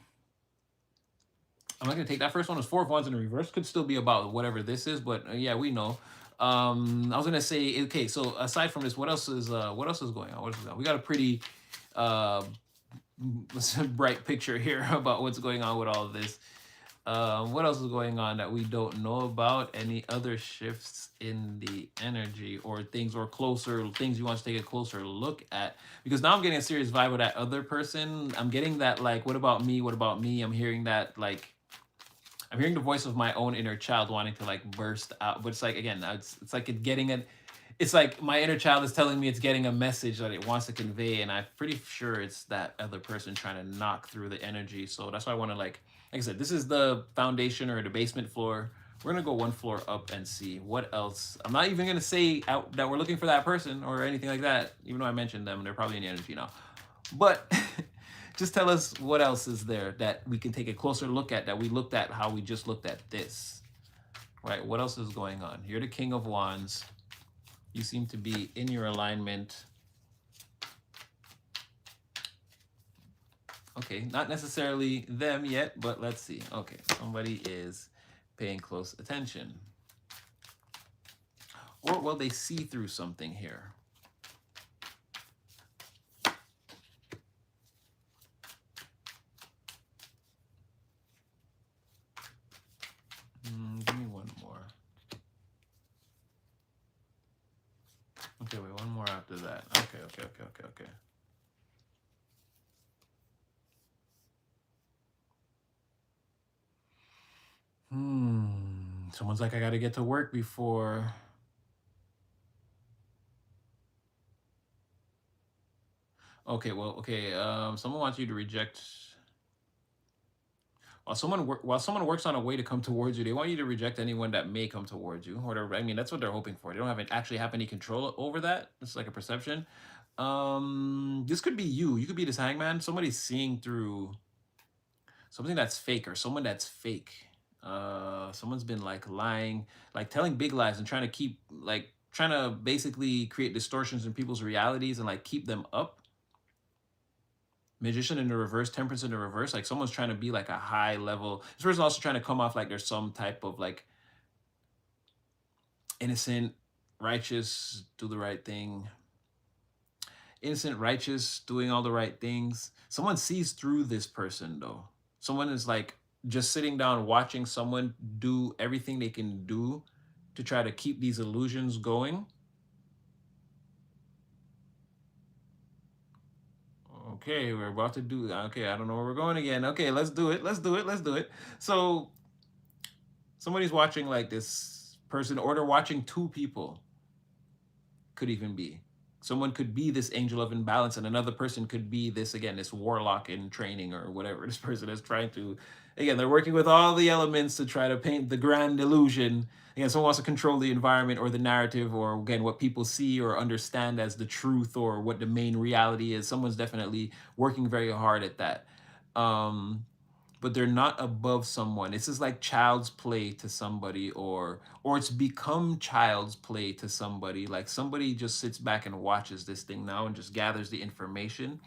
not gonna take that first one. It's Four of Wands in the reverse. Could still be about whatever this is, but yeah, we know. I was gonna say, okay, so aside from this, what else is going on? What else is going on? We got a pretty uh, bright picture here about what's going on with all of this. What else is going on that we don't know about? Any other shifts in the energy or things or closer things you want to take a closer look at? Because now I'm getting a serious vibe of that other person. I'm getting that like, what about me? What about me? I'm hearing that like, I'm hearing the voice of my own inner child wanting to like burst out. But it's like, again, it's like it getting it. It's like my inner child is telling me it's getting a message that it wants to convey, and I'm pretty sure it's that other person trying to knock through the energy. So that's why I want to like I said, this is the foundation or the basement floor. We're gonna go one floor up and see what else. I'm not even gonna say out that we're looking for that person or anything like that, even though I mentioned them. They're probably in the energy now. But just tell us what else is there that we can take a closer look at, that we looked at how we just looked at this. Right? What else is going on? You're the King of Wands. You seem to be in your alignment. Okay, not necessarily them yet, but let's see. Okay, somebody is paying close attention. Or will they see through something here? Give me one more. Okay, wait, one more after that. Okay. Someone's like, I gotta get to work before. Okay, well, okay. Someone wants you to reject. While someone works on a way to come towards you, they want you to reject anyone that may come towards you. Or I mean, that's what they're hoping for. They don't actually have any control over that. It's like a perception. This could be you. You could be this hangman. Somebody's seeing through something that's fake or someone that's fake. Someone's been like lying, like telling big lies and trying to keep like trying to basically create distortions in people's realities and like keep them up. Magician in the reverse, temperance in the reverse, like someone's trying to be like a high level. This person's also trying to come off like there's some type of like innocent, righteous, do the right thing. Innocent, righteous, doing all the right things. Someone sees through this person though. Someone is like just sitting down watching someone do everything they can do to try to keep these illusions going. Okay, we're about to do. Okay, I don't know where we're going again. Okay, let's do it. Let's do it. Let's do it. So somebody's watching like this person, or they're watching two people. Could even be. Someone could be this angel of imbalance, and another person could be this again, this warlock in training or whatever. This person is trying to, again, they're working with all the elements to try to paint the grand illusion. Again, someone wants to control the environment or the narrative, or again, what people see or understand as the truth or what the main reality is. Someone's definitely working very hard at that. But they're not above someone. This is like child's play to somebody, or it's become child's play to somebody. Like somebody just sits back and watches this thing now and just gathers the information.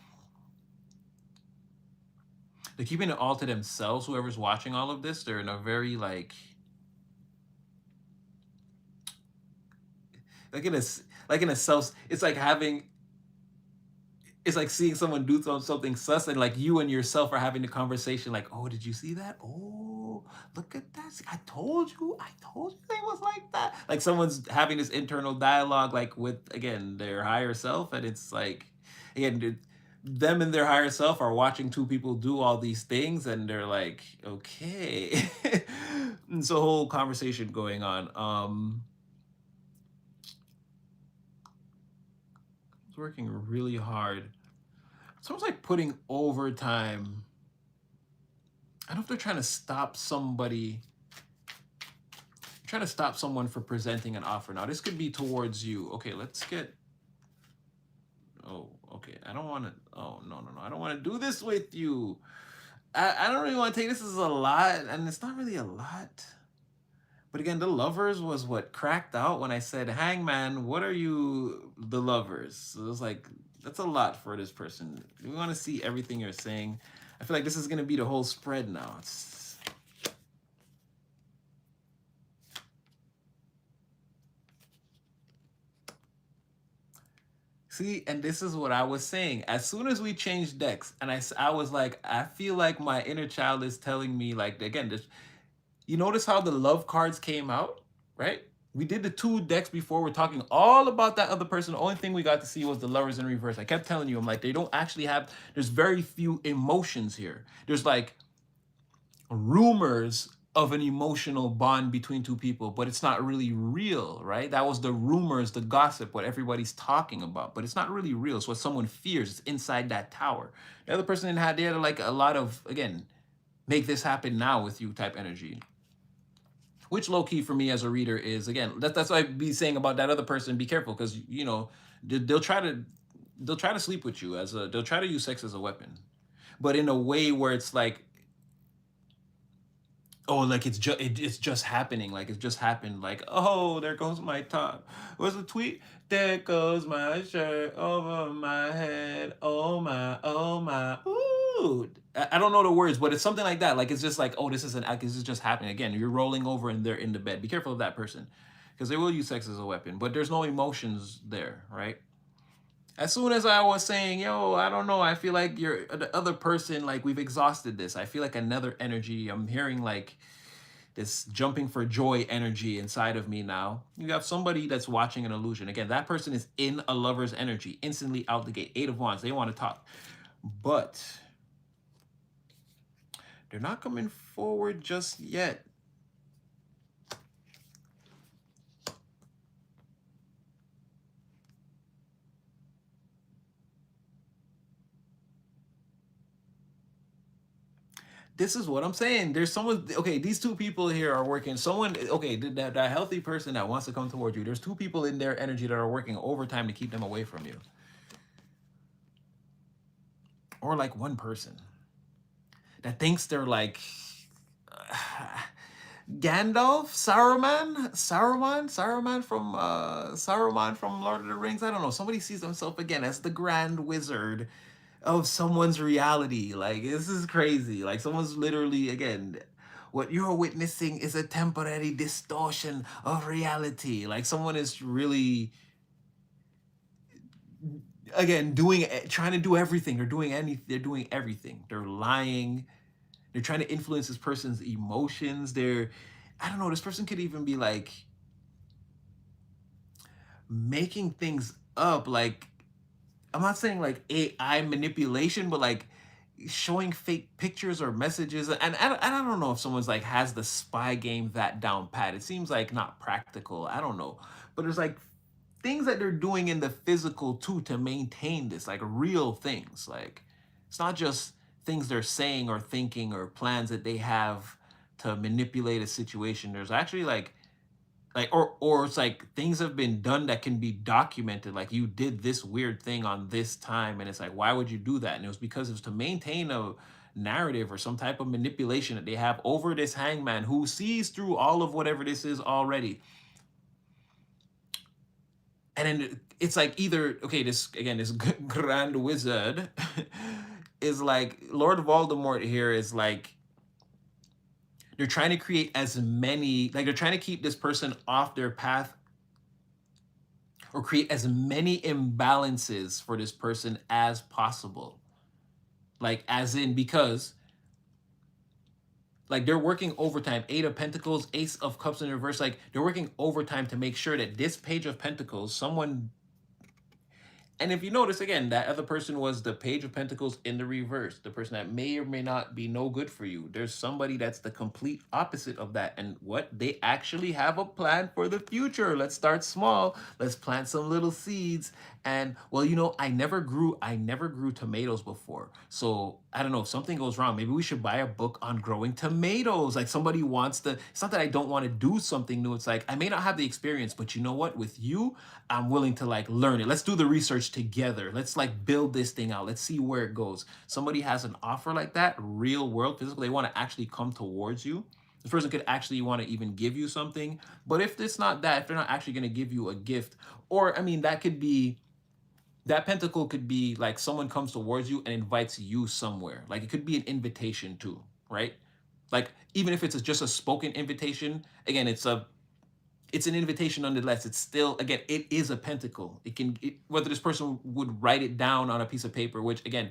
They're keeping it all to themselves. Whoever's watching all of this, they're in a very like in a self. It's like having. It's like seeing someone do something sus, and like you and yourself are having the conversation like, oh, did you see that? Oh, look at that. See, I told you it was like that. Like someone's having this internal dialogue like with, again, their higher self. And it's like, again, them and their higher self are watching two people do all these things, and they're like, okay. It's a whole conversation going on. It's working really hard. Someone's like putting overtime. I don't know if they're trying to stop somebody, trying to stop someone from presenting an offer. Now, this could be towards you. Okay, let's get. Oh, okay. I don't want to. Oh, no. I don't want to do this with you. I don't really want to take this as a lot, and it's not really a lot. But again, the lovers was what cracked out when I said, hangman, what are you, the lovers? So it was like, that's a lot for this person. We want to see everything you're saying. I feel like this is going to be the whole spread now. See, and this is what I was saying. As soon as we changed decks, and I was like, I feel like my inner child is telling me, like, again, this, you notice how the love cards came out, right? We did the two decks before. We're talking all about that other person. The only thing we got to see was the lovers in reverse. I kept telling you, I'm like, they don't actually have, there's very few emotions here. There's like rumors of an emotional bond between two people, but it's not really real, right? That was the rumors, the gossip, what everybody's talking about, but it's not really real. It's what someone fears. It's inside that tower. The other person had, they had like a lot of, again, make this happen now with you type energy. Which low key for me as a reader is, again, that's what I'd be saying about that other person. Be careful, because you know they'll try to sleep with you as a, they'll try to use sex as a weapon, but in a way where it's like, oh, like it's just happening, like it's just happened, like, oh, there goes my top. What's the tweet? There goes my shirt over my head. Oh my, oh my, ooh. I don't know the words, but it's something like that. Like it's just like, oh, this is just happening. Again, you're rolling over and they're in the bed. Be careful of that person, because they will use sex as a weapon, but there's no emotions there, right? As soon as I was saying, yo, I don't know, I feel like you're the other person, like we've exhausted this. I feel like another energy. I'm hearing like this jumping for joy energy inside of me now. You have somebody that's watching an illusion. Again, that person is in a lover's energy, instantly out the gate. 8 of Wands, they want to talk. But they're not coming forward just yet. this is what I'm saying. There's someone, okay, these two people here are working. Someone, okay, that healthy person that wants to come towards you, there's two people in their energy that are working overtime to keep them away from you. Or like one person that thinks they're like Gandalf, Saruman from Lord of the Rings. I don't know. Somebody sees himself again as the Grand Wizard of someone's reality. Like, this is crazy. Like, someone's literally, again, what you're witnessing is a temporary distortion of reality. Like, someone is really, again, trying to do everything. They're doing everything. They're lying. They're trying to influence this person's emotions. I don't know, this person could even be like making things up. Like, I'm not saying like AI manipulation, but like showing fake pictures or messages. And I don't know if someone's like has the spy game that down pat. It seems like not practical. I don't know. But there's like things that they're doing in the physical too to maintain this, like real things. Like, it's not just things they're saying or thinking or plans that they have to manipulate a situation. There's actually like or it's like things have been done that can be documented, like you did this weird thing on this time, and it's like, why would you do that? And it was because it was to maintain a narrative or some type of manipulation that they have over this hangman who sees through all of whatever this is already. And then it's like either, okay, this Grand Wizard is like Lord Voldemort here is like they're trying to create as many, like they're trying to keep this person off their path or create as many imbalances for this person as possible. Like, as in, because like they're working overtime. 8 of Pentacles, Ace of Cups in reverse. Like, they're working overtime to make sure that this Page of Pentacles, someone, and if you notice again, that other person was the Page of Pentacles in the reverse, the person that may or may not be no good for you. There's somebody that's the complete opposite of that. And what? They actually have a plan for the future. Let's start small. Let's plant some little seeds. And well, you know, I never grew tomatoes before. So I don't know if something goes wrong. Maybe we should buy a book on growing tomatoes. Like, somebody wants to, it's not that I don't want to do something new. It's like, I may not have the experience, but you know what? With you, I'm willing to like learn it. Let's do the research together. Let's like build this thing out. Let's see where it goes. Somebody has an offer like that, real world, physical. They want to actually come towards you. This person could actually want to even give you something. But if it's not that, if they're not actually going to give you a gift, or I mean, that could be, that pentacle could be like someone comes towards you and invites you somewhere. Like, it could be an invitation too, right? Like, even if it's just a spoken invitation, again, it's an invitation nonetheless. It's still, again, it is a pentacle. Whether this person would write it down on a piece of paper, which again,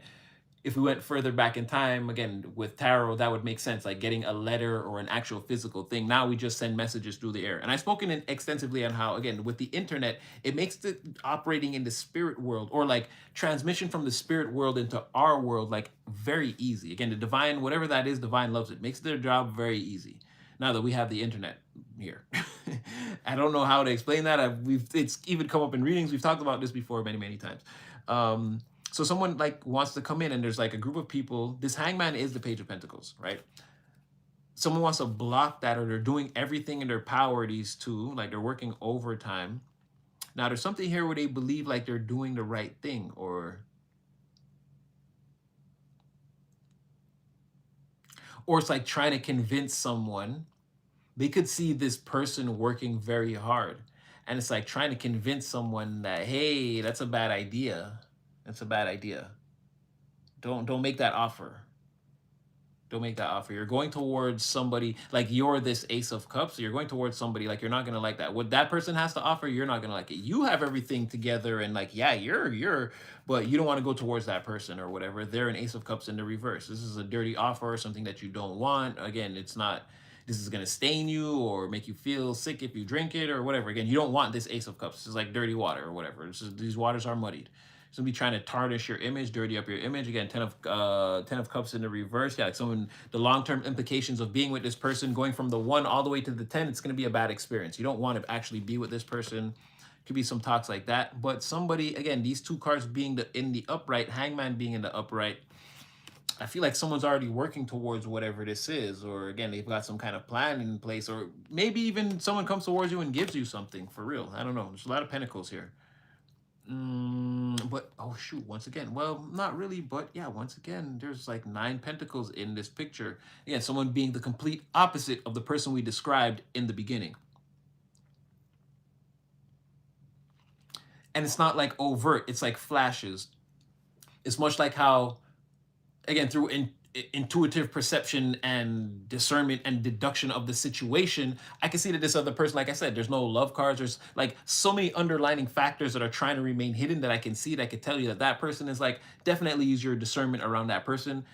if we went further back in time, again, with tarot, that would make sense, like getting a letter or an actual physical thing. Now we just send messages through the air. And I've spoken extensively on how, again, with the internet, it makes the operating in the spirit world, or like transmission from the spirit world into our world, like very easy. Again, the divine, whatever that is, divine loves it, makes their job very easy. Now that we have the internet here. I don't know how to explain that. It's even come up in readings. We've talked about this before many, many times. So someone like wants to come in and there's like a group of people. This hangman is the Page of Pentacles, right? Someone wants to block that, or they're doing everything in their power, these two, like they're working overtime. Now there's something here where they believe like they're doing the right thing, or it's like trying to convince someone. They could see this person working very hard, and it's like trying to convince someone that, hey, that's a bad idea. That's a bad idea. Don't make that offer. Don't make that offer. You're going towards somebody, like you're this Ace of Cups. So you're going towards somebody, like you're not going to like that. What that person has to offer, you're not going to like it. You have everything together and like, yeah, but you don't want to go towards that person or whatever. They're an Ace of Cups in the reverse. This is a dirty offer, something that you don't want. Again, it's not, this is going to stain you or make you feel sick if you drink it or whatever. Again, you don't want this Ace of Cups. This is like dirty water or whatever. These waters are muddied. Somebody trying to tarnish your image, dirty up your image. Again, 10 of Cups in the reverse. Yeah, like someone, the long-term implications of being with this person, going from the 1 all the way to the 10, it's going to be a bad experience. You don't want to actually be with this person. Could be some talks like that. But somebody, again, these two cards being in the upright, hangman being in the upright, I feel like someone's already working towards whatever this is, or again, they've got some kind of plan in place, or maybe even someone comes towards you and gives you something for real. I don't know. There's a lot of pentacles here. But oh shoot, once again, well, not really, but yeah, once again, there's like 9 pentacles in this picture. Again, someone being the complete opposite of the person we described in the beginning. And it's not like overt, it's like flashes. It's much like how, again, through intuitive perception and discernment and deduction of the situation, I can see that this other person, like I said, there's no love cards. There's like so many underlining factors that are trying to remain hidden that I can see, that I can tell you that that person is like, definitely use your discernment around that person.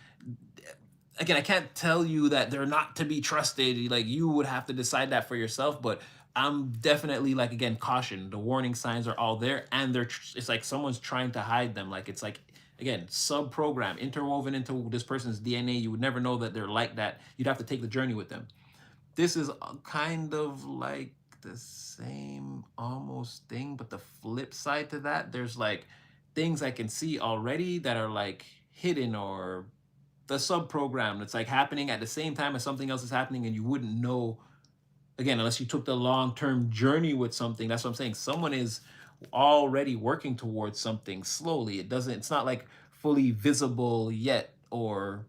Again, I can't tell you that they're not to be trusted. Like, you would have to decide that for yourself, but I'm definitely like, again, caution. The warning signs are all there, and it's like someone's trying to hide them. Like, it's like, again, sub program interwoven into this person's DNA. You would never know that they're like that. You'd have to take the journey with them. This is kind of like the same almost thing, but the flip side to that, there's like things I can see already that are like hidden, or the sub program that's like happening at the same time as something else is happening, and you wouldn't know, again, unless you took the long-term journey with something. That's what I'm saying. Someone is already working towards something slowly. It's not like fully visible yet, or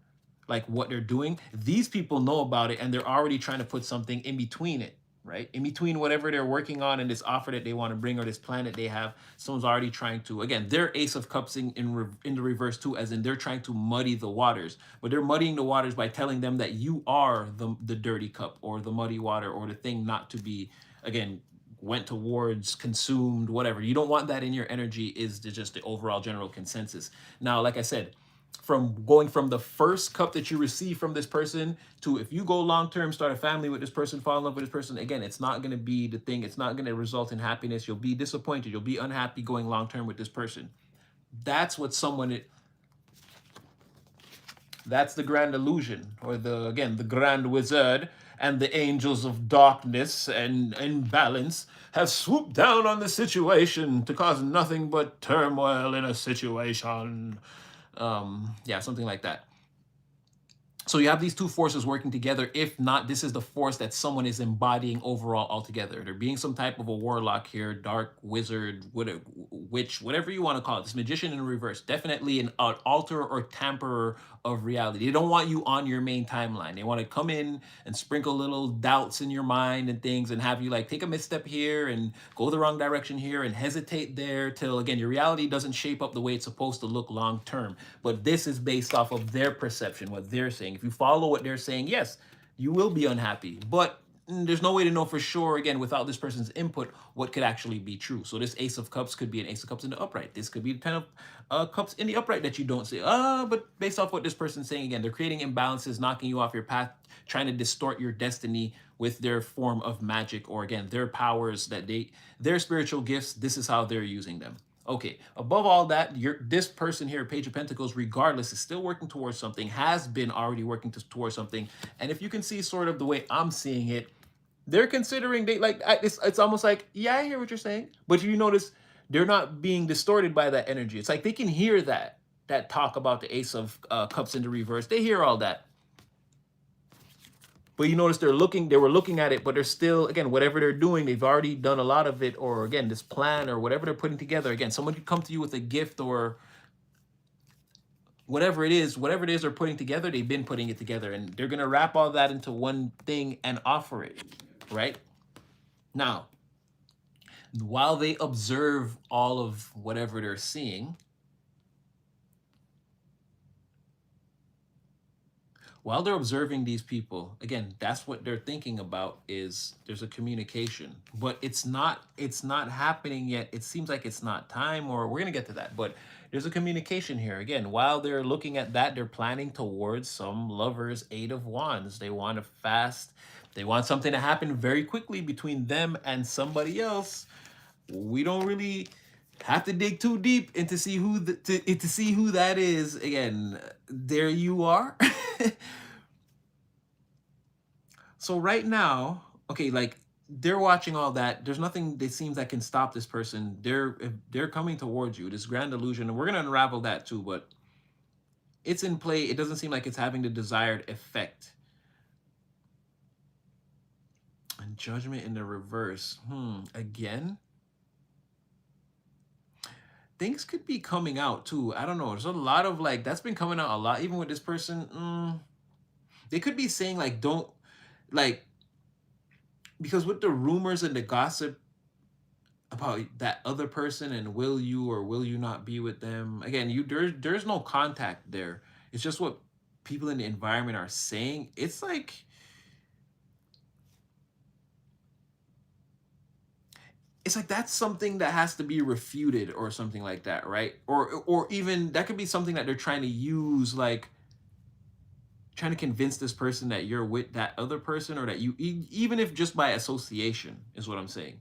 like what they're doing. These people know about it, and they're already trying to put something in between it, right? In between whatever they're working on and this offer that they want to bring, or this plan that they have. Someone's already trying to, again, they're Ace of Cups in the reverse too, as in they're trying to muddy the waters. But they're muddying the waters by telling them that you are the dirty cup, or the muddy water, or the thing not to be, again, went towards, consumed, whatever. You don't want that in your energy, is just the overall general consensus. Now, like I said, from going from the first cup that you receive from this person to, if you go long term, start a family with this person, fall in love with this person, again, it's not going to be the thing. It's not going to result in happiness. You'll be disappointed. You'll be unhappy going long term with this person. That's what that's the grand illusion, or the grand wizard and the angels of darkness and imbalance have swooped down on the situation to cause nothing but turmoil in a situation. Yeah, something like that. So you have these two forces working together. If not, this is the force that someone is embodying overall altogether. There being some type of a warlock here, dark wizard, whatever, witch, whatever you want to call it. This magician in reverse, definitely an alterer or tamperer of reality. They don't want you on your main timeline. They want to come in and sprinkle little doubts in your mind and things, and have you like take a misstep here and go the wrong direction here and hesitate there, till again your reality doesn't shape up the way it's supposed to look long term. But this is based off of their perception, what they're saying. If you follow what they're saying, yes, you will be unhappy, but there's no way to know for sure, again, without this person's input, what could actually be true. So this Ace of Cups could be an Ace of Cups in the upright. This could be the Ten of Cups in the upright that you don't see. But based off what this person's saying, again, they're creating imbalances, knocking you off your path, trying to distort your destiny with their form of magic, or again, their powers, their spiritual gifts. This is how they're using them. Okay, above all that, this person here, Page of Pentacles, regardless, is still working towards something, has been already working towards something. And if you can see sort of the way I'm seeing it, they're considering, it's almost like, yeah, I hear what you're saying. But you notice they're not being distorted by that energy. It's like they can hear that talk about the Ace of Cups in the reverse. They hear all that. But you notice they were looking at it, but they're still, again, whatever they're doing, they've already done a lot of it, or again, this plan or whatever they're putting together. Again, someone could come to you with a gift, or whatever it is they're putting together, they've been putting it together, and they're going to wrap all that into one thing and offer it, right? Now, while they observe all of whatever they're seeing, while they're observing these people, again, that's what they're thinking about, is there's a communication, but it's not happening yet. It seems like it's not time, or we're going to get to that, but there's a communication here. Again, while they're looking at that, they're planning towards some Lovers, 8 of Wands. They want to fast. They want something to happen very quickly between them and somebody else. We don't really have to dig too deep into see who to see who that is. Again, there you are. So right now, okay, like they're watching all that. There's nothing that seems that can stop this person. They're coming towards you. This grand illusion, and we're gonna unravel that too. But it's in play. It doesn't seem like it's having the desired effect. And Judgment in the reverse. Again, things could be coming out too. I don't know. There's a lot of like that's been coming out a lot. Even with this person, they could be saying like don't like because with the rumors and the gossip about that other person and will you or will you not be with them again, there's no contact there. It's just what people in the environment are saying. It's like that's something that has to be refuted or something like that, right? Or even that could be something that they're trying to use, like trying to convince this person that you're with that other person, or that even if just by association is what I'm saying.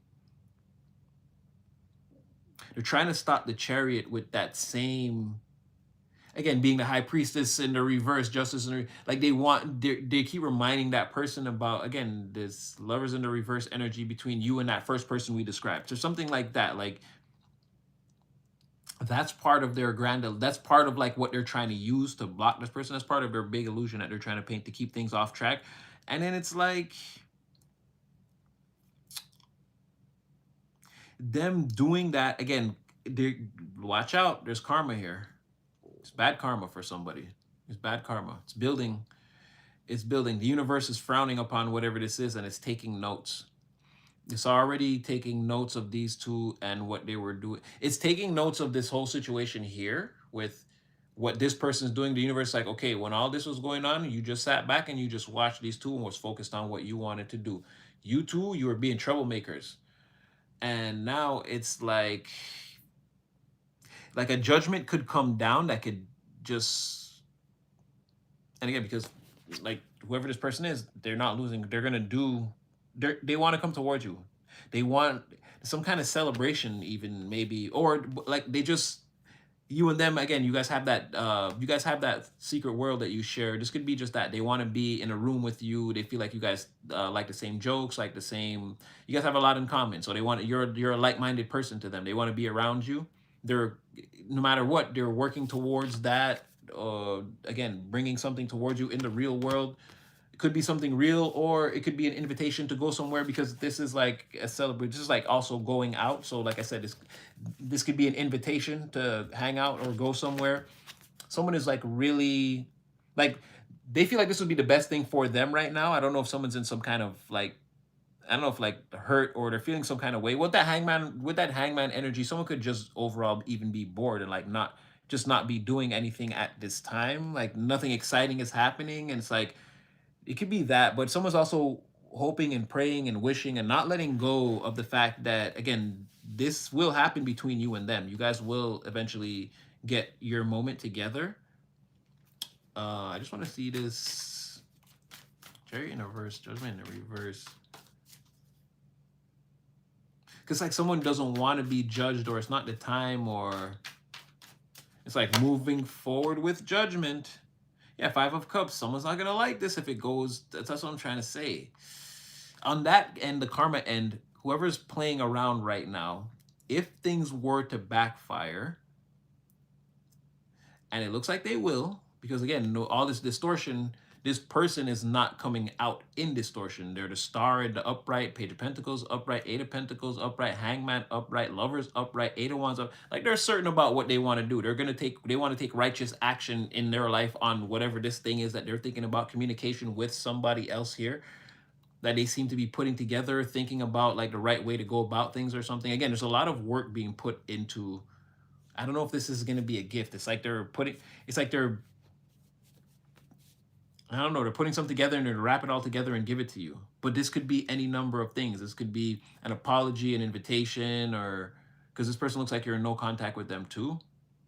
They're trying to stop the chariot with that same, again, being the high priestess in the reverse, justice in the like they keep reminding that person about, again, this lovers in the reverse energy between you and that first person we described, or something like that. Like that's part of their that's part of like what they're trying to use to block this person. That's part of their big illusion that they're trying to paint to keep things off track. And then it's like them doing that again. They watch out. There's karma here. It's bad karma for somebody. It's bad karma. It's building. It's building. The universe is frowning upon whatever this is, and it's taking notes. It's already taking notes of these two and what they were doing. It's taking notes of this whole situation here with what this person is doing. The universe is like, okay, when all this was going on, you just sat back and you just watched these two and was focused on what you wanted to do. You two, you were being troublemakers. And now it's like a judgment could come down that could just, and again, because like whoever this person is, they're not losing. They're gonna do. They want to come towards you. They want some kind of celebration, even maybe, or like they just, you and them again. You guys have that. You guys have that secret world that you share. This could be just that they want to be in a room with you. They feel like you guys like the same jokes, like the same. You guys have a lot in common, so they want you're a like-minded person to them. They want to be around you. They're, no matter what, they're working towards that. Again, bringing something towards you in the real world. It could be something real, or it could be an invitation to go somewhere, because this is like a celebration. This is like also going out. So like I said, this could be an invitation to hang out or go somewhere. Someone is like really like, they feel like this would be the best thing for them right now. I don't know if someone's in some kind of like, I don't know if like hurt or they're feeling some kind of way. With that hangman energy, someone could just overall even be bored and like not be doing anything at this time. Like nothing exciting is happening. And it's like, it could be that, but someone's also hoping and praying and wishing and not letting go of the fact that, again, this will happen between you and them. You guys will eventually get your moment together. I just want to see this Chariot in reverse, Judgment in the reverse. Because like someone doesn't want to be judged, or it's not the time, or it's like moving forward with judgment. Yeah, Five of Cups. Someone's not gonna like this if it goes. That's what I'm trying to say. On that end, the karma end, whoever's playing around right now, if things were to backfire, and it looks like they will, because again, all this distortion, this person is not coming out in distortion. They're the Star in the upright, Page of Pentacles upright, Eight of Pentacles upright, Hangman upright, Lovers upright, Eight of Wands up. Like they're certain about what they want to do. They want to take righteous action in their life on whatever this thing is that they're thinking about. Communication with somebody else here that they seem to be putting together, thinking about like the right way to go about things or something. Again, there's a lot of work being put into. I don't know if this is going to be a gift. It's like they're I don't know, they're putting something together and they're wrap it all together and give it to you. But this could be any number of things. This could be an apology, an invitation, or because this person looks like you're in no contact with them too.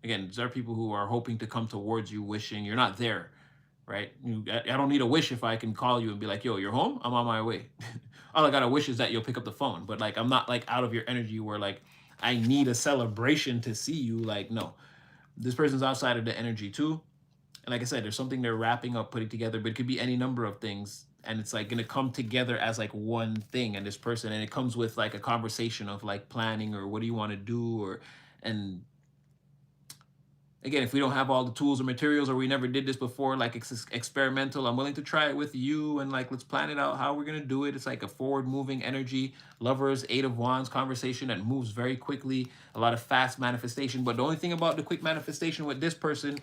Again, these are people who are hoping to come towards you, wishing you're not there, right? I don't need a wish if I can call you and be like, yo, you're home? I'm on my way. All I got to wish is that you'll pick up the phone. But like, I'm not like out of your energy where like, I need a celebration to see you. Like, no, this person's outside of the energy too. And like I said, there's something they're wrapping up, putting together, but it could be any number of things. And it's like going to come together as like one thing. And this person, and it comes with like a conversation of like planning or what do you want to do, or, and Again, if we don't have all the tools or materials, or we never did this before, like it's experimental, I'm willing to try it with you, and like let's plan it out how we're gonna do it. It's like a forward moving energy, lovers, 8 of Wands conversation that moves very quickly, a lot of fast manifestation. But the only thing about the quick manifestation with this person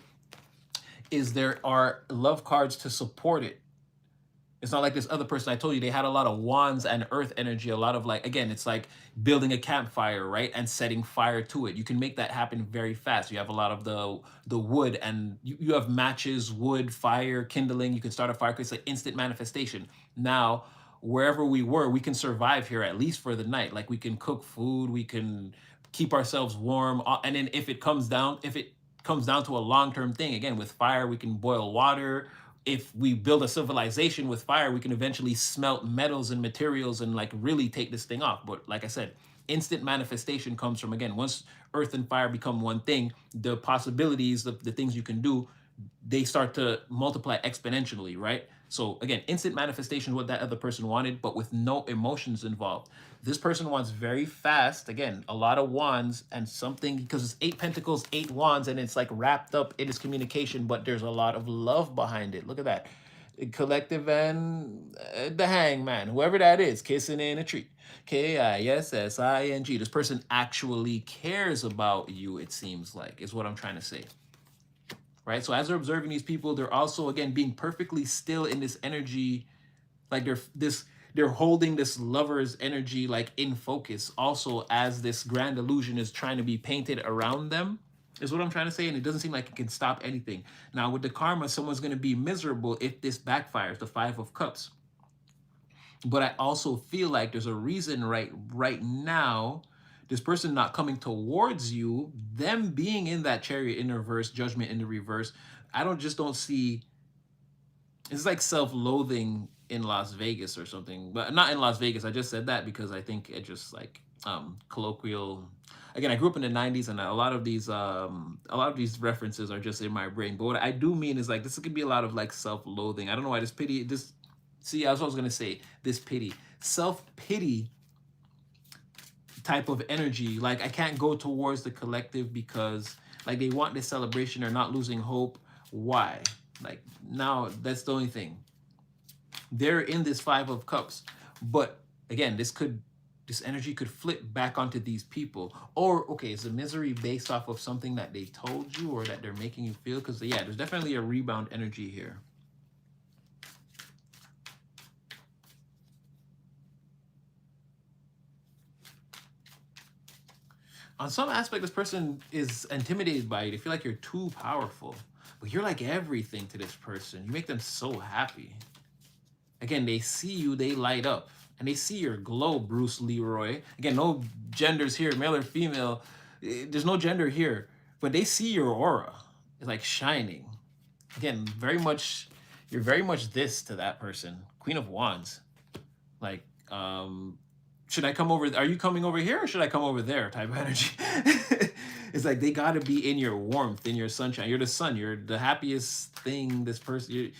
is there are love cards to support it. It's not like this other person I told you, they had a lot of wands and earth energy, a lot of like, again, it's like building a campfire, right? And setting fire to it. You can make that happen very fast. You have a lot of the wood, and you have matches, wood, fire, kindling. You can start a fire. It's like instant manifestation. Now, wherever we were, we can survive here at least for the night. Like we can cook food, we can keep ourselves warm. And then if it comes down to a long-term thing, again, with fire, we can boil water. If we build a civilization with fire, we can eventually smelt metals and materials and like really take this thing off. But like I said, instant manifestation comes from, again, once earth and fire become one thing, the possibilities of the things you can do, they start to multiply exponentially, right? So again, instant manifestation is what that other person wanted, but with no emotions involved. This person wants very fast, again, a lot of wands and something, because it's 8 pentacles, 8 wands, and it's like wrapped up in its communication, but there's a lot of love behind it. Look at that. Collective and the hangman, whoever that is, kissing in a tree. Kissing. This person actually cares about you, it seems like, is what I'm trying to say. Right? So as they're observing these people, they're also, again, being perfectly still in this energy, like they're holding this lover's energy like in focus, also as this grand illusion is trying to be painted around them, is what I'm trying to say. And it doesn't seem like it can stop anything. Now with the karma, someone's going to be miserable if this backfires, the 5 of Cups. But I also feel like there's a reason right now, this person not coming towards you, them being in that Chariot in reverse, Judgment in the reverse, I don't see, it's like self-loathing in Las Vegas or something, but not in Las Vegas. I just said that because I think it just like colloquial. Again, I grew up in the 90s, and a lot of these references are just in my brain. But what I do mean is like this could be a lot of like self-loathing. I don't know why this pity, this, see, that's what I was gonna say. This pity, self-pity type of energy. Like I can't go towards the collective because like they want this celebration, they're not losing hope. Why? Like now that's the only thing. They're in this 5 of Cups, but again, this energy could flip back onto these people. Or okay, is the misery based off of something that they told you or that they're making you feel? Because yeah, there's definitely a rebound energy here. On some aspect, this person is intimidated by you. They feel like you're too powerful, but you're like everything to this person. You make them so happy. Again, they see you, they light up, and they see your glow, Bruce Leroy. Again, no genders here, male or female. There's no gender here, but they see your aura. It's like shining. Again, you're very much this to that person. Queen of Wands. Like, should I come over? Are you coming over here or should I come over there? Type of energy. It's like they got to be in your warmth, in your sunshine. You're the sun. You're the happiest thing. This person,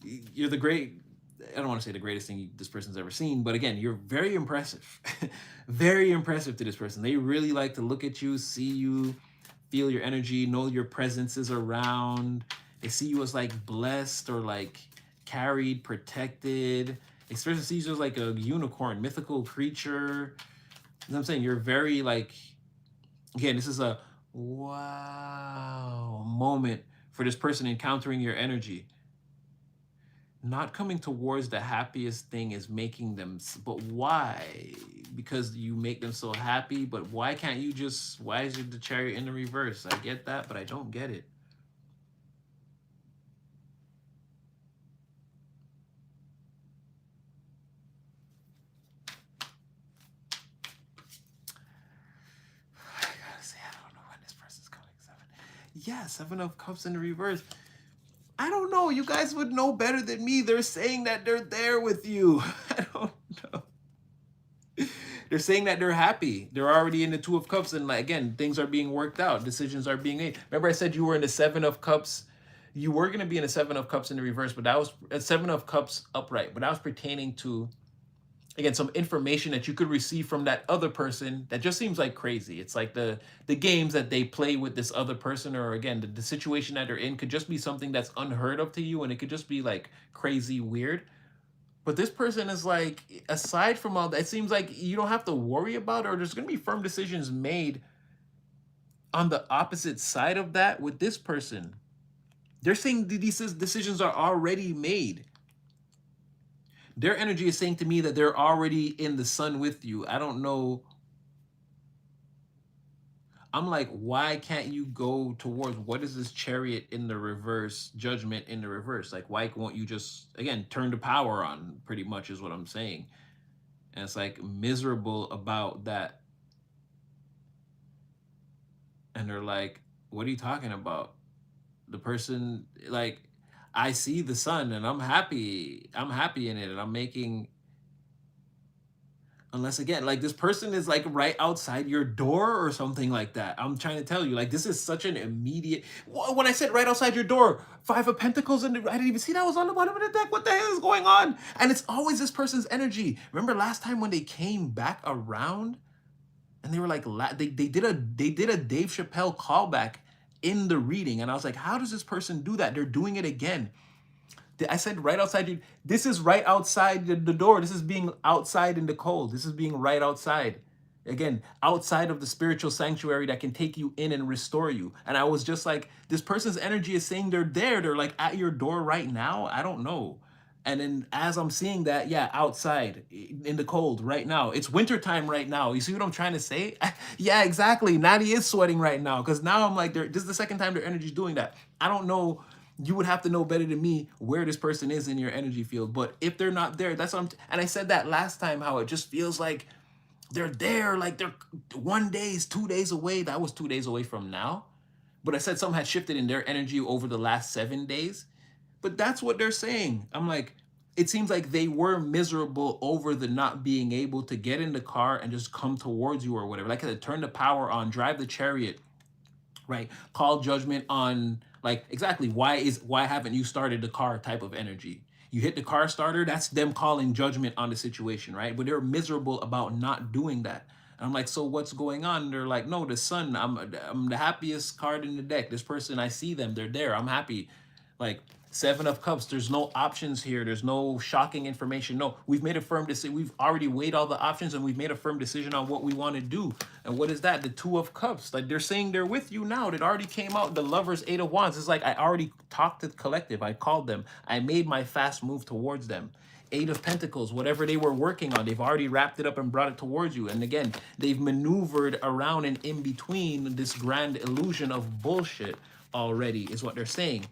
you're the great. I don't want to say the greatest thing this person's ever seen, but again, you're very impressive. Very impressive to this person. They really like to look at you, see you, feel your energy, know your presence is around. They see you as like blessed or like carried, protected. Especially sees you as like a unicorn, mythical creature. You know what I'm saying? You're very like, again, this is a wow moment for this person encountering your energy. Not coming towards the happiest thing is making them, but why? Because you make them so happy, but why can't you just, why is the Chariot in the reverse? I get that, but I don't get it. Yeah, 7 of Cups in the reverse. I don't know. You guys would know better than me. They're saying that they're there with you. I don't know. They're saying that they're happy. They're already in the 2 of Cups. And like, again, things are being worked out. Decisions are being made. Remember I said you were in the 7 of Cups? You were going to be in the 7 of Cups in the reverse, but that was a 7 of Cups upright. But that was pertaining to again, some information that you could receive from that other person that just seems like crazy. It's like the games that they play with this other person, or again, the situation that they're in could just be something that's unheard of to you, and it could just be like crazy weird. But this person is like, aside from all that, it seems like you don't have to worry about it, or there's gonna be firm decisions made on the opposite side of that with this person. They're saying these decisions are already made. Their energy is saying to me that they're already in the sun with you. I don't know. I'm like, why can't you go towards, what is this Chariot in the reverse, Judgment in the reverse? Like, why won't you just, again, turn the power on, pretty much is what I'm saying. And it's like miserable about that. And they're like, what are you talking about? The person, like, I see the sun and I'm happy. I'm happy in it, and I'm making, unless again, like this person is like right outside your door or something like that. I'm trying to tell you, like, this is such an immediate. When I said right outside your door, Five of Pentacles, and I didn't even see that was on the bottom of the deck. What the hell is going on? And it's always this person's energy. Remember last time when they came back around, and they were like, they did a Dave Chappelle callback in the reading, and I was like, how does this person do that? They're doing it again. I said right outside you. This is right outside the door. This is being outside in the cold. This is being right outside. Again, outside of the spiritual sanctuary that can take you in and restore you. And I was just like, this person's energy is saying they're there. They're like at your door right now. I don't know. And then as I'm seeing that, yeah, outside in the cold right now. It's wintertime right now. You see what I'm trying to say? Yeah, exactly. Natty is sweating right now, because now I'm like, this is the second time their energy is doing that. I don't know. You would have to know better than me where this person is in your energy field. But if they're not there, that's what I'm, and I said that last time, how it just feels like they're there, like they're 1 day, 2 days away. That was 2 days away from now. But I said something had shifted in their energy over the last 7 days. But that's what they're saying. I'm like, it seems like they were miserable over the not being able to get in the car and just come towards you or whatever. Like I said, turn the power on, drive the Chariot, right? Call judgment on, like, exactly, why haven't you started the car type of energy. You hit the car starter, that's them calling judgment on the situation, right? But they're miserable about not doing that. And I'm like, so what's going on? And they're like, no, the sun, I'm the happiest card in the deck. This person, I see them, they're there, I'm happy. Like, Seven of Cups, there's no options here. There's no shocking information. No, we've made a firm decision. We've already weighed all the options, and we've made a firm decision on what we want to do. And what is that? The Two of Cups. Like, they're saying they're with you now. It already came out. The Lovers, Eight of Wands. It's like, I already talked to the collective. I called them. I made my fast move towards them. Eight of Pentacles, whatever they were working on, they've already wrapped it up and brought it towards you. And again, they've maneuvered around and in between this grand illusion of bullshit already, is what they're saying.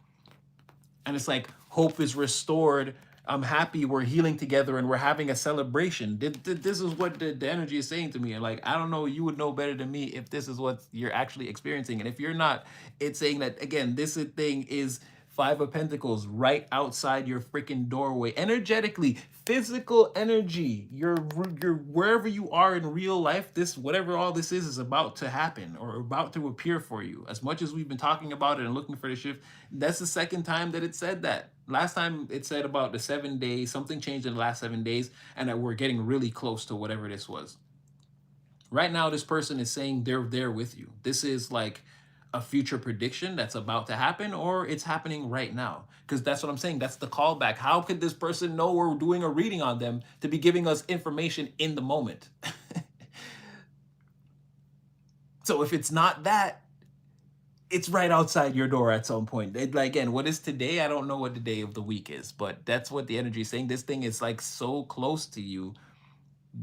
And it's like, hope is restored. I'm happy. We're healing together and we're having a celebration. This is what the energy is saying to me. And like, I don't know, you would know better than me if this is what you're actually experiencing. And if you're not, it's saying that, again, this thing is Five of Pentacles right outside your freaking doorway. Energetically, physical energy. You're wherever you are in real life, this, whatever all this is about to happen or about to appear for you. As much as we've been talking about it and looking for the shift, that's the second time that it said that. Last time it said about the 7 days, something changed in the last 7 days, and that we're getting really close to whatever this was. Right now, this person is saying they're there with you. This is like a future prediction that's about to happen, or it's happening right now. Because that's what I'm saying. That's the callback. How could this person know we're doing a reading on them to be giving us information in the moment? So if it's not that, it's right outside your door at some point. Like, again, what is today? I don't know what the day of the week is, but that's what the energy is saying. This thing is like so close to you,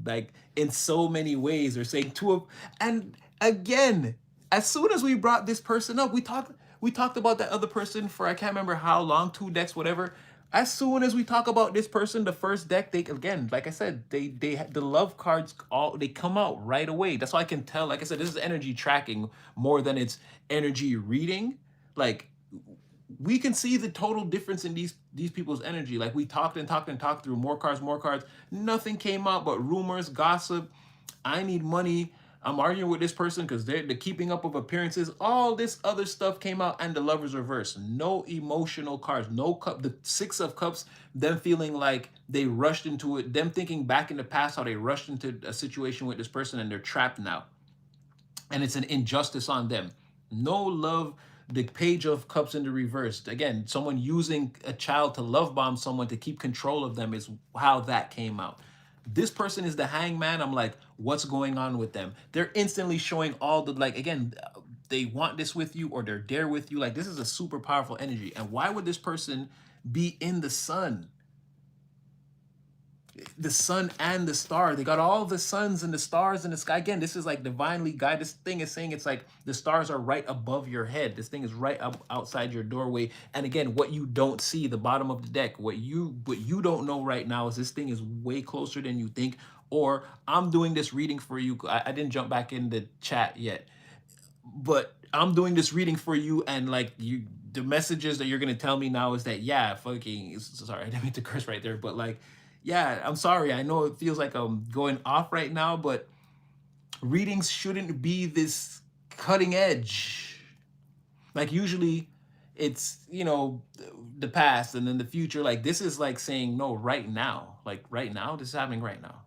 like in so many ways. They're saying two of, and again, as soon as we brought this person up, we talked about that other person for, I can't remember how long, 2 decks, whatever. As soon as we talk about this person, the first deck, they, again, like I said, they the love cards, they come out right away. That's why I can tell. Like I said, this is energy tracking more than it's energy reading. Like, we can see the total difference in these people's energy. Like, we talked and talked and talked through more cards. Nothing came out but rumors, gossip. I need money. I'm arguing with this person because they're the keeping up of appearances. All this other stuff came out, and the Lovers reverse. No emotional cards. No cup. The Six of Cups. Them feeling like they rushed into it. Them thinking back in the past how they rushed into a situation with this person and they're trapped now, and it's an injustice on them. No love. The Page of Cups in the reverse. Again, someone using a child to love bomb someone to keep control of them is how that came out. This person is the hangman. I'm like, what's going on with them? They're instantly showing all the, like, again, they want this with you or they're there with you. Like, this is a super powerful energy. And why would this person be in the sun? The sun and the star. They got all the suns and the stars in the sky. Again, this is like divinely guided. This thing is saying it's like the stars are right above your head. This thing is right up outside your doorway. And again, what you don't see, the bottom of the deck, what you don't know right now is this thing is way closer than you think. Or I'm doing this reading for you. I didn't jump back in the chat yet, but I'm doing this reading for you, and like you, the messages that you're gonna tell me now is that, yeah, fucking sorry, I didn't mean to curse right there, but like, yeah, I'm sorry. I know it feels like I'm going off right now, but readings shouldn't be this cutting edge. Like usually it's, you know, the past and then the future. Like this is like saying no right now. Like right now, this is happening right now.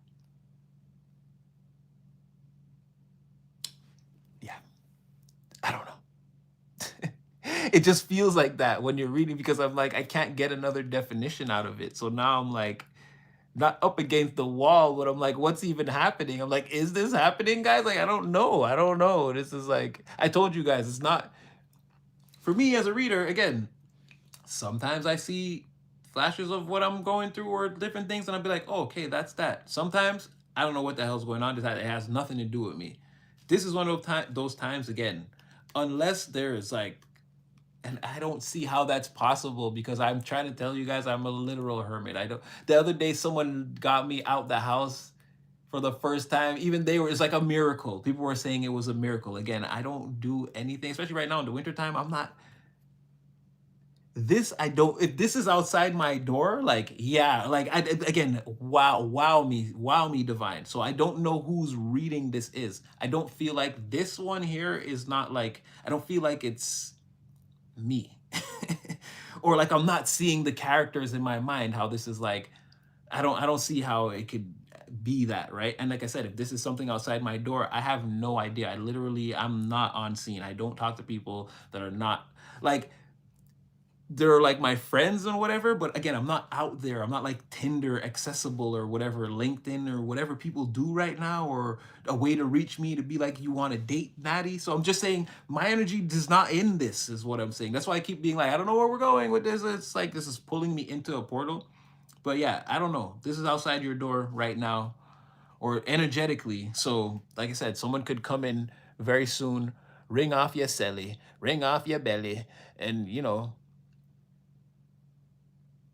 Yeah, I don't know. It just feels like that when you're reading because I'm like, I can't get another definition out of it. So now I'm like, not up against the wall, but I'm like, what's even happening? I'm like, is this happening, guys? Like, I don't know. I don't know. This is like, I told you guys, it's not, for me as a reader, again, sometimes I see flashes of what I'm going through or different things, and I'll be like, oh, okay, that's that. Sometimes I don't know what the hell's going on. It has nothing to do with me. This is one of those times, again, unless there's like, and I don't see how that's possible because I'm trying to tell you guys I'm a literal hermit. I don't. The other day, someone got me out the house for the first time. Even they were. It's like a miracle. People were saying it was a miracle. Again, I don't do anything, especially right now in the wintertime. I'm not. This I don't. If this is outside my door, like yeah, like again, wow me, divine. So I don't know whose reading this is. I don't feel like this one here is not like. I don't feel like it's me. Or like I'm not seeing the characters in my mind how this is like I don't see how it could be that, right? And like I said, if this is something outside my door, I have no idea. I'm not on scene. I don't talk to people that are not like they're like my friends and whatever, but again, I'm not out there. I'm not like Tinder accessible or whatever, LinkedIn or whatever people do right now, or a way to reach me to be like, you want to date Natty. So I'm just saying my energy does not end this, is what I'm saying. That's why I keep being like, I don't know where we're going with this. It's like this is pulling me into a portal. But yeah, I don't know. This is outside your door right now, or energetically. So, like I said, someone could come in very soon, ring off your celly, ring off your belly, and you know,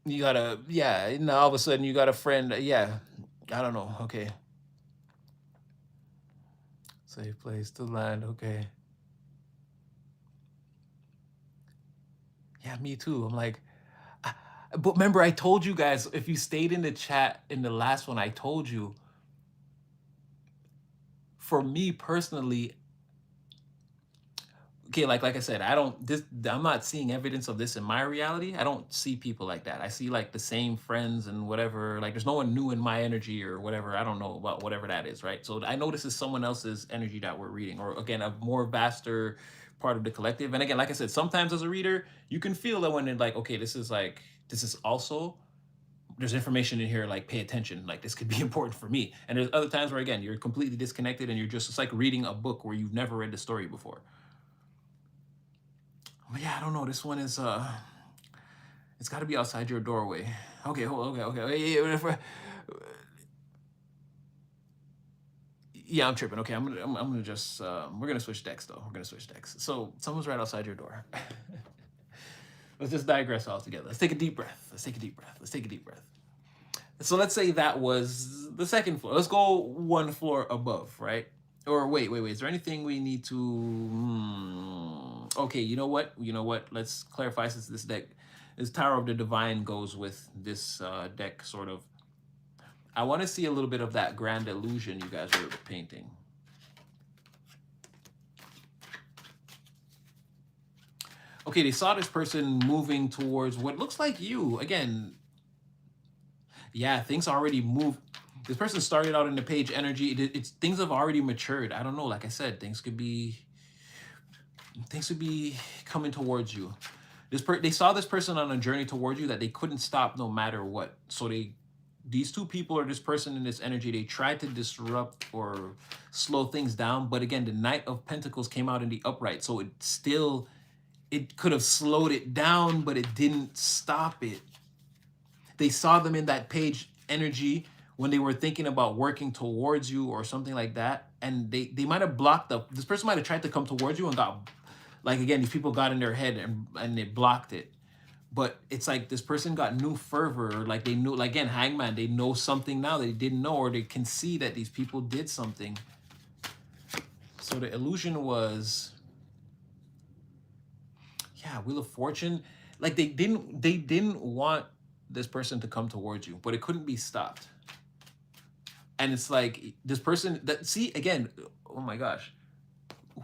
you gotta, yeah, and all of a sudden you got a friend. Yeah, I don't know. Okay. Safe place to land. Okay. Yeah, me too. I'm like, I- but remember, I told you guys, if you stayed in the chat in the last one, I told you, for me personally, okay, like I said, I'm not seeing evidence of this in my reality. I don't see people like that. I see like the same friends and whatever. Like there's no one new in my energy or whatever. I don't know about whatever that is, right? So I know this is someone else's energy that we're reading, or again, a more vaster part of the collective. And again, like I said, sometimes as a reader, you can feel that when they're like, okay, this is also, there's information in here, like pay attention, like this could be important for me. And there's other times where again, you're completely disconnected and you're just, it's like reading a book where you've never read the story before. But yeah, I don't know. This one is it's got to be outside your doorway. Okay, okay. Yeah, I'm tripping. Okay, I'm gonna just we're gonna switch decks though. We're gonna switch decks. So someone's right outside your door. Let's just digress all together. Let's take a deep breath. Let's take a deep breath. Let's take a deep breath. So let's say that was the second floor. Let's go one floor above, right? Or wait. Is there anything we need to? Okay, you know what? Let's clarify, since this deck, this Tower of the Divine goes with this deck, sort of. I want to see a little bit of that grand illusion you guys were painting. Okay, they saw this person moving towards what looks like you. Again, yeah, things already moved. This person started out in the page energy. It's things have already matured. I don't know. Like I said, things could be coming towards you. They saw this person on a journey towards you that they couldn't stop no matter what. So these two people or this person in this energy, they tried to disrupt or slow things down. But again, the Knight of Pentacles came out in the upright, so it could have slowed it down, but it didn't stop it. They saw them in that page energy when they were thinking about working towards you or something like that, and they might have blocked up. This person might have tried to come towards you and got, like, again, these people got in their head and they blocked it. But it's like this person got new fervor, or like they knew, like, again, Hangman, they know something now they didn't know, or they can see that these people did something. So the illusion was, yeah, Wheel of Fortune. Like they didn't want this person to come towards you, but it couldn't be stopped. And it's like this person that, see, again, oh my gosh,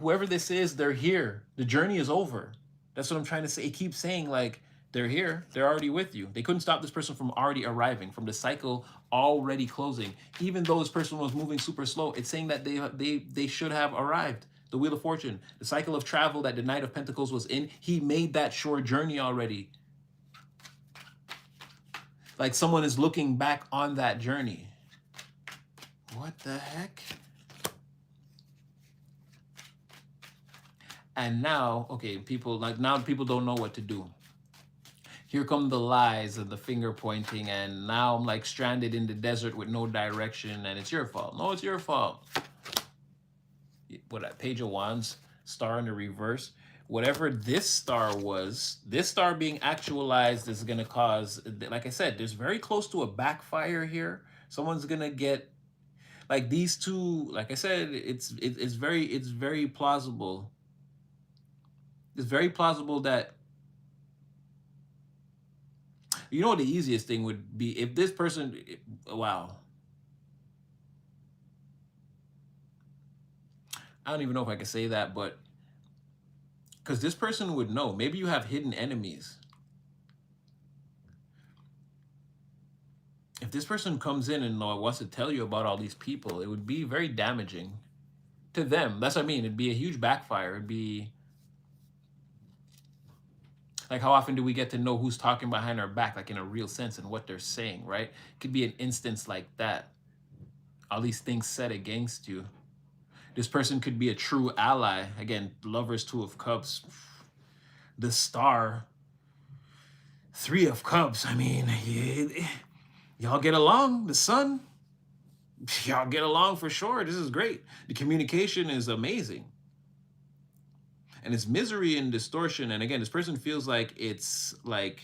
whoever this is, they're here. The journey is over. That's what I'm trying to say. It keeps saying, like, they're here. They're already with you. They couldn't stop this person from already arriving, from the cycle already closing. Even though this person was moving super slow, it's saying that they should have arrived. The Wheel of Fortune, the cycle of travel that the Knight of Pentacles was in, he made that short journey already. Like someone is looking back on that journey. What the heck? And now, okay, people don't know what to do. Here come the lies and the finger pointing, and now I'm like stranded in the desert with no direction, and it's your fault. No, it's your fault. What, that Page of Wands, star in the reverse. Whatever this star was, this star being actualized is going to cause, like I said, there's very close to a backfire here. Someone's going to get, like, these two, like I said, it's very plausible. It's very plausible that, you know what the easiest thing would be? If this person, wow. I don't even know if I can say that, but because this person would know. Maybe you have hidden enemies. If this person comes in and wants to tell you about all these people, it would be very damaging to them. That's what I mean. It'd be a huge backfire. It'd be like, how often do we get to know who's talking behind our back, like in a real sense, and what they're saying, right? It could be an instance like that. All these things set against you. This person could be a true ally. Again, Lovers, Two of Cups. The Star, Three of Cups. I mean, y'all get along. The Sun, y'all get along for sure. This is great. The communication is amazing. And it's misery and distortion. And again, this person feels like it's like,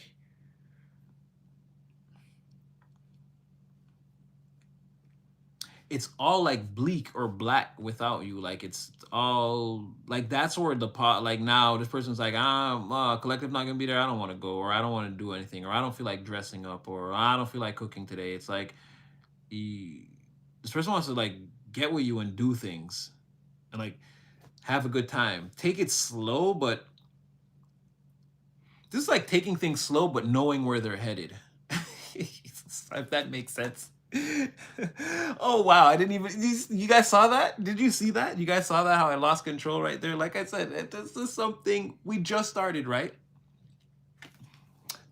it's all like bleak or black without you. Like it's all like, that's where the pot, like now this person's like, collective not gonna be there. I don't want to go, or I don't want to do anything, or I don't feel like dressing up, or I don't feel like cooking today. It's like this person wants to like get with you and do things and like have a good time. Take it slow, but this is like taking things slow, but knowing where they're headed. If that makes sense. Oh wow, I didn't even, you guys saw that? Did you see that? You guys saw that, how I lost control right there? Like I said, this is something we just started, right?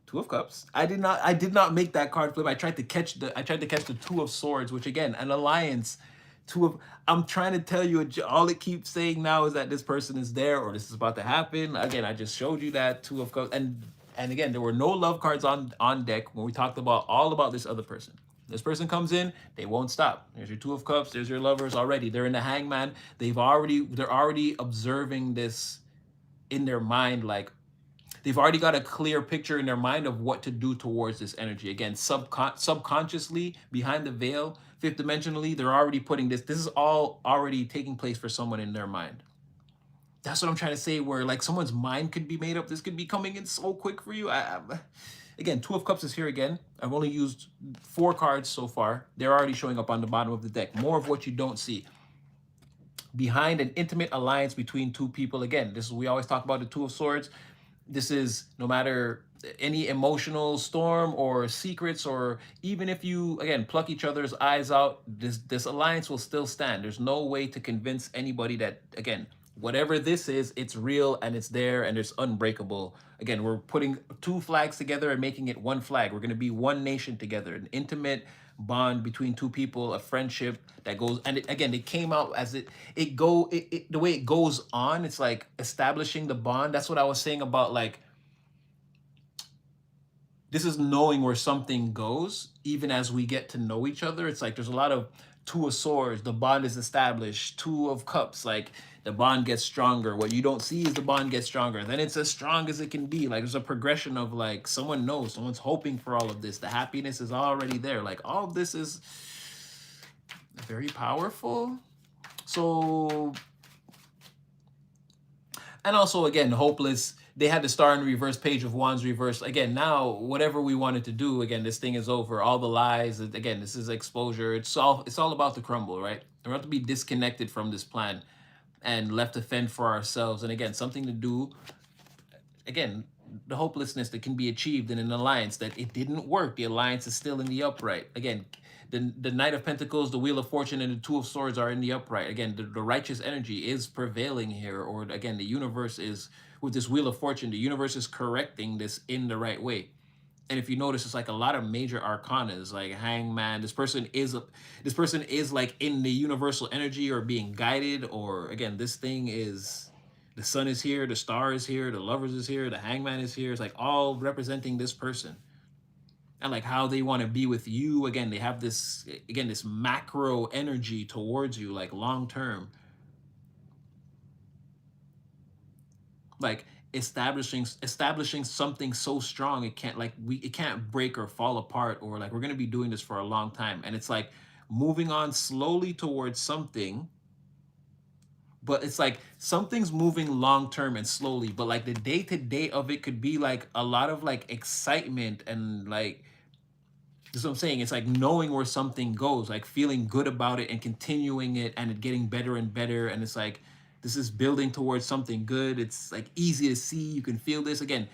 Two of Cups. I did not make that card flip. I tried to catch the Two of Swords, which again, an alliance. I'm trying to tell you, all it keeps saying now is that this person is there, or this is about to happen. Again, I just showed you that Two of Cups, and again, there were no love cards on deck when we talked about this other person. This person comes in, they won't stop. There's your Two of Cups, there's your Lovers already. They're in the Hangman. They're already observing this in their mind, like they've already got a clear picture in their mind of what to do towards this energy. Again, subconsciously, behind the veil, fifth dimensionally, they're already putting this is all already taking place for someone in their mind. That's what I'm trying to say, where like someone's mind could be made up. This could be coming in so quick for you. Again, Two of Cups is here again. I've only used 4 cards so far. They're already showing up on the bottom of the deck. More of what you don't see. Behind an intimate alliance between two people. Again, this is, we always talk about the Two of Swords. this is no matter any emotional storm or secrets, or even if you again pluck each other's eyes out, this alliance will still stand. There's no way to convince anybody that again whatever this is, it's real and it's there and it's unbreakable. Again, we're putting two flags together and making it one flag. We're going to be one nation together, an intimate bond between two people, a friendship that goes. And again, it came out as the way it goes on, it's like establishing the bond. That's what I was saying about like, this is knowing where something goes even as we get to know each other. It's like there's a lot of two of swords, the bond is established. Two of cups, like the bond gets stronger. What you don't see is the bond gets stronger, then it's as strong as it can be. Like there's a progression of like someone knows, someone's hoping for all of this, the happiness is already there. Like all of this is very powerful. So, and also again, hopeless, they had the star in reverse, page of wands reversed. Again, now whatever we wanted to do, again, this thing is over. All the lies, again, this is exposure. It's all about to crumble, right? We're about to be disconnected from this plan and left to fend for ourselves. And again, something to do, again, the hopelessness that can be achieved in an alliance, that it didn't work. The alliance is still in the upright. Again, the Knight of Pentacles, the Wheel of Fortune, and the Two of Swords are in the upright. Again, the righteous energy is prevailing here. Or again, the universe is, with this Wheel of Fortune, the universe is correcting this in the right way. And if you notice, it's like a lot of major arcanas, like Hangman. This person is like in the universal energy or being guided. Or again, this thing is, the sun is here, the star is here, the lovers is here, the hangman is here. It's like all representing this person and like how they want to be with you. Again, they have this, again, this macro energy towards you, like long term, like establishing something so strong it can't, like, it can't break or fall apart. Or like, we're going to be doing this for a long time, and it's like moving on slowly towards something, but it's like something's moving long term and slowly, but like the day to day of it could be like a lot of like excitement and like, this is what I'm saying. It's like knowing where something goes, like feeling good about it and continuing it and it getting better and better. And it's like, this is building towards something good. It's like easy to see. You can feel this. Again,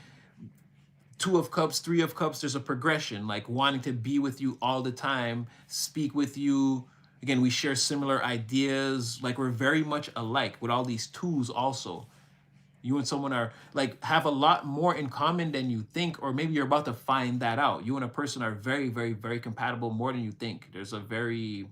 Two of Cups, Three of Cups, there's a progression, like wanting to be with you all the time, speak with you. Again, we share similar ideas. Like we're very much alike with all these twos also. You and someone are like, have a lot more in common than you think, or maybe you're about to find that out. You and a person are very, very, very compatible, more than you think. There's a very,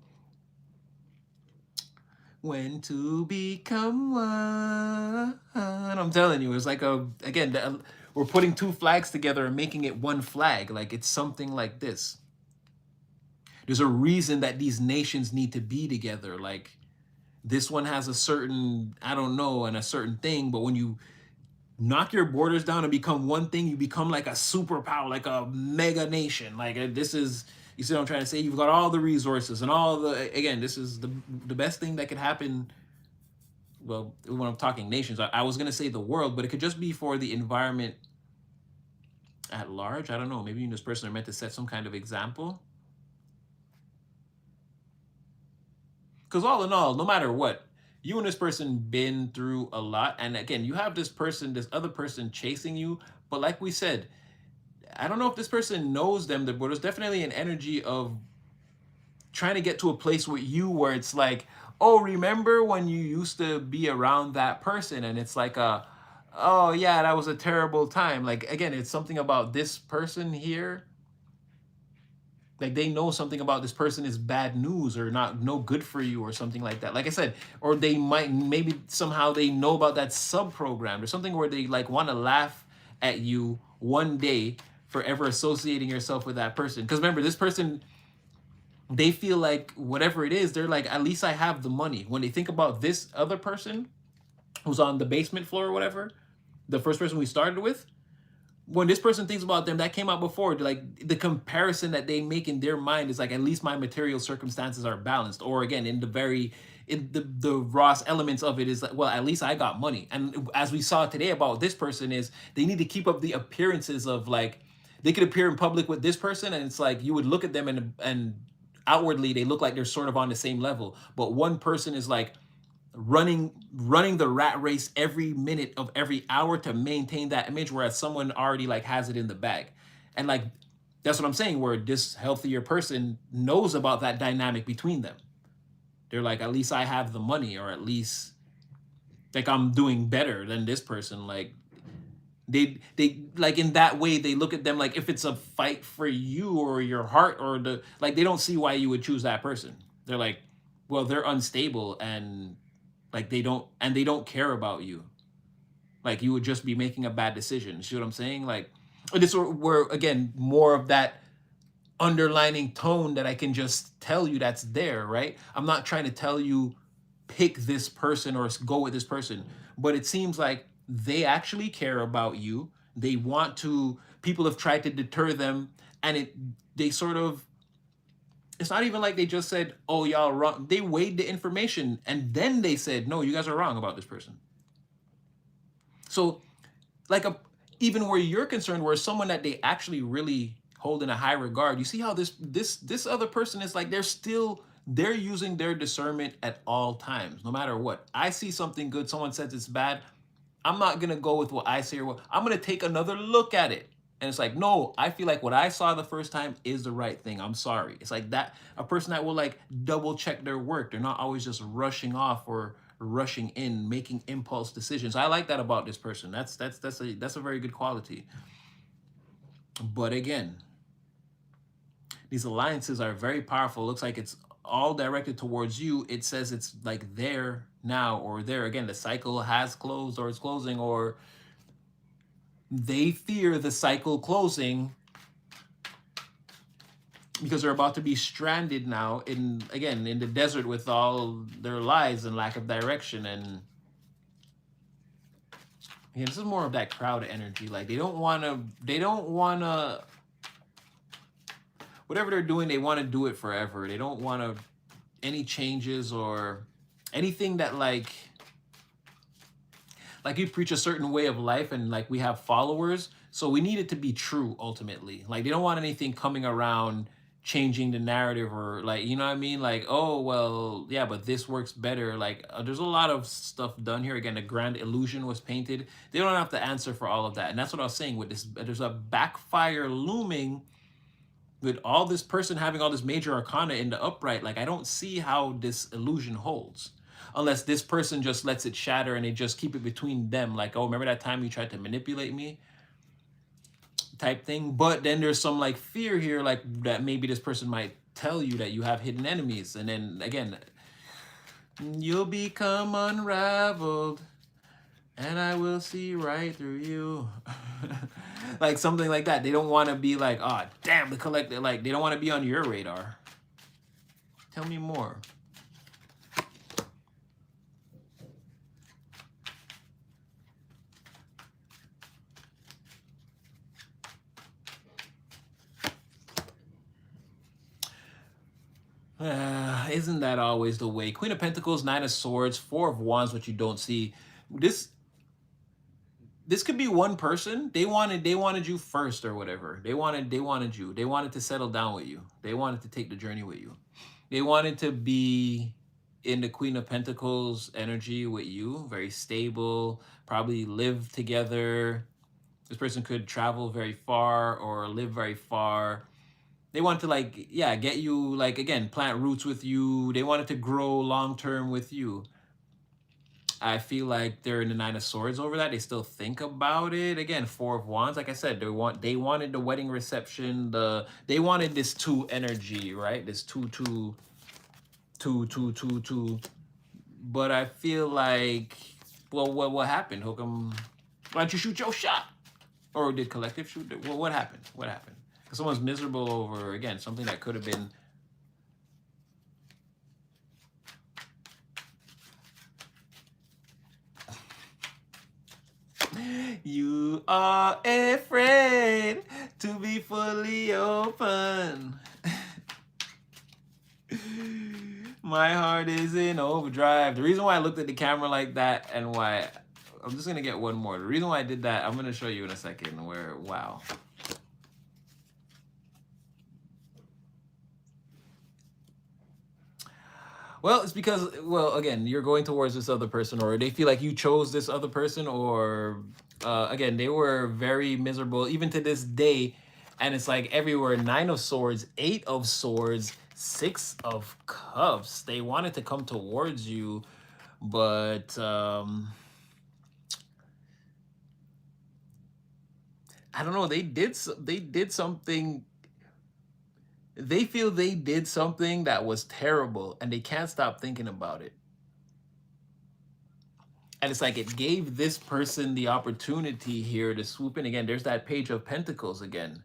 when to become one. I'm telling you, it's like we're putting two flags together and making it one flag. Like it's something like this. There's a reason that these nations need to be together. Like this one has a certain, I don't know, and a certain thing, but when you knock your borders down and become one thing, you become like a superpower, like a mega nation. Like this is, you see what I'm trying to say? You've got all the resources and all the, again, this is the best thing that could happen. Well, when I'm talking nations, I was going to say the world, but it could just be for the environment at large. I don't know. Maybe you and this person are meant to set some kind of example. Because all in all, no matter what, you and this person been through a lot. And again, you have this other person chasing you. But like we said, I don't know if this person knows them, but there's definitely an energy of trying to get to a place with you where it's like, oh, remember when you used to be around that person? And it's like, oh yeah, that was a terrible time. Like, again, it's something about this person here. Like they know something about this person is bad news or not, no good for you or something like that. Like I said, or they might, maybe somehow they know about that sub program or something where they like want to laugh at you one day for ever associating yourself with that person. Because remember, this person, they feel like whatever it is, they're like, at least I have the money. When they think about this other person who's on the basement floor or whatever, the first person we started with, when this person thinks about them, that came out before, like the comparison that they make in their mind is like, at least my material circumstances are balanced. Or again, in the Ross elements of it is like, well, at least I got money. And as we saw today about this person is, they need to keep up the appearances of like, they could appear in public with this person and it's like, you would look at them and outwardly they look like they're sort of on the same level. But one person is like running the rat race every minute of every hour to maintain that image, whereas someone already like has it in the bag. And like that's what I'm saying, where this healthier person knows about that dynamic between them. They're like, at least I have the money, or at least like I'm doing better than this person. Like they like in that way they look at them like if it's a fight for you or your heart or the like, they don't see why you would choose that person. They're like, well, they're unstable and like they don't care about you. Like you would just be making a bad decision. See what I'm saying? Like this where again more of that underlining tone that I can just tell you that's there, right? I'm not trying to tell you pick this person or go with this person, but it seems like they actually care about you. They want to, people have tried to deter them, and they sort of, it's not even like they just said, oh, y'all wrong. They weighed the information and then they said, no, you guys are wrong about this person. So like even where you're concerned, where someone that they actually really hold in a high regard, you see how this other person is like, they're using their discernment at all times, no matter what. I see something good, someone says it's bad, I'm not gonna go with what I say, or what I'm gonna take another look at it. And it's like, no, I feel like what I saw the first time is the right thing. I'm sorry. It's like that, a person that will like double check their work. They're not always just rushing off or rushing in, making impulse decisions. I like that about this person. That's a very good quality. But again, these alliances are very powerful. It looks like it's all directed towards you. It says it's like there now or there. Again, the cycle has closed or it's closing, or they fear the cycle closing because they're about to be stranded now in the desert with all their lives and lack of direction. And yeah, this is more of that crowd energy. Like they don't want to whatever they're doing, they want to do it forever. They don't want to any changes or anything that like you preach a certain way of life and like we have followers, so we need it to be true ultimately. Like they don't want anything coming around changing the narrative, or like, you know what I mean, like, oh well, yeah, but this works better. Like there's a lot of stuff done here. Again, the grand illusion was painted. They don't have to answer for all of that. And that's what I was saying with this, there's a backfire looming with all this person having all this major arcana in the upright. Like I don't see how this illusion holds unless this person just lets it shatter and they just keep it between them. Like, oh, remember that time you tried to manipulate me type thing. But then there's some like fear here, like that maybe this person might tell you that you have hidden enemies. And then again, you'll become unraveled and I will see right through you. Like something like that. They don't want to be like, oh, damn, the collector. Like they don't want to be on your radar. Tell me more. Isn't that always the way? Queen of Pentacles, Nine of Swords, Four of Wands, what you don't see. This could be one person. They wanted you first or whatever. They wanted you. They wanted to settle down with you. They wanted to take the journey with you. They wanted to be in the Queen of Pentacles energy with you, very stable, probably live together. This person could travel very far or live very far. They want to like, yeah, get you, like, again, plant roots with you. They wanted to grow long-term with you. I feel like they're in the Nine of Swords over that. They still think about it. Again, Four of Wands, like I said, they wanted the wedding reception. They wanted this two energy, right? This two. But I feel like, well, what happened? How come? Why don't you shoot your shot? Or did Collective shoot it? Well, what happened? What happened? Because someone's miserable over, again, something that could have been. You are afraid to be fully open. My heart is in overdrive. The reason why I looked at the camera like that and why, I'm just going to get one more. The reason why I did that, I'm going to show you in a second where, wow. Well, it's because, well, again, you're going towards this other person, or they feel like you chose this other person, or again, they were very miserable, even to this day. And it's like everywhere: Nine of Swords, Eight of Swords, Six of Cups. They wanted to come towards you, but I don't know. They did something. They feel they did something that was terrible, and they can't stop thinking about it. And it's like it gave this person the opportunity here to swoop in again. There's that Page of Pentacles again.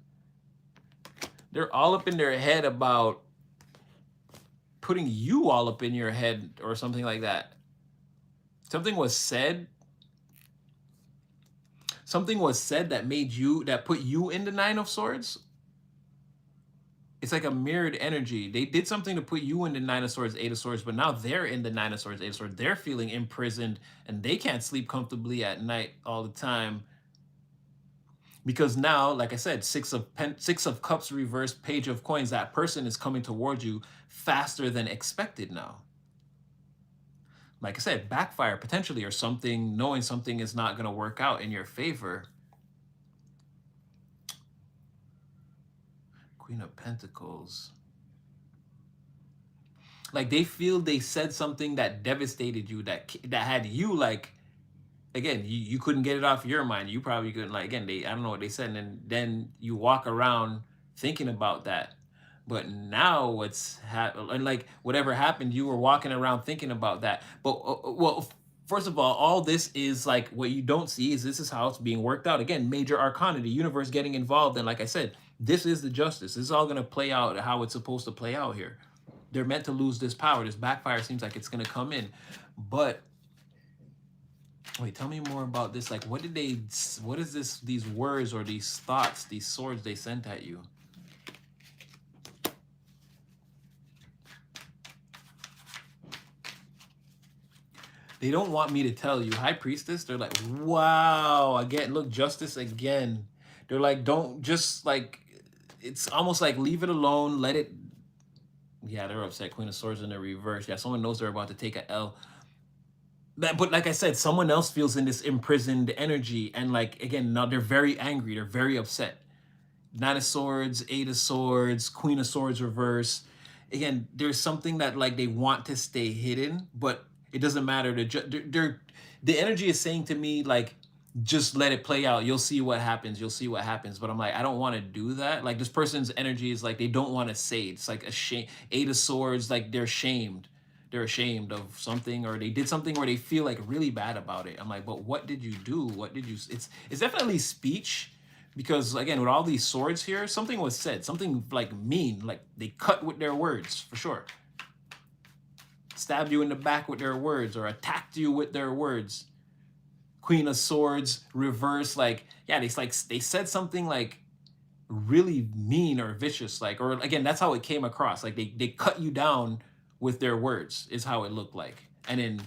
They're all up in their head about putting you all up in your head or something like that. Something was said. Something was said that made you, that put you in the Nine of Swords. It's like a mirrored energy. They did something to put you in the Nine of Swords, Eight of Swords, but now they're in the Nine of Swords, Eight of Swords. They're feeling imprisoned and they can't sleep comfortably at night all the time. Because now, like I said, Six of Cups reversed, Page of Coins, that person is coming towards you faster than expected now. Like I said, backfire potentially, or something, knowing something is not going to work out in your favor. Queen of Pentacles. Like they feel they said something that devastated you, that had you like, again, you couldn't get it off your mind. You probably couldn't, like, again, I don't know what they said, and then you walk around thinking about that. But now what's happened, and like whatever happened, you were walking around thinking about that. But well, first of all this is like, what you don't see is this is how it's being worked out. Again, major arcana, the universe getting involved, and like I said, this is the justice. This is all going to play out how it's supposed to play out here. They're meant to lose this power. This backfire seems like it's going to come in, but wait, tell me more about this. Like, what is this, these words or these thoughts, these swords they sent at you? They don't want me to tell you. High Priestess, they're like, wow, again, look, justice again. They're like, don't just like, it's almost like leave it alone, let it. Yeah, they're upset. Queen of Swords in the reverse. Yeah, someone knows they're about to take a L. But like I said, someone else feels in this imprisoned energy. And like, again, now they're very angry. They're very upset. Nine of Swords, Eight of Swords, Queen of Swords reverse. Again, there's something that like they want to stay hidden, but it doesn't matter. The energy is saying to me, like, just let it play out. You'll see what happens. You'll see what happens. But I'm like, I don't want to do that. Like, this person's energy is like, they don't want to say it. It's like a shame. Eight of Swords, like they're shamed. They're ashamed of something, or they did something where they feel like really bad about it. I'm like, but what did you do? What did you, it's definitely speech. Because again, with all these swords here, something was said, something like mean, like they cut with their words, for sure. Stabbed you in the back with their words, or attacked you with their words. Queen of Swords, reverse, like, yeah, they said something like really mean or vicious, like, or again, that's how it came across. Like they cut you down with their words, is how it looked like. And then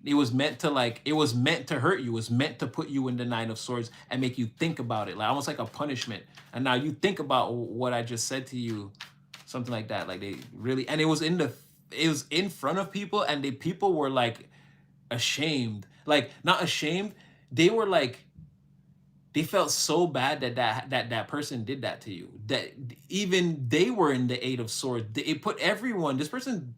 it was meant to, like, it was meant to hurt you. It was meant to put you in the Nine of Swords and make you think about it, like almost like a punishment. And now you think about what I just said to you, something like that. Like they really, and it was in front of people, and the people were like ashamed, like not ashamed. They were like, they felt so bad that person did that to you, that even they were in the Eight of Swords. It put everyone, this person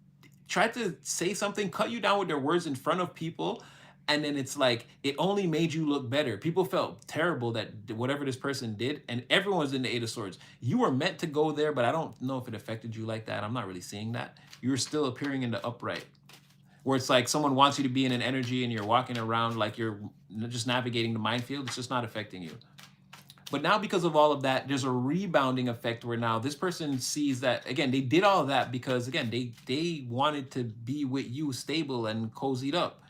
tried to say something, cut you down with their words in front of people, and then it's like it only made you look better. People felt terrible that whatever this person did, and everyone's in the Eight of Swords. You were meant to go there, but I don't know if it affected you like that. I'm not really seeing that. You were still appearing in the upright, where it's like someone wants you to be in an energy and you're walking around like you're just navigating the minefield. It's just not affecting you. But now, because of all of that, there's a rebounding effect where now this person sees that, again, they did all of that because, again, they wanted to be with you stable and cozied up.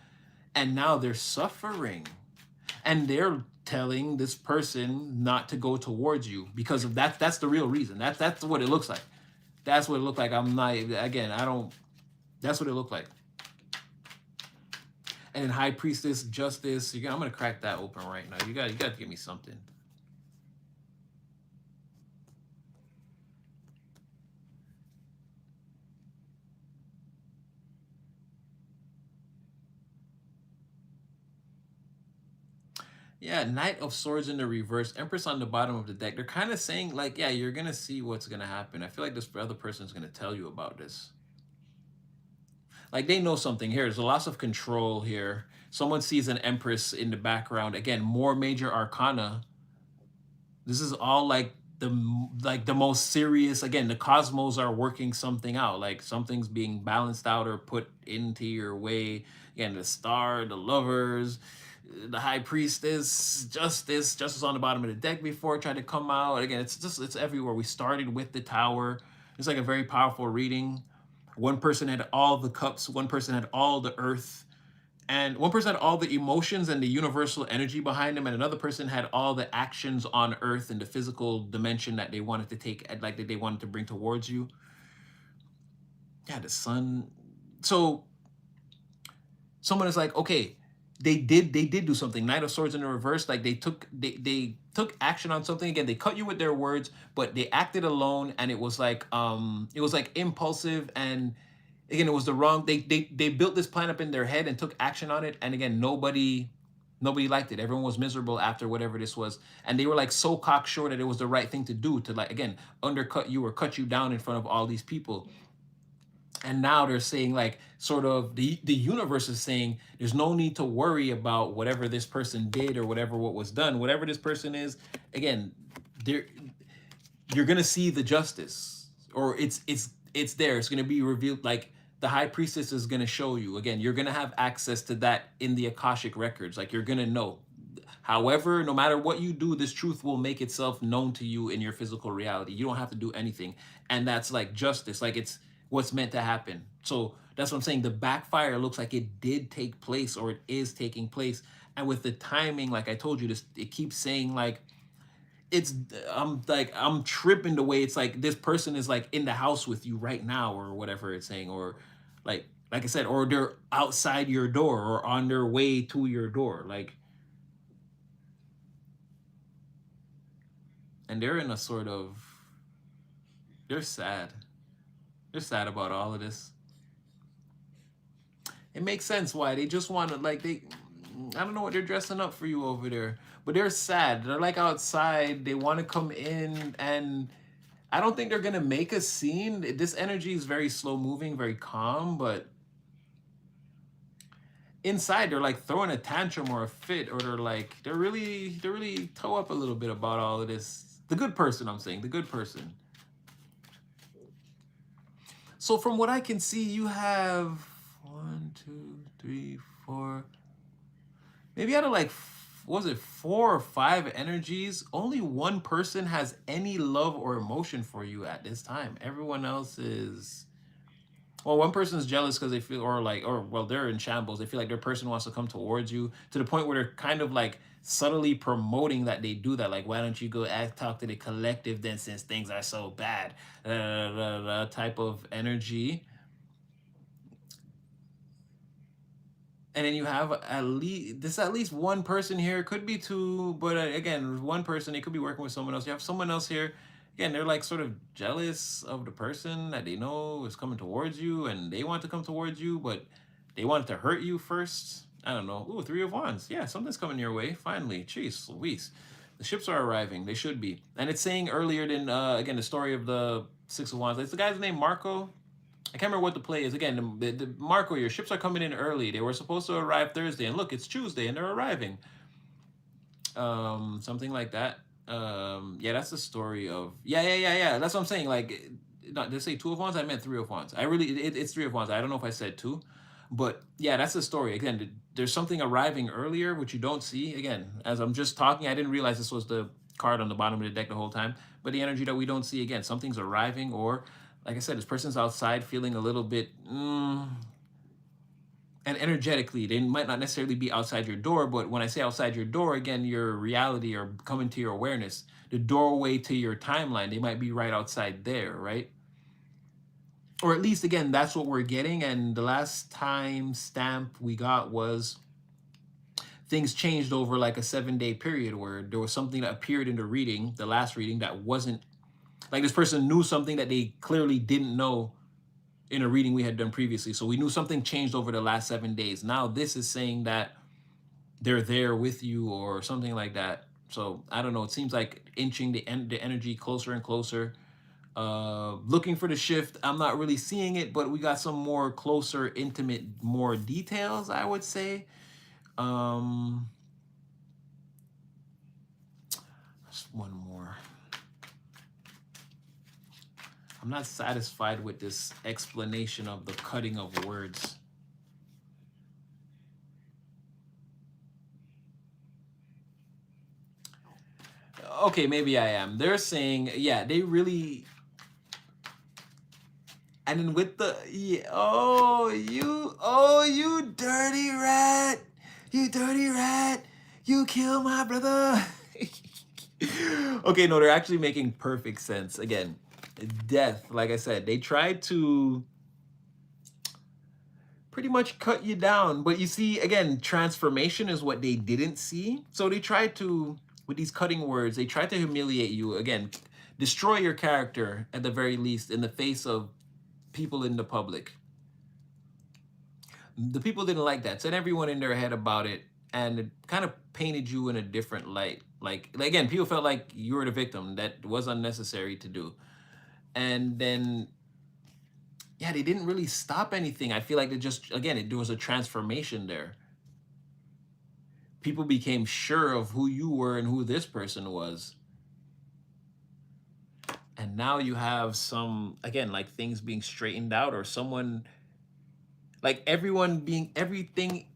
And now they're suffering. And they're telling this person not to go towards you because of that. That's the real reason. That's what it looks like. That's what it looked like. I'm not, again, I don't, that's what it looked like. And then High Priestess, Justice. I'm going to crack that open right now. You got to give me something. Yeah, Knight of Swords in the reverse, Empress on the bottom of the deck. They're kind of saying like, yeah, you're gonna see what's gonna happen. I feel like this other person's gonna tell you about this. Like they know something here. There's a loss of control here. Someone sees an Empress in the background. Again, more major arcana. This is all like the most serious. Again, the cosmos are working something out. Like something's being balanced out or put into your way. Again, the star, the lovers, the high priestess, justice on the bottom of the deck before tried to come out. Again, it's everywhere. We started with the tower. It's like a very powerful reading. One person had all the cups, one person had all the earth, and one person had all the emotions and the universal energy behind them, and another person had all the actions on earth and the physical dimension that they wanted to take, like that they wanted to bring towards you. Yeah, the sun. So someone is like, okay, they did do something. Knight of Swords in the reverse, like they took action on something. Again, they cut you with their words, but they acted alone, and it was like impulsive, and again it was the wrong. They built this plan up in their head and took action on it, and again nobody liked it. Everyone was miserable after whatever this was, and they were like so cocksure that it was the right thing to do to, like, again, undercut you or cut you down in front of all these people. And now they're saying, like, sort of the universe is saying there's no need to worry about whatever this person did or whatever what was done, whatever this person is. Again, there, you're gonna see the justice, or it's there. It's gonna be revealed. Like the high priestess is gonna show you. Again, you're gonna have access to that in the Akashic records. Like you're gonna know. However, no matter what you do, this truth will make itself known to you in your physical reality. You don't have to do anything. And that's like justice. Like it's what's meant to happen. So that's what I'm saying. The backfire looks like it did take place, or it is taking place. And with the timing, like I told you, this it keeps saying like it's I'm tripping the way it's like this person is like in the house with you right now, or whatever it's saying, or like I said, or they're outside your door or on their way to your door. Like, and they're in a sort of, they're sad. They're sad about all of this. It makes sense why they just want to, like, I don't know what they're dressing up for you over there, but they're sad. They're like outside. They want to come in, and I don't think they're gonna make a scene. This energy is very slow moving, very calm, but inside they're like throwing a tantrum or a fit, or they're really toe up a little bit about all of this. The good person, I'm saying, the good person. So from what I can see, you have one, two, three, four. Maybe out of like, was it 4 or 5 energies? Only one person has any love or emotion for you at this time. Everyone else is, well, one person is jealous because they feel, or well, they're in shambles. They feel like their person wants to come towards you to the point where they're kind of like subtly promoting that they do that. Like, why don't you go talk to the collective then, since things are so bad? Type of energy. And then you have at least one person here. Could be two, but again, one person. They could be working with someone else. You have someone else here. Again, they're like sort of jealous of the person that they know is coming towards you, and they want to come towards you, but they want to hurt you first. I don't know. Ooh, 3 of Wands. Yeah, something's coming your way. Finally. Jeez Louise. The ships are arriving. They should be. And it's saying earlier than, again, the story of the 6 of Wands. It's the guy's name, Marco. I can't remember what the play is. Again, the Marco, your ships are coming in early. They were supposed to arrive Thursday, and look, it's Tuesday, and they're arriving. Something like that. Yeah, that's the story of. Yeah. That's what I'm saying. Like, not did I say 2 of Wands? I meant 3 of Wands. It's 3 of Wands. I don't know if I said two, but yeah, that's the story. Again, there's something arriving earlier which you don't see. Again, as I'm just talking, I didn't realize this was the card on the bottom of the deck the whole time. But the energy that we don't see, again, something's arriving, or like I said, this person's outside feeling a little bit, and energetically, they might not necessarily be outside your door, but when I say outside your door, again, your reality or coming to your awareness, the doorway to your timeline, they might be right outside there, right? Or at least, again, that's what we're getting. And the last time stamp we got was things changed over like a 7-day period, where there was something that appeared in the reading, the last reading, that wasn't, like this person knew something that they clearly didn't know in a reading we had done previously. So we knew something changed over the last 7 days. Now this is saying that they're there with you or something like that. So I don't know. It seems like inching the energy closer and closer. Looking for the shift. I'm not really seeing it, but we got some more closer, intimate, more details, I would say. Um, just one more. I'm not satisfied with this explanation of the cutting of words. Okay, maybe I am. They're saying, yeah, they really. And then with the, yeah, oh, you dirty rat, you kill my brother. Okay, no, they're actually making perfect sense. Again, death, like I said, they tried to pretty much cut you down. But you see, again, transformation is what they didn't see. So they tried to, with these cutting words, they tried to humiliate you. Again, destroy your character at the very least in the face of people in the public. The people didn't like that. Said everyone in their head about it, and it kind of painted you in a different light. Like again, people felt like you were the victim. That was unnecessary to do. And then yeah, they didn't really stop anything. I feel like they just there was a transformation there. People became sure of who you were and who this person was. And now you have some again like things being straightened out or someone like everyone being everything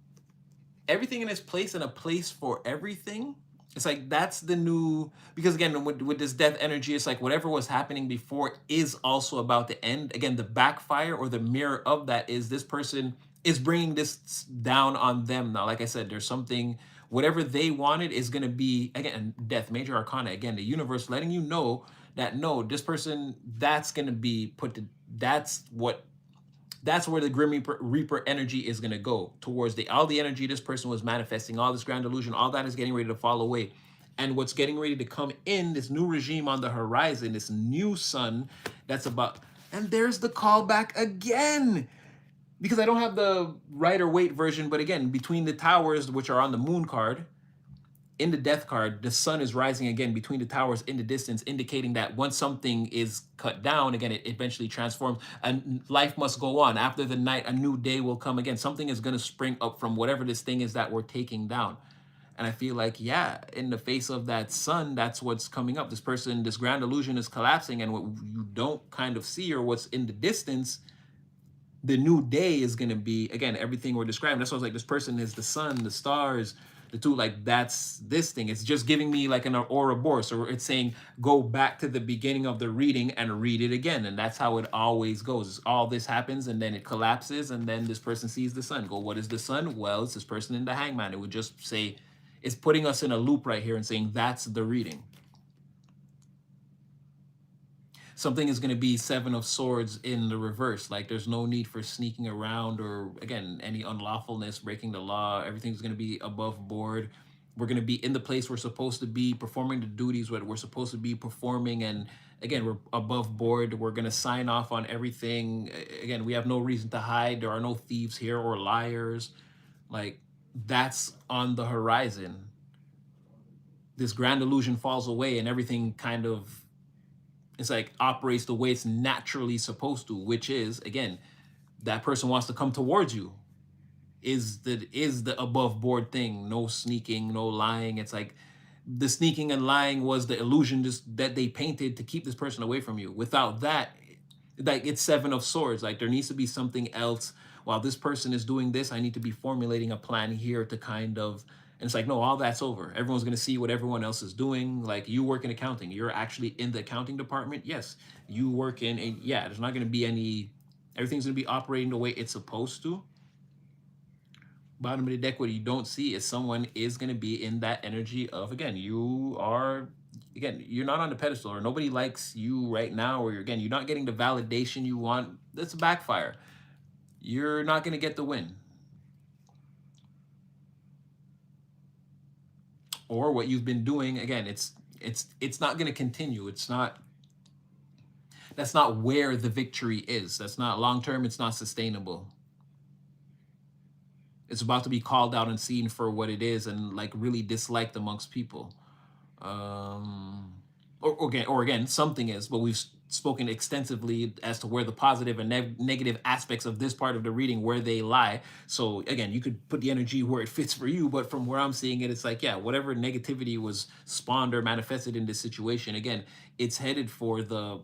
in its place and a place for everything. It's like that's the new because again with this death energy, it's like whatever was happening before is also about to end. Again, the backfire or the mirror of that is this person is bringing this down on them now. Like I said, there's something whatever they wanted is going to be again death major arcana again the universe letting you know that no this person that's going to be put to that's where the Grim Reaper energy is going to go towards all the energy this person was manifesting, all this grand illusion, all that is getting ready to fall away. And what's getting ready to come in, this new regime on the horizon, this new sun that's about, and there's the callback again. Because I don't have the Rider Waite version, but again, between the towers, which are on the moon card, in the death card, the sun is rising again between the towers in the distance, indicating that once something is cut down, again, it eventually transforms and life must go on. After the night, a new day will come again. Something is going to spring up from whatever this thing is that we're taking down. And I feel like, yeah, in the face of that sun, that's what's coming up. This person, this grand illusion is collapsing. And what you don't kind of see or what's in the distance, the new day is going to be, again, everything we're describing. That's why I was like, this person is the sun, the stars, the two, like that's this thing. It's just giving me like an Ouroboros. So it's saying go back to the beginning of the reading and read it again. And that's how it always goes. All this happens and then it collapses and then this person sees the sun. Go, what is the sun? Well, it's this person in the hangman. It would just say, it's putting us in a loop right here and saying that's the reading. Something is going to be Seven of Swords in the reverse. Like there's no need for sneaking around or again any unlawfulness, breaking the law. Everything's going to be above board. We're going to be in the place we're supposed to be, performing the duties what we're supposed to be performing, and again we're above board. We're going to sign off on everything. Again, we have no reason to hide. There are no thieves here or liars. Like that's on the horizon. This grand illusion falls away and everything kind of it's like operates the way it's naturally supposed to, which is again that person wants to come towards you is the above board thing. No sneaking, no lying. It's like the sneaking and lying was the illusion just that they painted to keep this person away from you. Without that, like it's Seven of Swords. Like there needs to be something else. While this person is doing this, I need to be formulating a plan here to kind of, and it's like, no, all that's over. Everyone's going to see what everyone else is doing. Like you work in accounting. You're actually in the accounting department. Yes, you work in, yeah, there's not going to be any, everything's going to be operating the way it's supposed to. Bottom of the deck, what you don't see is someone is going to be in that energy of, again, you are, again, you're not on the pedestal or nobody likes you right now, or you're not getting the validation you want. That's a backfire. You're not going to get the win. Or what you've been doing, again, it's not going to continue. It's not, that's not where the victory is. That's not long term. It's not sustainable. It's about to be called out and seen for what it is and like really disliked amongst people. Or again, something is, but we've spoken extensively as to where the positive and negative aspects of this part of the reading, where they lie. So again, you could put the energy where it fits for you, but from where I'm seeing it, it's like, yeah, whatever negativity was spawned or manifested in this situation, again, it's headed for the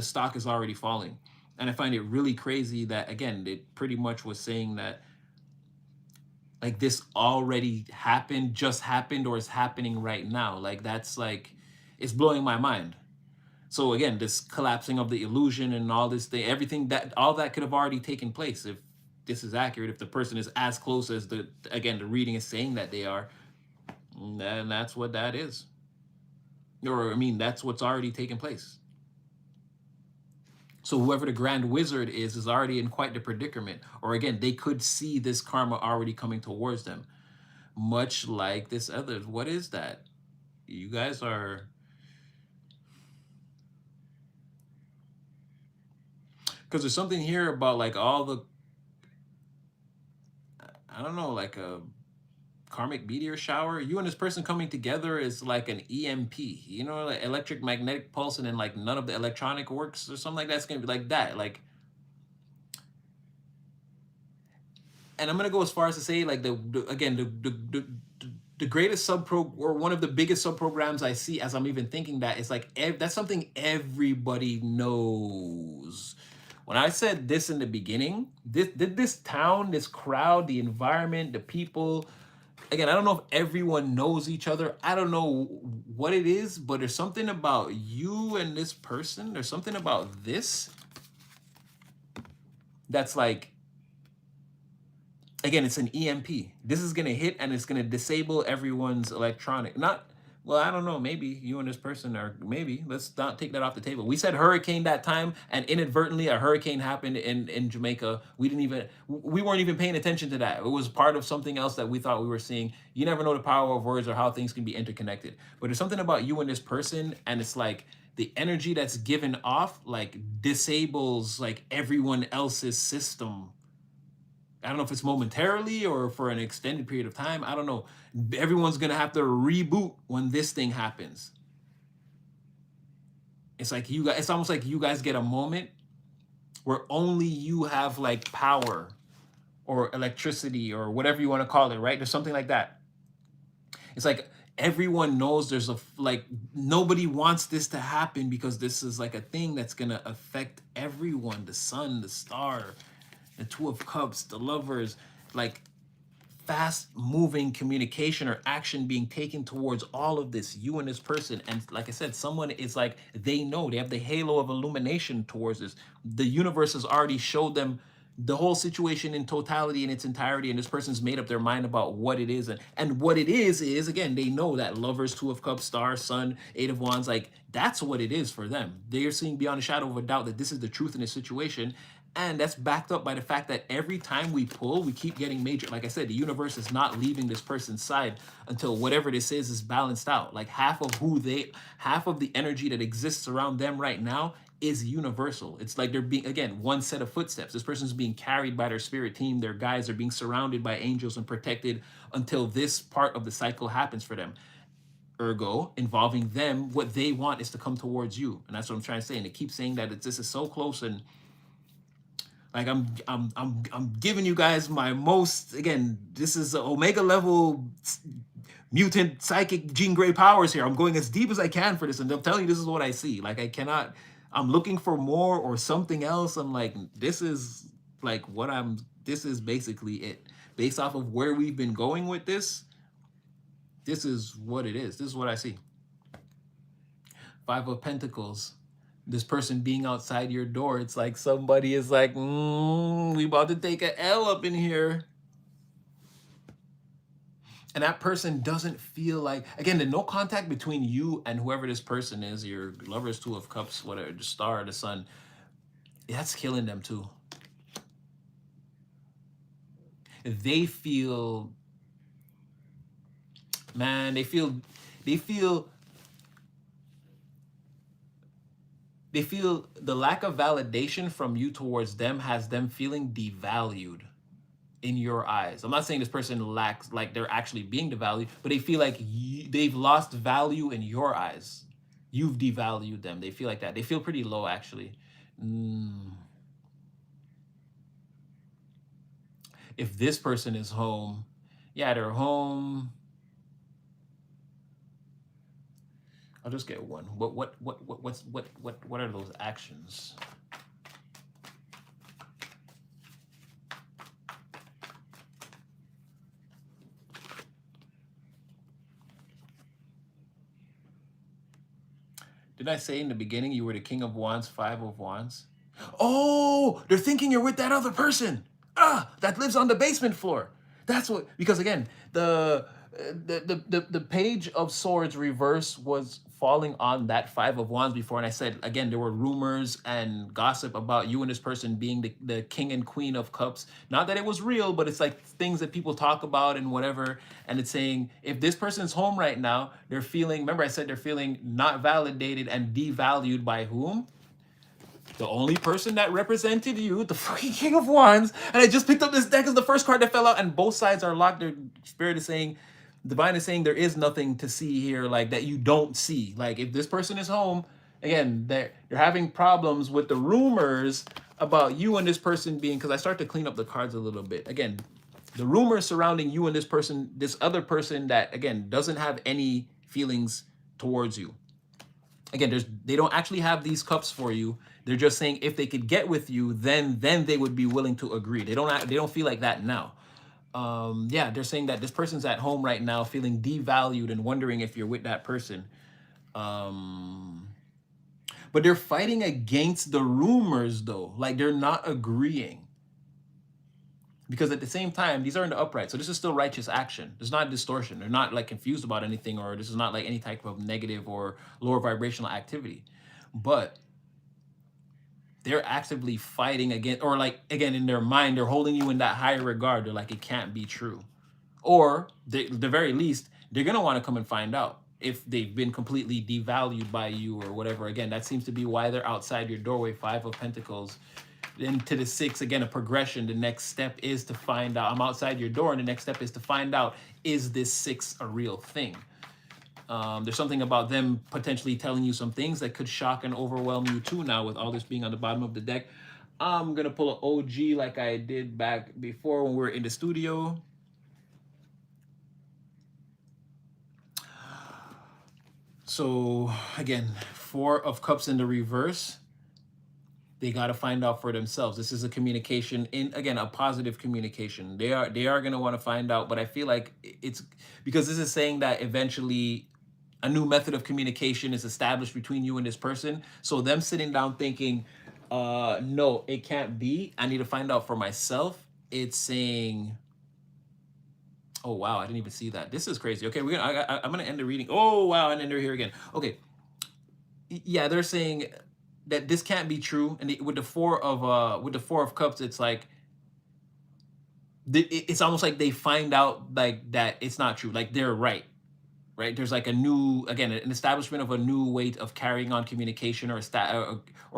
stock is already falling. And I find it really crazy that, again, it pretty much was saying that like this already happened, just happened, or is happening right now. Like that's like, it's blowing my mind. So again, this collapsing of the illusion and all this thing, everything that all that could have already taken place if this is accurate, if the person is as close as the reading is saying that they are, then that's what that is. Or I mean, that's what's already taken place. So whoever the grand wizard is already in quite the predicament. Or again, they could see this karma already coming towards them. Much like this other. What is that? You guys are... Because there's something here about like all the... I don't know, like a karmic meteor shower. You and this person coming together is like an EMP, you know, like electric magnetic pulse, and then like none of the electronic works or something like that. It's gonna be like that. Like, and I'm gonna go as far as to say like the greatest or one of the biggest sub programs I see as I'm even thinking that is like that's something everybody knows. When I said this in the beginning, this town, this crowd, the environment, the people, again, I don't know if everyone knows each other. I don't know what it is, but there's something about you and this person. There's something about this that's like, again, it's an EMP. This is going to hit and it's going to disable everyone's electronic. Not, well, I don't know. Maybe you and this person are, maybe. Let's not take that off the table. We said hurricane that time, and inadvertently a hurricane happened in Jamaica. We weren't even paying attention to that. It was part of something else that we thought we were seeing. You never know the power of words or how things can be interconnected. But there's something about you and this person, and it's like the energy that's given off like disables like everyone else's system. I don't know if it's momentarily or for an extended period of time. I don't know. Everyone's going to have to reboot when this thing happens. It's like you guys, it's almost like you guys get a moment where only you have like power or electricity or whatever you want to call it, right? There's something like that. It's like everyone knows there's like nobody wants this to happen because this is like a thing that's going to affect everyone, the sun, the star, the Two of Cups, the Lovers, like fast moving communication or action being taken towards all of this, you and this person. And like I said, someone is like, they know, they have the halo of illumination towards this. The universe has already showed them the whole situation in totality, in its entirety, and this person's made up their mind about what it is. And what it is, again, they know that Lovers, Two of Cups, Star, Sun, Eight of Wands, like that's what it is for them. They're seeing beyond a shadow of a doubt that this is the truth in this situation. And that's backed up by the fact that every time we pull, we keep getting major. Like I said, the universe is not leaving this person's side until whatever this is balanced out. Like half of the energy that exists around them right now is universal. It's like they're being, again, one set of footsteps. This person's being carried by their spirit team. Their guides are being surrounded by angels and protected until this part of the cycle happens for them. Ergo, involving them, what they want is to come towards you. And that's what I'm trying to say. And they keep saying that this is so close, and like I'm giving you guys my most, again, this is Omega level mutant psychic Jean Grey powers here. I'm going as deep as I can for this, and I'm telling you this is what I see. Like I cannot, I'm looking for more or something else. I'm like, this is like this is basically it. Based off of where we've been going with this is what it is. This is what I see. Five of Pentacles. This person being outside your door, it's like somebody is like, we about to take a L up in here. And that person doesn't feel like, again, the no contact between you and whoever this person is, your Lovers, Two of Cups, whatever, the Star, the Sun, that's killing them too. They feel, man, they feel the lack of validation from you towards them has them feeling devalued. in your eyes. I'm not saying this person lacks, like they're actually being devalued, but they feel like they've lost value in your eyes. You've devalued them. They feel like that. They feel pretty low, actually. If this person is home, yeah, they're home. I'll just get one. What are those actions? Did I say in the beginning you were the King of Wands, Five of Wands? Oh, they're thinking you're with that other person. That lives on the basement floor. That's what, because again, the Page of Swords reverse was falling on that Five of Wands before, and I said again there were rumors and gossip about you and this person being the King and Queen of Cups. Not that it was real, but it's like things that people talk about and whatever. And it's saying if this person's home right now, they're feeling. Remember, I said they're feeling not validated and devalued by whom? The only person that represented you, the fucking King of Wands. And I just picked up this deck as the first card that fell out, and both sides are locked. Their spirit is saying, divine is saying there is nothing to see here, like that you don't see. Like if this person is home, again, they're having problems with the rumors about you and this person being, because I start to clean up the cards a little bit. Again, the rumors surrounding you and this person, this other person that, again, doesn't have any feelings towards you. Again, they don't actually have these cups for you. They're just saying if they could get with you, then they would be willing to agree. They don't feel like that now. Yeah, they're saying that this person's at home right now feeling devalued and wondering if you're with that person. But they're fighting against the rumors though. Like they're not agreeing. Because at the same time, these are in the upright. So this is still righteous action. There's not distortion. They're not like confused about anything, or this is not like any type of negative or lower vibrational activity. But they're actively fighting against, or like, again, in their mind, they're holding you in that higher regard. They're like, it can't be true. Or the very least, they're going to want to come and find out if they've been completely devalued by you or whatever. Again, that seems to be why they're outside your doorway. Five of Pentacles. Then to the Six, again, a progression. The next step is to find out. I'm outside your door, and the next step is to find out, is this Six a real thing? There's something about them potentially telling you some things that could shock and overwhelm you too now with all this being on the bottom of the deck. I'm going to pull an OG like I did back before when we were in the studio. So, again, Four of Cups in the reverse. They got to find out for themselves. This is a communication, in again, a positive communication. They are going to want to find out, but I feel like it's because this is saying that eventually a new method of communication is established between you and this person. So them sitting down thinking, no, it can't be. I need to find out for myself. It's saying, oh wow, I didn't even see that. This is crazy. Okay, I'm gonna end the reading. Oh wow, and then they're here again. Okay, yeah, they're saying that this can't be true, and with the Four of Cups, it's like it's almost like they find out like that it's not true, like they're right. There's like a new, again, an establishment of a new way of carrying on communication or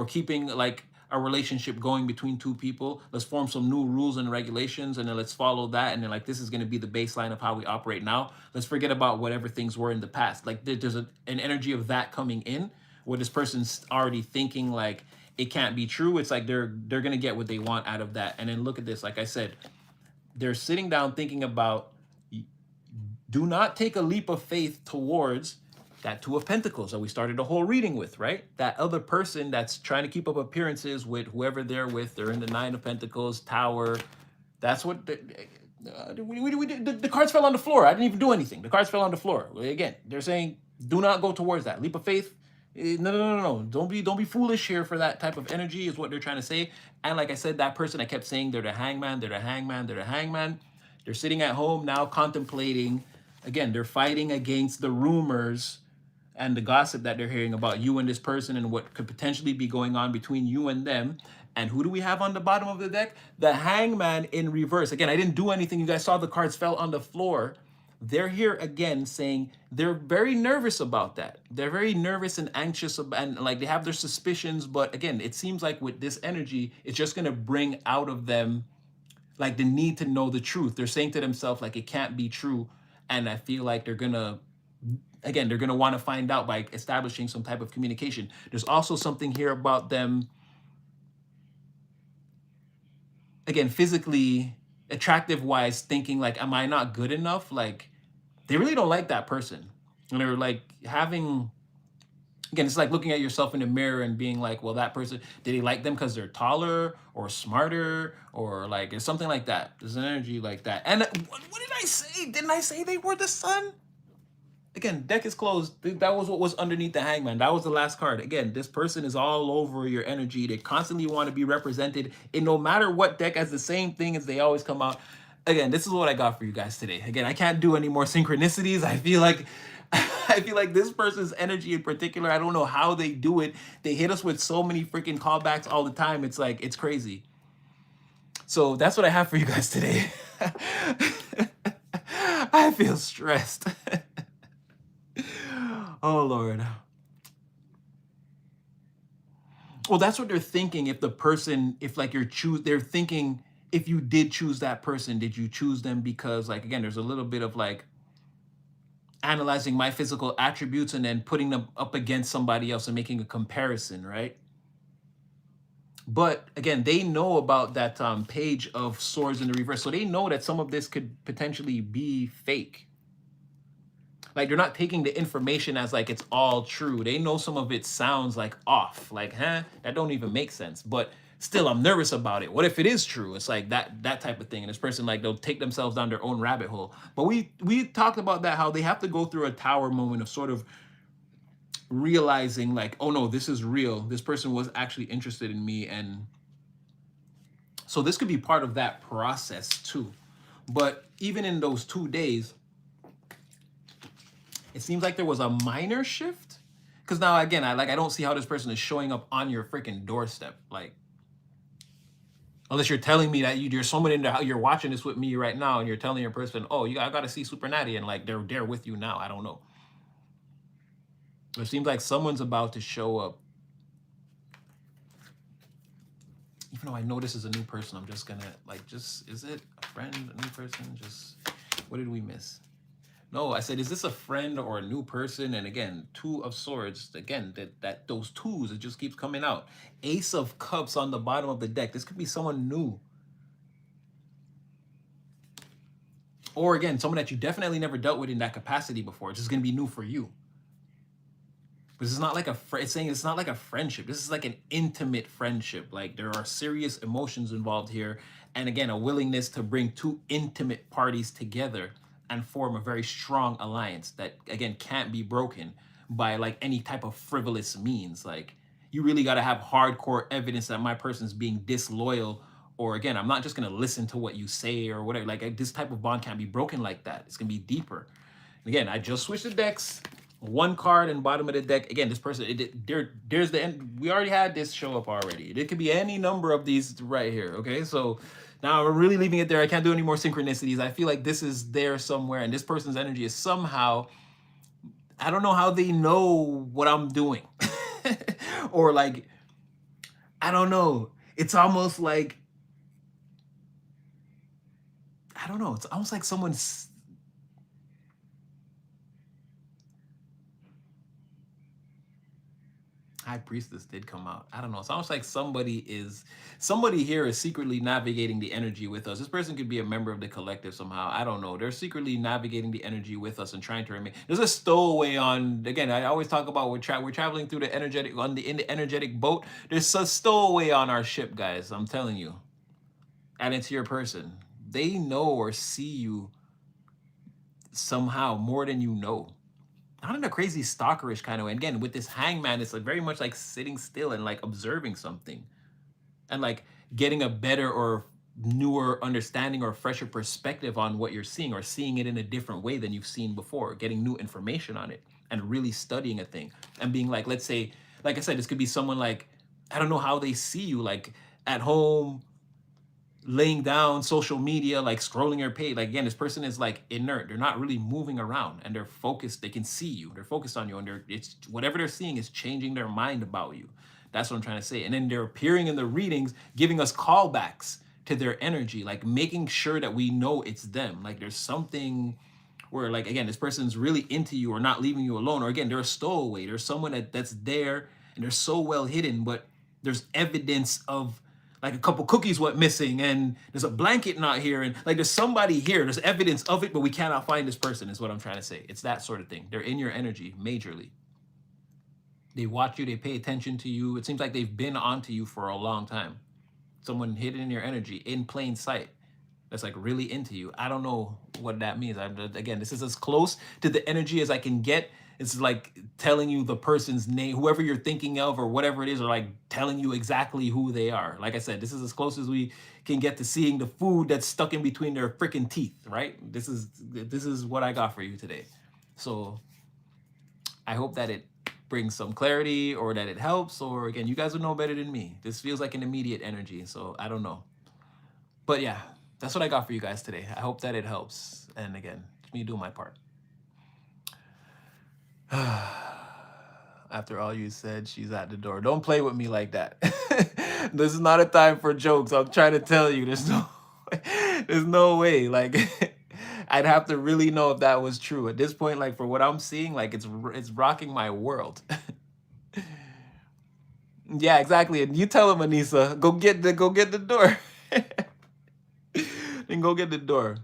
keeping like a relationship going between two people. Let's form some new rules and regulations, and then let's follow that. And then like, this is going to be the baseline of how we operate now. Let's forget about whatever things were in the past. Like there's an energy of that coming in where this person's already thinking like it can't be true. It's like they're going to get what they want out of that. And then look at this. Like I said, they're sitting down thinking about, do not take a leap of faith towards that Two of Pentacles that we started the whole reading with, right? That other person that's trying to keep up appearances with whoever they're with. They're in the Nine of Pentacles, Tower. That's what the cards fell on the floor. I didn't even do anything. The cards fell on the floor. Again, they're saying, do not go towards that. Leap of faith. No. Don't be foolish here for that type of energy is what they're trying to say. And like I said, that person, I kept saying they're the Hangman, they're the Hangman, they're the Hangman. They're sitting at home now contemplating. Again, they're fighting against the rumors and the gossip that they're hearing about you and this person and what could potentially be going on between you and them. And who do we have on the bottom of the deck? The Hangman in reverse. Again, I didn't do anything. You guys saw the cards fell on the floor. They're here again saying they're very nervous about that. They're very nervous and anxious and like they have their suspicions. But again, it seems like with this energy, it's just going to bring out of them like the need to know the truth. They're saying to themselves like it can't be true, and I feel like they're gonna, again, they're gonna want to find out by establishing some type of communication. There's also something here about them, again, physically attractive wise, thinking like, am I not good enough? Like they really don't like that person, and they're like having, again, it's like looking at yourself in the mirror and being like, well, that person, did he like them because they're taller or smarter or like it's something like that? There's an energy like that. And what did I say? Didn't I say they were the sun? Again, deck is closed. That was what was underneath the hangman. That was the last card. Again, this person is all over your energy. They constantly want to be represented in no matter what deck, as the same thing as they always come out. Again, this is what I got for you guys today. Again, I can't do any more synchronicities. I feel like I feel like this person's energy in particular, I don't know how they do it. They hit us with so many freaking callbacks all the time. It's like, it's crazy. So that's what I have for you guys today. I feel stressed. Oh, Lord. Well, that's what they're thinking. If the person, if like they're thinking, if you did choose that person, did you choose them because, like, again, there's a little bit of like analyzing my physical attributes and then putting them up against somebody else and making a comparison, right? But again, they know about that page of swords in the reverse. So they know that some of this could potentially be fake. Like they're not taking the information as like it's all true. They know some of it sounds like off, like, that don't even make sense. But still, I'm nervous about it. What if it is true? It's like that type of thing. And this person, like, they'll take themselves down their own rabbit hole. But we talked about that, how they have to go through a tower moment of sort of realizing like, oh no, this is real. This person was actually interested in me. And so this could be part of that process too. But even in those 2 days, it seems like there was a minor shift. Because now, again, I don't see how this person is showing up on your freaking doorstep. Like, unless you're telling me that you're someone in there, you're watching this with me right now, and you're telling your person, oh, I got to see Super Natty, and like they're with you now. I don't know. It seems like someone's about to show up. Even though I know this is a new person, I'm just gonna is it a friend, a new person? Just, what did we miss? No, I said, is this a friend or a new person? And again, 2 of swords. Again, that those 2s, it just keeps coming out. Ace of cups on the bottom of the deck. This could be someone new. Or again, someone that you definitely never dealt with in that capacity before. It's just gonna be new for you. But this is not like it's saying it's not like a friendship. This is like an intimate friendship. Like there are serious emotions involved here. And again, a willingness to bring 2 intimate parties together and form a very strong alliance that, again, can't be broken by like any type of frivolous means. Like you really got to have hardcore evidence that my person's being disloyal, or again, I'm not just going to listen to what you say or whatever. Like this type of bond can't be broken like that. It's going to be deeper. Again, I just switched the decks. 1 card in bottom of the deck. Again, this person, there's the end. We already had this show up already. It could be any number of these right here. Okay, so now we're really leaving it there. I can't do any more synchronicities. I feel like this is there somewhere, and this person's energy is somehow, I don't know how they know what I'm doing. Or like, I don't know. It's almost like, I don't know. It's almost like someone's, High Priestess did come out. I don't know. It's almost like somebody here is secretly navigating the energy with us. This person could be a member of the collective somehow. I don't know. They're secretly navigating the energy with us and trying to remain. There's a stowaway on, again, I always talk about we're traveling through the energetic, in the energetic boat. There's a stowaway on our ship, guys. I'm telling you. And it's your person. They know or see you somehow more than you know. Not in a crazy stalkerish kind of way. Again, with this hangman, it's like very much like sitting still and like observing something and like getting a better or newer understanding or fresher perspective on what you're seeing, or seeing it in a different way than you've seen before, getting new information on it and really studying a thing and being like, let's say, like I said, this could be someone like, I don't know how they see you, like at home, laying down social media, like scrolling your page. Like again, this person is like inert. They're not really moving around and they're focused. They can see you. They're focused on you, and it's whatever they're seeing is changing their mind about you. That's what I'm trying to say. And then they're appearing in the readings, giving us callbacks to their energy, like making sure that we know it's them. Like there's something where, like, again, this person's really into you or not leaving you alone, or again, they're a stowaway. There's someone that's there and they're so well hidden, but there's evidence of like a couple cookies went missing and there's a blanket not here, and like there's somebody here, there's evidence of it, but we cannot find this person, is what I'm trying to say. It's that sort of thing. They're in your energy majorly. They watch you, they pay attention to you. It seems like they've been onto you for a long time. Someone hidden in your energy in plain sight that's like really into you. I don't know what that means. Again, this is as close to the energy as I can get. It's like telling you the person's name, whoever you're thinking of or whatever it is, or like telling you exactly who they are. Like I said, this is as close as we can get to seeing the food that's stuck in between their freaking teeth, right? This is what I got for you today. So I hope that it brings some clarity, or that it helps, or again, you guys would know better than me. This feels like an immediate energy, so I don't know. But yeah, that's what I got for you guys today. I hope that it helps. And again, it's me doing my part. After all you said, she's at the door. Don't play with me like that. This is not a time for jokes. I'm trying to tell you, there's no way. Like, I'd have to really know if that was true. At this point, like for what I'm seeing, like it's rocking my world. Yeah, exactly. And you tell him, Anissa, go get the door. Then go get the door.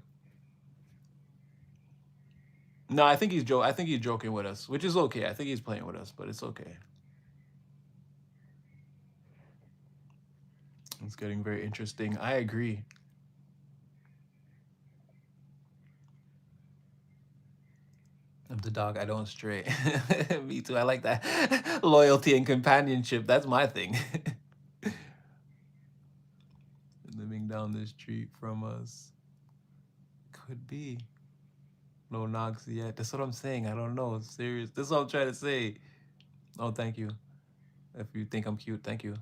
No, I think he's joking with us, which is okay. I think he's playing with us, but it's okay. It's getting very interesting. I agree. I'm the dog, I don't stray. Me too. I like that. Loyalty and companionship. That's my thing. Living down the street from us. Could be. No knocks yet. That's what I'm saying. I don't know. It's serious. That's what I'm trying to say. Oh, thank you. If you think I'm cute, thank you.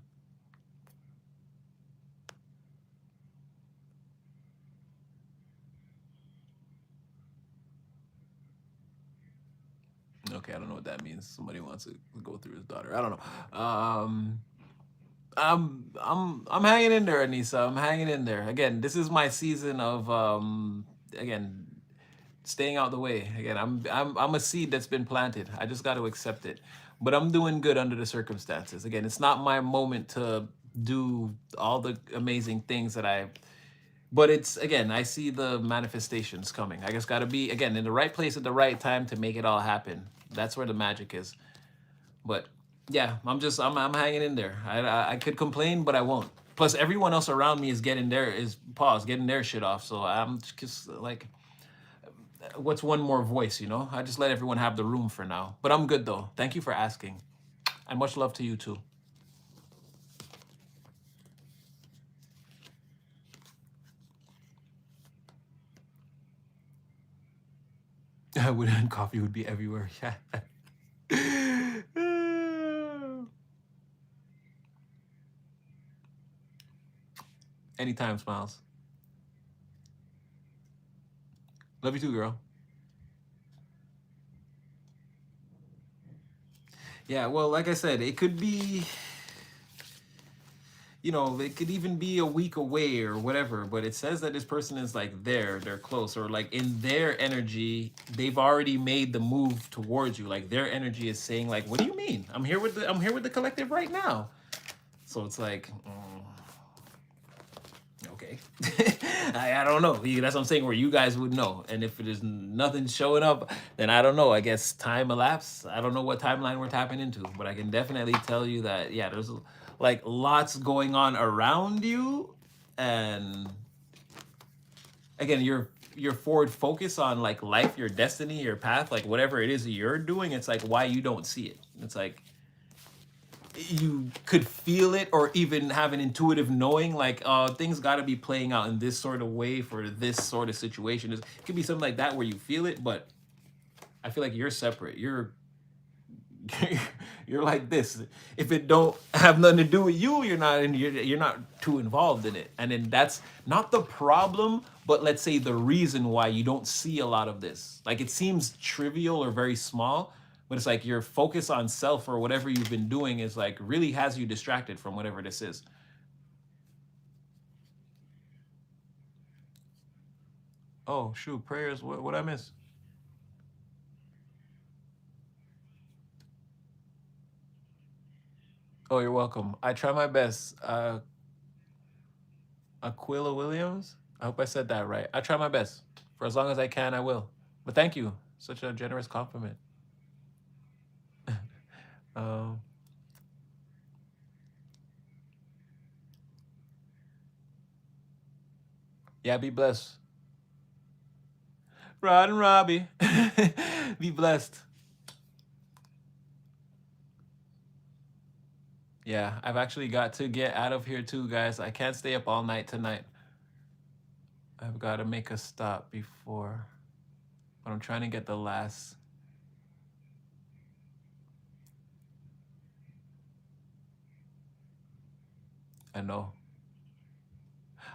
Okay, I don't know what that means. Somebody wants to go through his daughter. I don't know. I'm hanging in there, Anissa. I'm hanging in there. Again, this is my season of again, staying out the way. Again, I'm a seed that's been planted. I just got to accept it. But I'm doing good under the circumstances. Again, it's not my moment to do all the amazing things that but it's, again, I see the manifestations coming. I just got to be, again, in the right place at the right time to make it all happen. That's where the magic is. But yeah, I'm hanging in there. I could complain, but I won't. Plus, everyone else around me is getting their shit off. So I'm just like, what's one more voice, you know? I just let everyone have the room for now. But I'm good though. Thank you for asking. And much love to you too. Coffee would be everywhere. Yeah. Anytime, Smiles. Love you too, girl. Yeah, well, like I said, it could be, you know, it could even be a week away or whatever, but it says that this person is like they're close, or like in their energy, they've already made the move towards you. Like their energy is saying like, what do you mean? I'm here with the collective right now. So it's like, okay. I don't know. That's what I'm saying, where you guys would know. And if there's nothing showing up, then I don't know. I guess time elapsed. I don't know what timeline we're tapping into, but I can definitely tell you that, yeah, there's like lots going on around you. And again, your forward focus on like life, your destiny, your path, like whatever it is that you're doing, it's like why you don't see it. It's like you could feel it, or even have an intuitive knowing, like things got to be playing out in this sort of way for this sort of situation. It could be something like that where you feel it, but I feel like you're separate. You're you're like this. If it don't have nothing to do with you, you're not too involved in it. And then that's not the problem, but let's say the reason why you don't see a lot of this. Like it seems trivial or very small, but it's like your focus on self or whatever you've been doing is like really has you distracted from whatever this is. Oh shoot, prayers. What I miss? Oh, you're welcome. I try my best. Aquila Williams. I hope I said that right. I try my best. For as long as I can, I will. But thank you. Such a generous compliment. Um, yeah, be blessed. Rod and Robbie. Be blessed. Yeah, I've actually got to get out of here too, guys. I can't stay up all night tonight. I've got to make a stop before. But I'm trying to get the last. I know.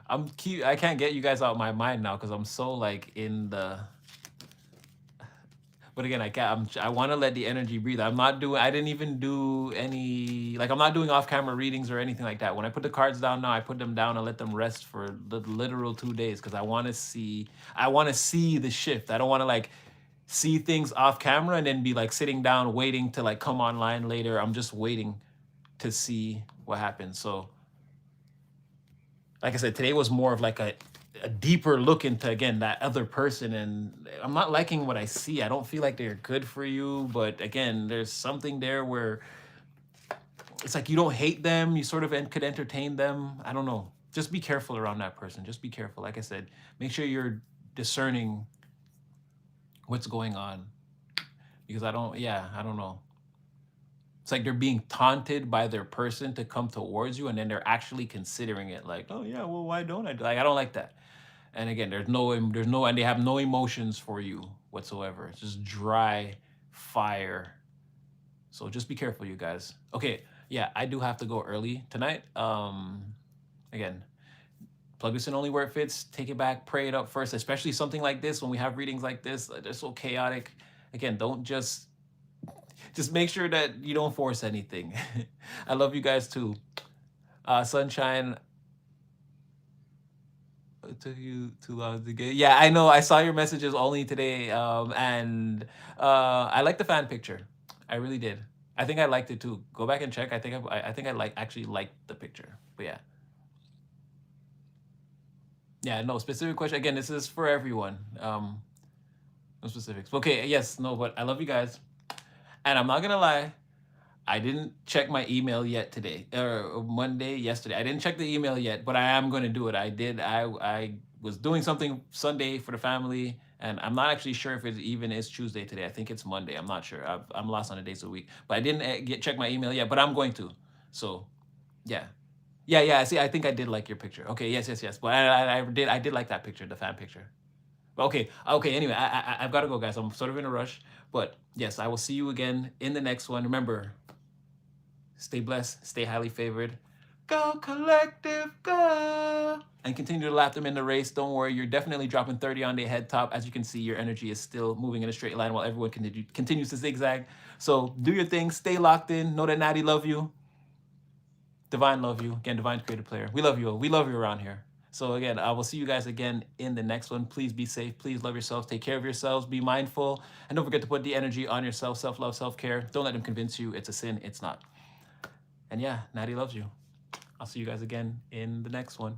I can't get you guys out of my mind now because I'm so like in the. But again, I can't. I want to let the energy breathe. I'm not doing. I didn't even do any. Like I'm not doing off-camera readings or anything like that. When I put the cards down now, I put them down and let them rest for the literal 2 days because I want to see. I want to see the shift. I don't want to like see things off camera and then be like sitting down waiting to like come online later. I'm just waiting to see what happens. So like I said, today was more of like a deeper look into again that other person, and I'm not liking what I see. I don't feel like they're good for you, but again, there's something there where it's like you don't hate them, you sort of could entertain them. I don't know. Just be careful around that person. Just be careful. Like I said, make sure you're discerning what's going on because I don't know. It's like they're being taunted by their person to come towards you, and then they're actually considering it. Like, oh yeah, well, why don't I? Like, I don't like that. And again, and they have no emotions for you whatsoever. It's just dry fire. So just be careful, you guys. Okay, yeah, I do have to go early tonight. Again, plug this in only where it fits. Take it back, pray it up first, especially something like this when we have readings like this. They're so chaotic. Again, don't just make sure that you don't force anything. I love you guys too. Sunshine, it took you too long to get. Yeah, I know. I saw your messages only today, and I like the fan picture. I really did. I think I liked it too. Go back and check. I think I actually liked the picture. But yeah, yeah. No specific question. Again, this is for everyone. No specifics. Okay. Yes. No. But I love you guys, and I'm not gonna lie. I didn't check my email yet today or Monday yesterday. I didn't check the email yet, but I am going to do it. I did. I was doing something Sunday for the family, and I'm not actually sure if it even is Tuesday today. I think it's Monday. I'm not sure. I'm lost on the days of the week, but I didn't check my email yet. But I'm going to. So yeah, yeah, yeah. See, I think I did like your picture. Okay, yes, yes, yes. But I did like that picture, the fan picture. Okay, okay. Anyway, I've got to go, guys. I'm sort of in a rush, but yes, I will see you again in the next one. Remember, stay blessed, stay highly favored. Go collective, go! And continue to lap them in the race. Don't worry, you're definitely dropping 30 on the head top. As you can see, your energy is still moving in a straight line while everyone continues to zigzag. So do your thing, stay locked in. Know that Natty love you. Divine love you. Again, Divine creative player. We love you. We love you around here. So again, I will see you guys again in the next one. Please be safe. Please love yourselves. Take care of yourselves. Be mindful. And don't forget to put the energy on yourself. Self-love, self-care. Don't let them convince you it's a sin. It's not. And yeah, Natty loves you. I'll see you guys again in the next one.